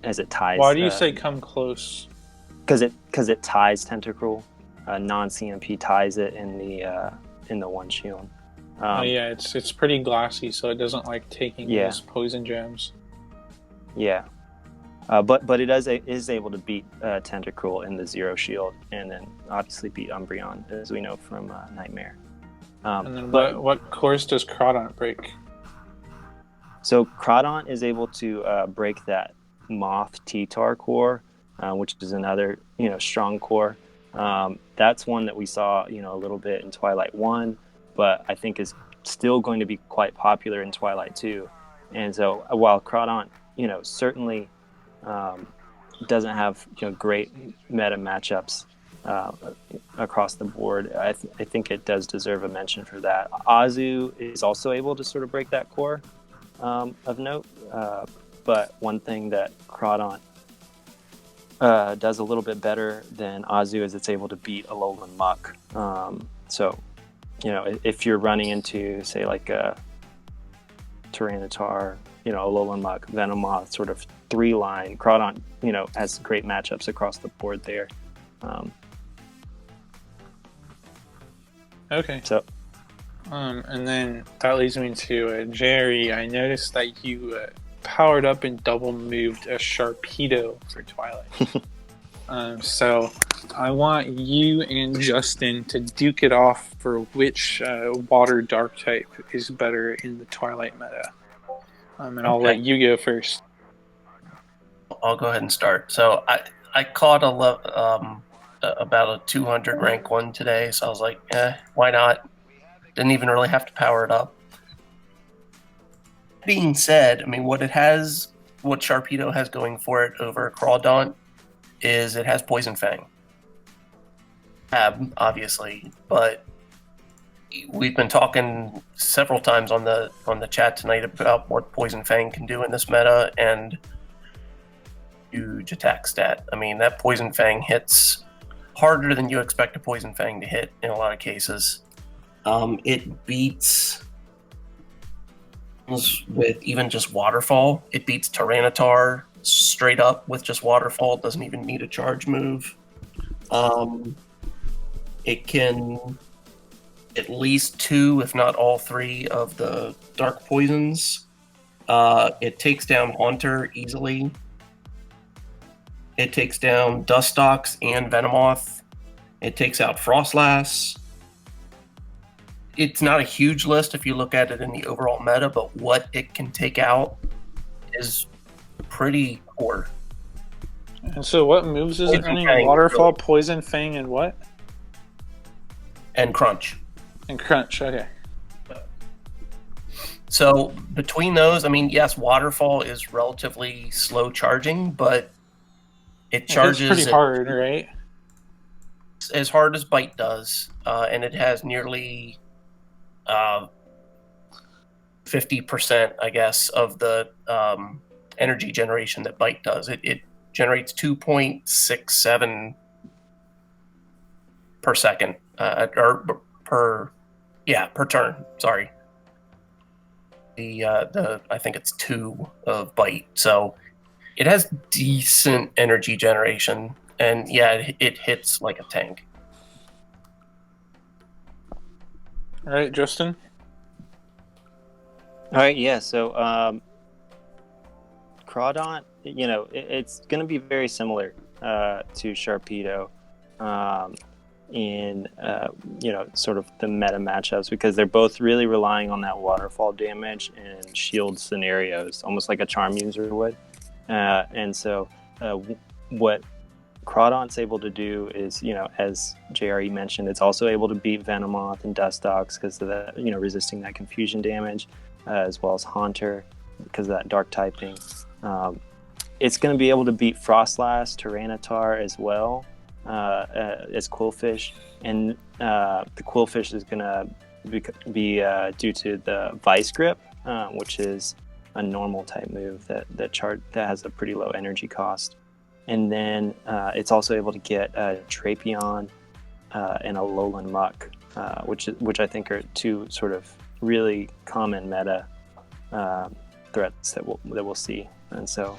as it ties. Why do you say come close? Because it ties Tentacruel, non-CMP ties it in the one shield. Yeah, it's pretty glassy, so it doesn't like taking those poison gems. Yeah, but it is able to beat Tentacruel in the zero shield, and then obviously beat Umbreon, as we know from Nightmare. And then what cores does Crawdaunt break? So Crawdaunt is able to break that Moth T-Tar core, which is another strong core. That's one that we saw a little bit in Twilight 1, but I think is still going to be quite popular in Twilight 2. And so while Crawdaunt certainly doesn't have great meta matchups across the board, I think it does deserve a mention for that. Azu is also able to sort of break that core of note, but one thing that Crawdaunt does a little bit better than Azu is it's able to beat Alolan Muk. So, if you're running into, say, like a Tyranitar, Alolan Muk, Venomoth, sort of 3-line, Crawdaunt, has great matchups across the board there. Okay. So, and then that leads me to Jerry. I noticed that you powered up and double moved a Sharpedo for Twilight. So I want you and Justin to duke it off for which water dark type is better in the Twilight meta. And I'll let you go first. I'll go ahead and start. So I caught about a 200 rank one today, so I was like, why not? Didn't even really have to power it up. Being said, I mean, what Sharpedo has going for it over Crawdaunt is it has Poison Fang. Obviously, but we've been talking several times on the chat tonight about what Poison Fang can do in this meta, and huge attack stat. I mean, that Poison Fang hits harder than you expect a Poison Fang to hit in a lot of cases. It beats with even just Waterfall. It beats Tyranitar straight up with just Waterfall. Doesn't even need a charge move. It can at least 2, if not all 3, of the dark poisons. It takes down Haunter easily. It takes down Dustox and Venomoth. It takes out Frostlass. It's not a huge list if you look at it in the overall meta, but what it can take out is pretty poor. And so what moves is it Poison running? Fang, Waterfall, really. Poison Fang, and what? And Crunch. And Crunch, okay. So between those, I mean, yes, Waterfall is relatively slow charging, but it charges It's pretty hard, right? as hard as Bite does, and it has nearly 50%, I guess, of the energy generation that Bite does. It generates 2.67 per second, or per turn. Sorry. The I think it's 2 of Bite, so it has decent energy generation, and yeah, it hits like a tank. All right, Justin. All right, yeah. So, Crawdaunt, it's going to be very similar to Sharpedo in sort of the meta matchups, because they're both really relying on that waterfall damage and shield scenarios, almost like a charm user would. And so, what Crawdaunt's able to do is, as JRE mentioned, it's also able to beat Venomoth and Dustox because of that, resisting that confusion damage, as well as Haunter because of that dark typing. It's going to be able to beat Frostlass, Tyranitar as well as Quillfish, and the Quillfish is going to be due to the Vice Grip, which is a normal type move that has a pretty low energy cost. And then it's also able to get a Drapion and a Alolan Muck, which I think are two sort of really common meta threats that we'll see. And so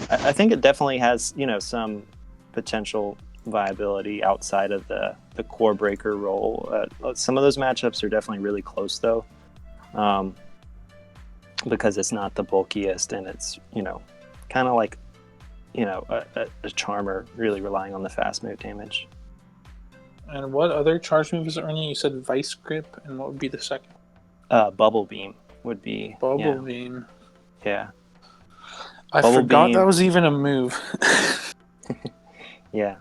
I think it definitely has some potential viability outside of the core breaker role. Some of those matchups are definitely really close though, because it's not the bulkiest, and it's kind of like a Charmer really relying on the fast move damage. And what other charge moves are running? You said Vice Grip, and what would be the second? Bubble Beam would be Bubble Beam. Yeah. I Bubble forgot Beam. that was even a move. Yeah.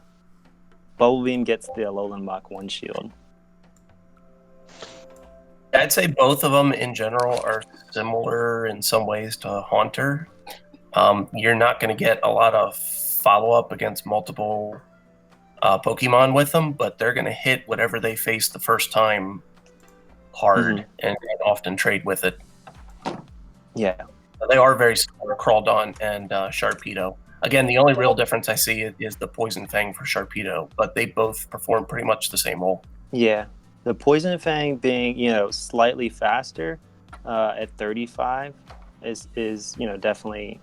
Bubble Beam gets the Alolan Muck 1 shield. I'd say both of them in general are similar in some ways to Haunter. You're not going to get a lot of follow-up against multiple Pokemon with them, but they're going to hit whatever they face the first time hard and often trade with it. Yeah. They are very similar, Crawdaunt and Sharpedo. Again, the only real difference I see is the Poison Fang for Sharpedo, but they both perform pretty much the same role. Yeah. The Poison Fang being, slightly faster at 35 is definitely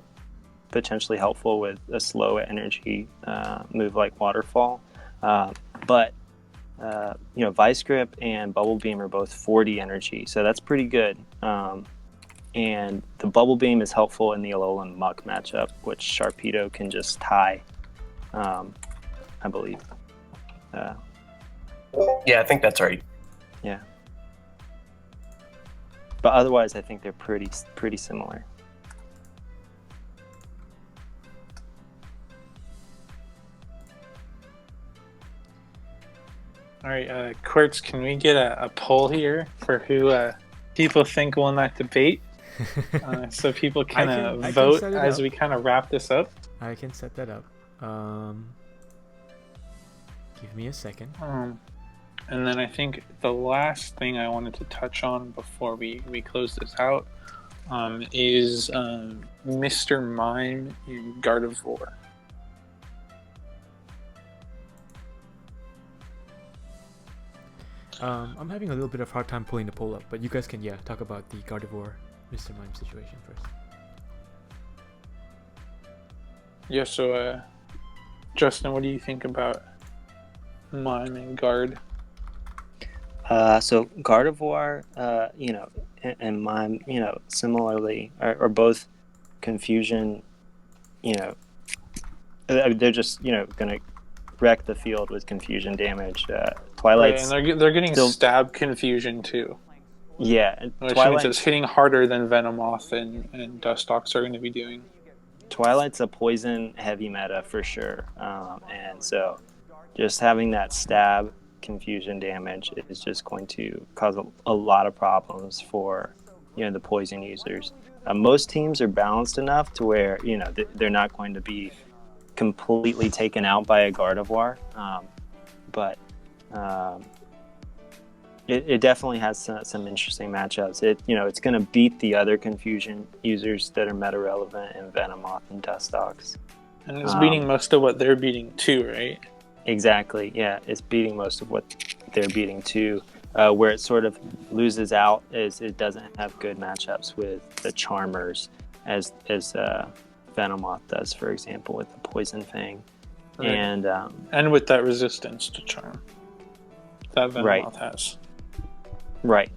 potentially helpful with a slow energy move like Waterfall. But Vice Grip and Bubble Beam are both 40 energy, so that's pretty good. And the Bubble Beam is helpful in the Alolan Muck matchup, which Sharpedo can just tie, I believe. Yeah, I think that's right. Yeah. But otherwise, I think they're pretty similar. All right, Quartz, can we get a poll here for who people think won that debate? So people can vote as we kind of wrap this up. I can set that up. Give me a second. And then I think the last thing I wanted to touch on before we close this out is Mr. Mime in Gardevoir. I'm having a little bit of hard time pulling the poll up, but you guys can talk about the Gardevoir Mr. Mime situation first. Yeah, so Justin, what do you think about Mime and Guard? So Gardevoir, and Mime, similarly are both confusion. They're just gonna wreck the field with confusion damage. Twilight, right, and they're getting stab confusion too. Yeah, and Which means it's hitting harder than Venomoth and Dustox are going to be doing. Twilight's a poison heavy meta for sure, and so just having that stab confusion damage is just going to cause a lot of problems for the poison users. Most teams are balanced enough to where they're not going to be completely taken out by a Gardevoir, but it definitely has some interesting matchups. It's going to beat the other confusion users that are meta relevant in Venomoth and Dustox. And it's beating most of what they're beating too, right? Exactly. Yeah, it's beating most of what they're beating too. Where it sort of loses out is it doesn't have good matchups with the Charmers as Venomoth does, for example, with the Poison Fang, Right. and with that resistance to Charm that Venomoth has. Right.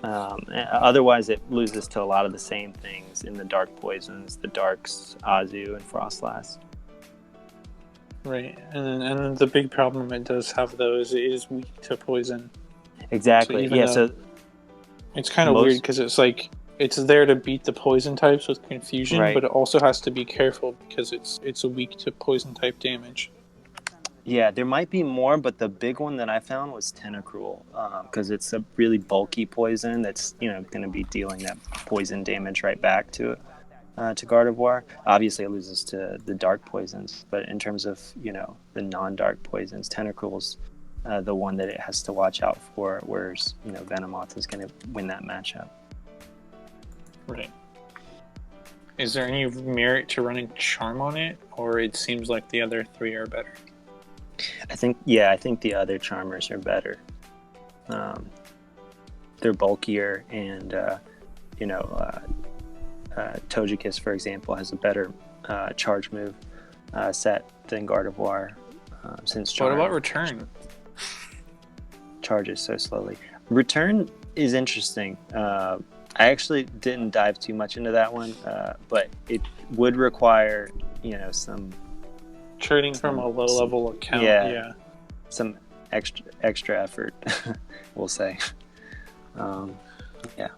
Otherwise, it loses to a lot of the same things in the Dark Poisons, the Darks, Azu, and Frostlass. Right, and then the big problem it does have though is it is weak to poison. Exactly. So it's kind of weird because it's like it's there to beat the poison types with confusion, right. but it also has to be careful because it's weak to poison type damage. Yeah, there might be more, but the big one that I found was Tentacruel, because it's a really bulky poison that's going to be dealing that poison damage right back to Gardevoir. Obviously, it loses to the dark poisons, but in terms of the non-dark poisons, Tentacruel's the one that it has to watch out for. Whereas Venomoth is going to win that matchup. Right. Is there any merit to running Charm on it, or it seems like the other three are better? I think the other Charmers are better. They're bulkier, and Togekiss, for example, has a better charge move set than Gardevoir. Since Charm, what about Return? Charges so slowly. Return is interesting. I actually didn't dive too much into that one, but it would require some trading from a low-level account. Yeah, some extra effort, we'll say. Yeah.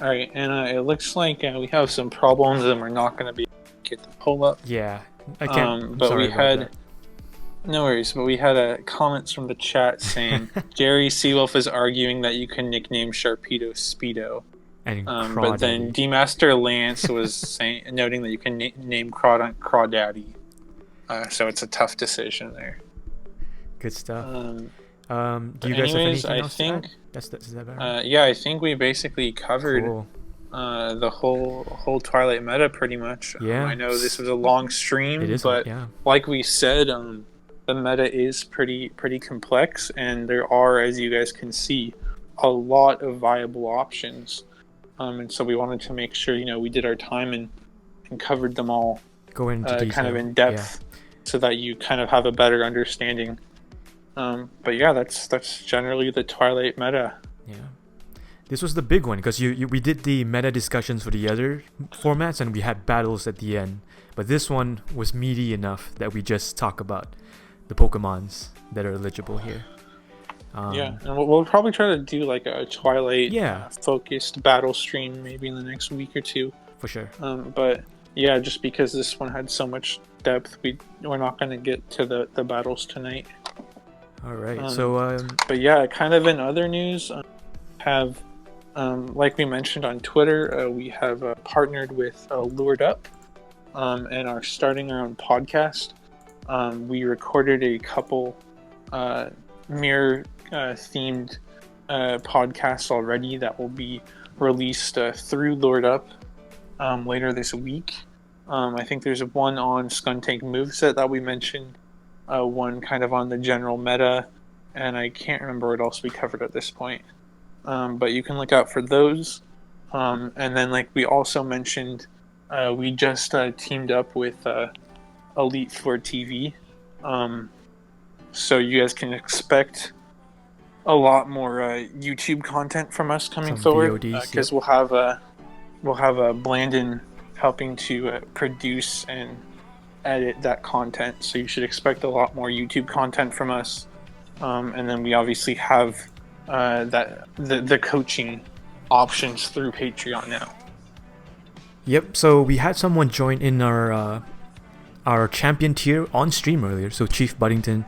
All right, and it looks like we have some problems, and we're not going to be able to get the pull up. Yeah, I can't. But sorry we had about that. no worries. But we had comments from the chat saying Jerry Seawolf is arguing that you can nickname Sharpedo Speedo. And but then D-Master Lance was noting that you can name Crawdaddy. So it's a tough decision there. Good stuff. Do you guys have anything else to add? Is that better? Yeah, I think we basically covered Cool. The whole Twilight meta pretty much. Yeah. I know this was a long stream, It is, but yeah. like we said, the meta is pretty complex, and there are, as you guys can see, a lot of viable options. And so we wanted to make sure we did our time and covered them all. Go into detail. Kind of in depth, so that you kind of have a better understanding. But yeah, that's generally the Twilight meta. Yeah, this was the big one because we did the meta discussions for the other formats and we had battles at the end. But this one was meaty enough that we just talk about the Pokemons that are eligible here. Yeah, and we'll probably try to do like a Twilight focused battle stream maybe in the next week or two. For sure. But yeah, just because this one had so much depth, we're not going to get to the battles tonight. All right. But yeah, kind of in other news, have like we mentioned on Twitter, we have partnered with Lured Up and are starting our own podcast. We recorded a couple mirror themed podcasts already that will be released through Lured Up later this week. I think there's one on Skuntank moveset that we mentioned, one kind of on the general meta, and I can't remember what else we covered at this point. But you can look out for those. And then, like we also mentioned, we just teamed up with Elite Four TV. So you guys can expect a lot more YouTube content from us coming forward, because we'll have Blandon helping to produce and edit that content. So you should expect a lot more YouTube content from us. And then we obviously have that the coaching options through Patreon now. Yep. So we had someone join in our champion tier on stream earlier. So Chief Buddington,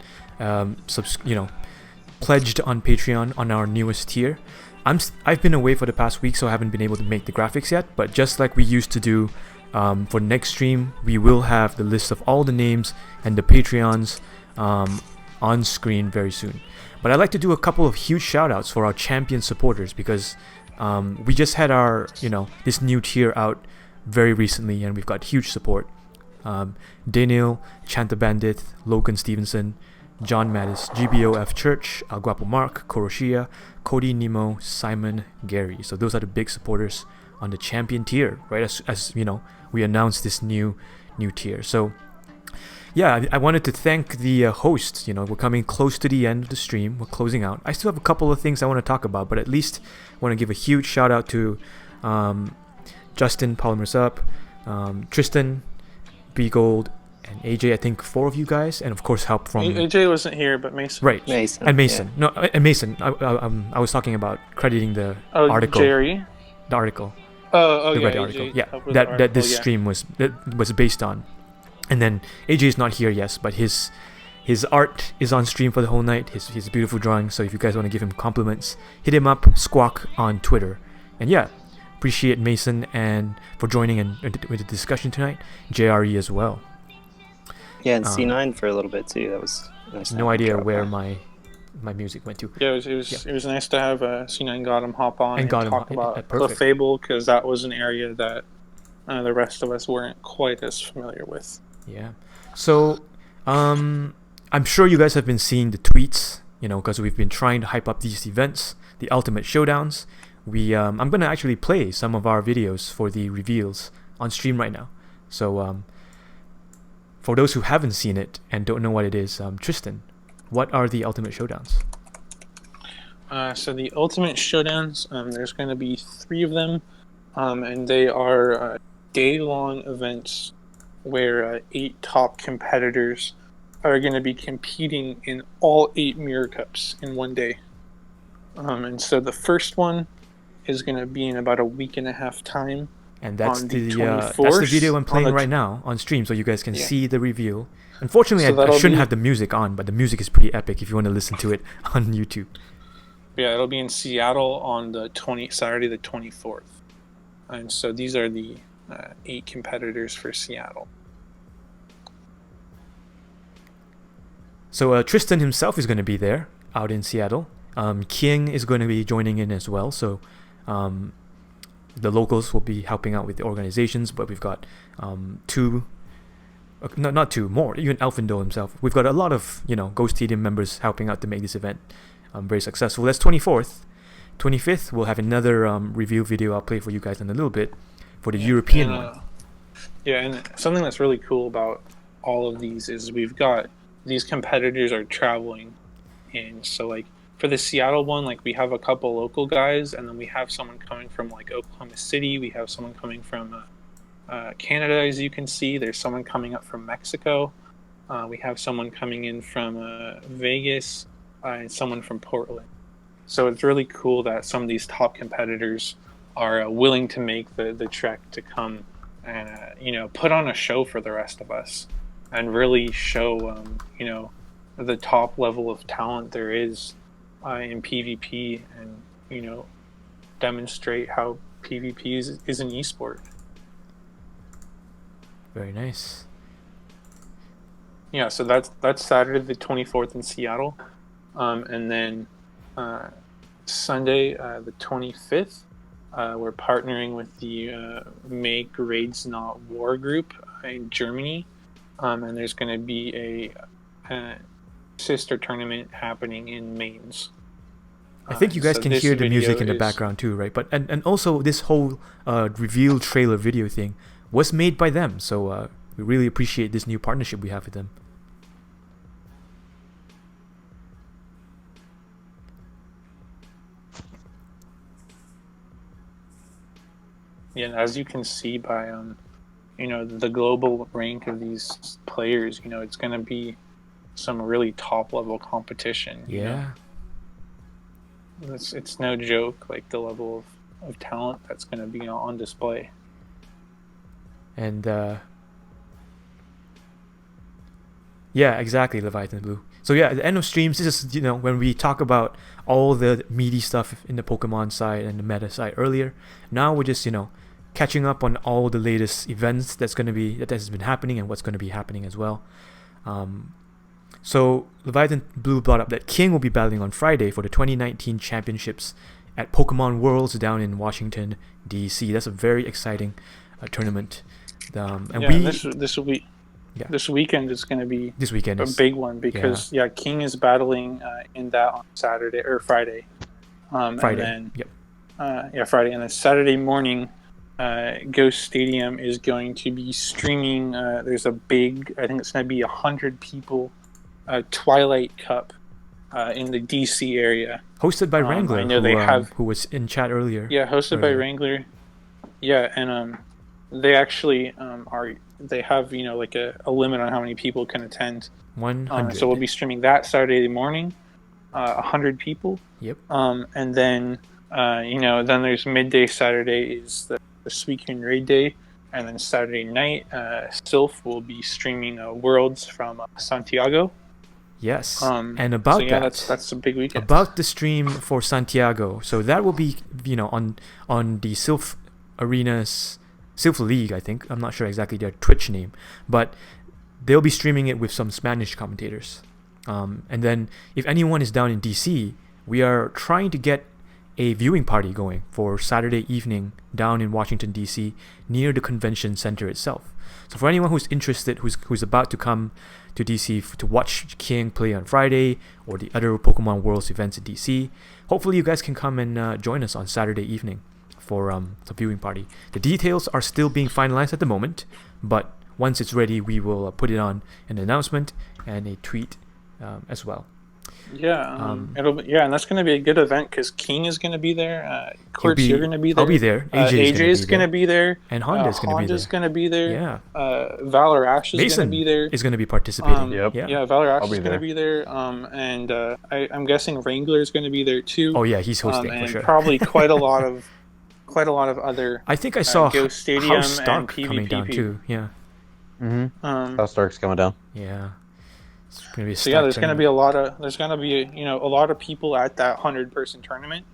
pledged on Patreon on our newest tier. I've been away for the past week, so I haven't been able to make the graphics yet. But just like we used to do for next stream, we will have the list of all the names and the Patreons on screen very soon. But I'd like to do a couple of huge shout outs for our champion supporters, because we just had our this new tier out very recently, and we've got huge support. Daniel, Chanta Bandit, Logan Stevenson, John Mattis, GBOF Church, Guapo Mark, Koroshia, Cody Nemo, Simon, Gary. So those are the big supporters on the champion tier, right? As we announced this new tier. So yeah, I wanted to thank the hosts. We're coming close to the end of the stream. We're closing out. I still have a couple of things I want to talk about, but at least I want to give a huge shout out to Justin, Polymers Up, Tristan, B Gold, and AJ. I think 4 of you guys, and of course help from AJ wasn't here, but Mason. Right, Mason. and Mason. Yeah. No, and Mason. I was talking about crediting the article. Jerry. The article. Oh, the yeah, Reddit AJ article. Yeah, helped with that the article, this yeah. stream was based on. And then AJ is not here, yes, but his art is on stream for the whole night. His beautiful drawing. So if you guys want to give him compliments, hit him up, Squawk on Twitter. And yeah, appreciate Mason and for joining in with the discussion tonight. JRE as well. Yeah, and C9 for a little bit too. That was nice. No idea where my music went to. Yeah, it was nice to have C9 Gotham hop on and talk about the perfect. Fable, because that was an area that the rest of us weren't quite as familiar with. Yeah. So, I'm sure you guys have been seeing the tweets, because we've been trying to hype up these events, the Ultimate Showdowns. I'm gonna actually play some of our videos for the reveals on stream right now. So, for those who haven't seen it and don't know what it is, Tristan, what are the Ultimate Showdowns? So the Ultimate Showdowns, there's going to be 3 of them, and they are day-long events where 8 top competitors are going to be competing in all 8 Mirror Cups in one day. And so the first one is going to be in about a week and a half time. And that's the that's 24th, the video I'm playing on the right now on stream, so you guys can Yeah. see the reveal. Unfortunately, So I that'll shouldn't be- have the music on, but the music is pretty epic if you want to listen to it on YouTube. Yeah, it'll be in Seattle on the Saturday the 24th. And so these are the 8 competitors for Seattle. So Tristan himself is going to be there out in Seattle. King is going to be joining in as well. So the locals will be helping out with the organizations, but we've got 2, not 2 more, even Elfindo himself. We've got a lot of Ghost Stadium members helping out to make this event very successful. That's 24th. 25th, we'll have another review video I'll play for you guys in a little bit for the European one. Yeah, and something that's really cool about all of these is we've got these competitors are traveling in. So like for the Seattle one, like we have a couple local guys, and then we have someone coming from like Oklahoma City. We have someone coming from Canada, as you can see. There's someone coming up from Mexico. We have someone coming in from Vegas, and someone from Portland. So it's really cool that some of these top competitors are willing to make the trek to come and put on a show for the rest of us, and really show the top level of talent there is in PvP, and demonstrate how PvP is an esport. Very nice. Yeah, so that's Saturday the 24th in Seattle, and then Sunday the 25th, we're partnering with the Make Raids Not War group in Germany, and there's going to be a sister tournament happening in Mainz. I think you guys so can this hear the music video in the is- background too, right? But and also this whole reveal trailer video thing was made by them, so we really appreciate this new partnership we have with them. Yeah, as you can see by the global rank of these players, it's going to be some really top level competition. Yeah. it's no joke, like the level of talent that's going to be on display. And yeah, exactly, Leviathan Blue. So yeah, at the end of streams, this is when we talk about all the meaty stuff in the Pokemon side and the meta side earlier. Now we're just catching up on all the latest events that has been happening and what's going to be happening as well. So Leviathan Blue brought up that King will be battling on Friday for the 2019 championships at Pokemon Worlds down in Washington D.C. That's a very exciting tournament. This weekend is going to be a big one because King is battling in that on Saturday or Friday. Friday. And then, Friday, and then Saturday morning, Ghost Stadium is going to be streaming. There's a big, I think it's going to be 100 people, Twilight Cup in the DC area, hosted by Wrangler. I know who was in chat earlier. Yeah, hosted by Wrangler. Yeah, and they actually they have like a limit on how many people can attend. 100. So we'll be streaming that Saturday morning, 100 people. Yep. And then then there's midday Saturday is the Suicune Raid Day, and then Saturday night, Sylph will be streaming Worlds from Santiago. Yes. And about that's a big weekend. About the stream for Santiago, so that will be on the Sylph Arena's Sylph League, I think. I'm not sure exactly their Twitch name, but they'll be streaming it with some Spanish commentators. And then if anyone is down in DC, we are trying to get a viewing party going for Saturday evening down in Washington DC near the convention center itself. So for anyone who's interested, who's about to come to DC to watch King play on Friday or the other Pokemon Worlds events in DC, hopefully you guys can come and join us on Saturday evening for the viewing party. The details are still being finalized at the moment, but once it's ready, we will put it on an announcement and a tweet as well. Yeah, and that's going to be a good event because King is going to be there. Quartz, you're going to be there. I'll be there. AJ is going to be there. And Honda's going to be there. Yeah. Valor Ash is going to be there. Is going to be participating. Yeah, Valor Ash is going to be there. And I'm guessing Wrangler is going to to be there too. Oh yeah, he's hosting for sure. Probably quite a lot of other. I think I saw Ghost Stadium House Stark and coming down too. Yeah. House Stark's coming down. Yeah. It's gonna be there's going to be a lot of people at that 100-person tournament,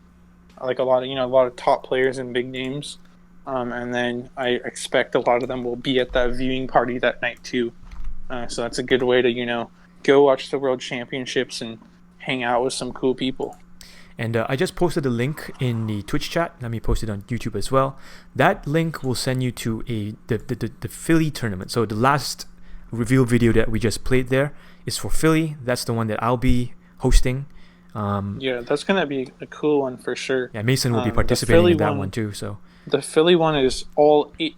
like a lot of top players and big names, and then I expect a lot of them will be at that viewing party that night too. So that's a good way to go watch the World Championships and hang out with some cool people. And I just posted a link in the Twitch chat. Let me post it on YouTube as well. That link will send you to the Philly tournament. So the last reveal video that we just played there is for Philly. That's the one that I'll be hosting. That's gonna be a cool one for sure. Yeah, Mason will be participating in that one too. So the Philly one is all eight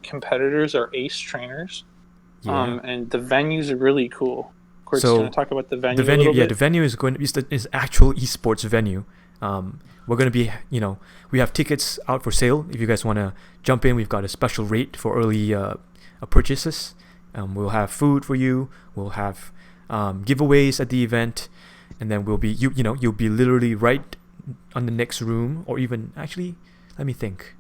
competitors are ace trainers. And the venues are really cool. Of course, going to talk about the venue. The venue is going to be is actual esports venue. We're going to be, we have tickets out for sale. If you guys want to jump in, we've got a special rate for early purchases. We'll have food for you. We'll have giveaways at the event, and then we'll be you'll be literally right on the next room, or even actually, let me think.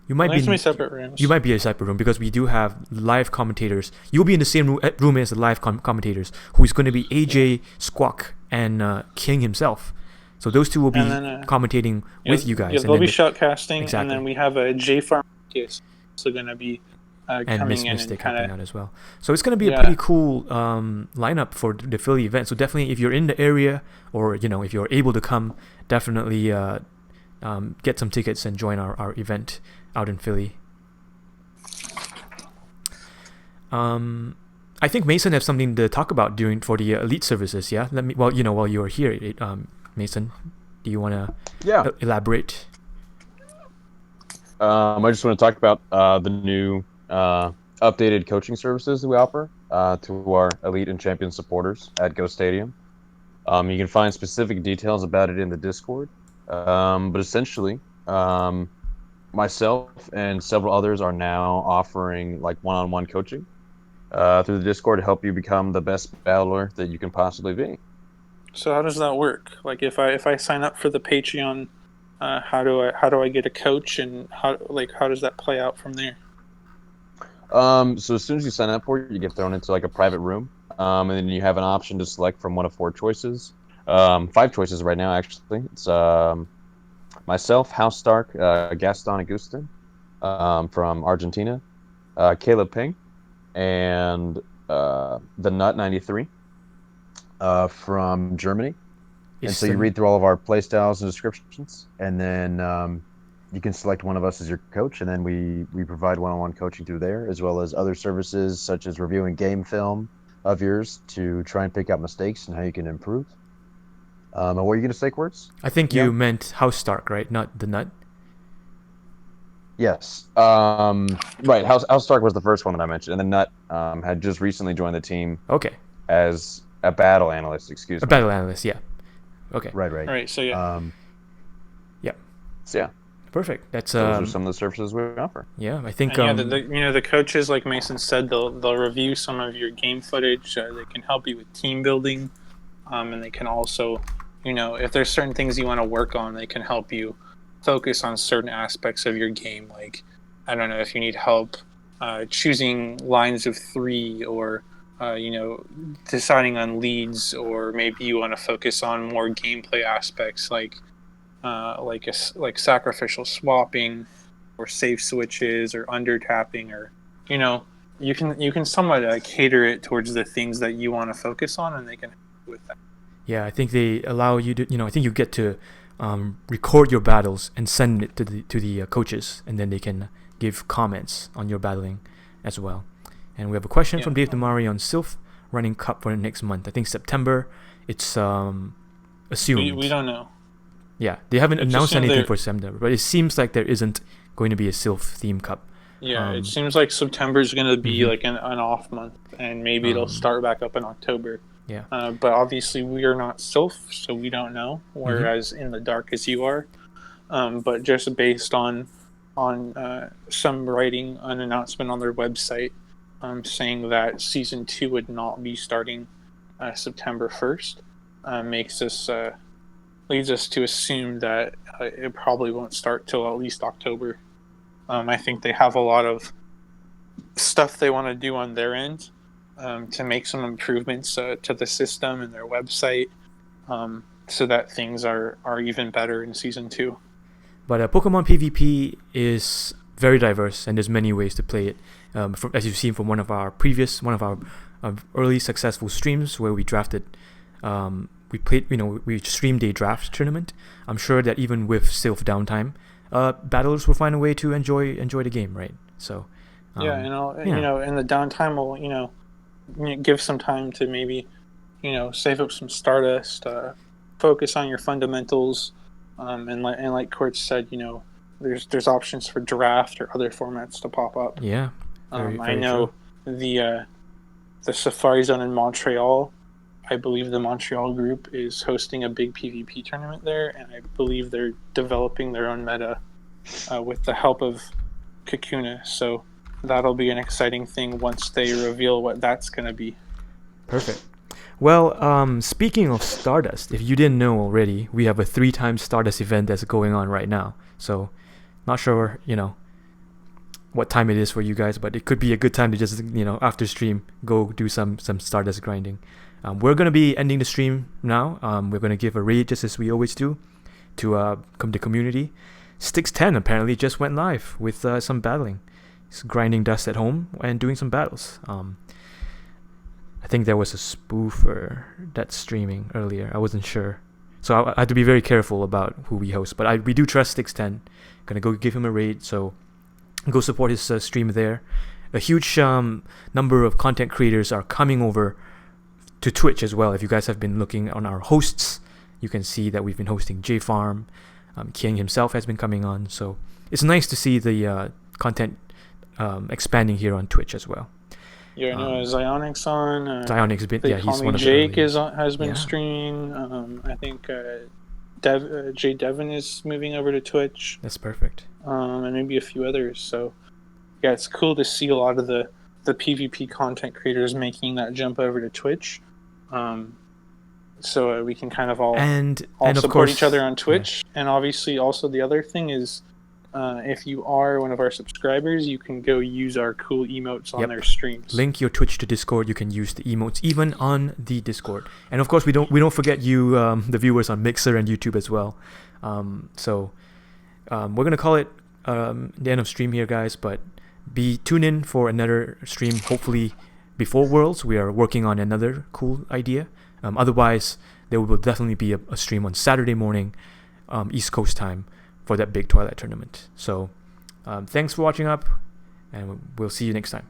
You might be separate rooms. You might be a separate room because we do have live commentators. You'll be in the same room as the live commentators, who is going to be AJ, Squawk, and King himself. So those two will be commentating with you guys. Yeah, they'll be shoutcasting, exactly. And then we have a J Farm also going to be and Miss Mystic helping out as well. So it's going to be a pretty cool lineup for the Philly event. So definitely, if you're in the area or if you're able to come, definitely get some tickets and join our event out in Philly. I think Mason has something to talk about for the elite services. Yeah, while you're here, Mason, do you want to elaborate? I just want to talk about the new updated coaching services that we offer to our elite and champion supporters at Ghost Stadium. You can find specific details about it in the Discord, but essentially, myself and several others are now offering one-on-one coaching through the Discord to help you become the best battler that you can possibly be. So how does that work? Like if I sign up for the Patreon, how do I get a coach, and how does that play out from there? So as soon as you sign up for it, you get thrown into like a private room, and then you have an option to select from one of four choices. Five choices right now, actually. It's myself, House Stark, Gaston Agustin from Argentina, Caleb Ping, and the Nut 93 from Germany. And Is so you the- read through all of our playstyles and descriptions, and then you can select one of us as your coach, and then we provide one-on-one coaching through there, as well as other services such as reviewing game film of yours to try and pick out mistakes and how you can improve. And what are you going to say, Quartz? I think Yeah. you meant House Stark, right? Not the Nut. Yes. Right. House Stark was the first one that I mentioned, and then Nut had just recently joined the team Okay, as a battle analyst. Excuse a me. battle analyst. Yeah. Okay. Right. Right. All right. So yeah. Yeah. So yeah, Perfect. That's those are some of the services we offer. yeah. I think And yeah, the coaches, like Mason said, they'll review some of your game footage. They can help you with team building, and they can also, if there's certain things you want to work on, they can help you focus on certain aspects of your game. Like, I don't know, if you need help choosing lines of three, or deciding on leads, or maybe you want to focus on more gameplay aspects, like sacrificial swapping, or safe switches, or under tapping, or you can somewhat cater it towards the things that you want to focus on, and they can help you with that. yeah. I think they allow you to. I think you get to record your battles and send it to the coaches, and then they can give comments on your battling as well. And we have a question from Dave Damari on Sylph running Cup for the next month. I think September. It's assumed. We don't know. Yeah, they haven't It's announced assumed anything they're- for September, but it seems like there isn't going to be a Sylph theme cup. Yeah, it seems like September is going to be Mhm. like an off month, and maybe it'll start back up in October. Yeah. But obviously, we are not Sylph, so we don't know. Whereas in the dark as you are, but just based on some writing, an announcement on their website, saying that season 2 would not be starting September 1st, leads us to assume that it probably won't start till at least October. I think they have a lot of stuff they want to do on their end to make some improvements to the system and their website, so that things are even better in season 2. But Pokemon PvP is very diverse, and there's many ways to play it. As you've seen from one of our early successful streams where we drafted, we played, we streamed a draft tournament. I'm sure that even with Sylph downtime, battlers will find a way to enjoy the game, right? So Yeah, in the downtime, we'll give some time to maybe save up some Stardust, focus on your fundamentals, and like Court said, there's options for draft or other formats to pop up. Yeah, I know the Safari Zone in Montreal. I believe the Montreal group is hosting a big PvP tournament there, and I believe they're developing their own meta with the help of Kakuna. So that'll be an exciting thing once they reveal what that's going to be. Perfect. Well, speaking of Stardust, if you didn't know already, we have a 3-time Stardust event that's going on right now. So, not sure, what time it is for you guys, but it could be a good time to just, after stream, go do some Stardust grinding. We're going to be ending the stream now. We're going to give a raid, just as we always do, to come to community. Styx10 apparently just went live with some battling. He's grinding dust at home and doing some battles. I think there was a spoofer that's streaming earlier. I wasn't sure. So I had to be very careful about who we host. But we do trust Styx10. Gonna go give him a raid, so go support his stream there. A huge number of content creators are coming over to Twitch as well. If you guys have been looking on our hosts, you can see that we've been hosting J-Farm. King himself has been coming on. So it's nice to see the content expanding here on Twitch as well. Yeah, I know Zionix on. Zionix been, they he's call me one of Jake the early. has been streaming. I think Jay Devon is moving over to Twitch. That's perfect. And maybe a few others. So yeah, it's cool to see a lot of the PvP content creators making that jump over to Twitch. so we can kind of all and of support course each other on Twitch. And obviously, also the other thing is, if you are one of our subscribers, you can go use our cool emotes on their streams. Link your Twitch to Discord. You can use the emotes even on the Discord. And of course, we don't forget you, the viewers on Mixer and YouTube as well. So we're gonna call it the end of stream here, guys. But tune in for another stream. Hopefully before Worlds, we are working on another cool idea. Otherwise, there will definitely be a stream on Saturday morning, East Coast time, for that big Twilight tournament. So thanks for watching up, and we'll see you next time.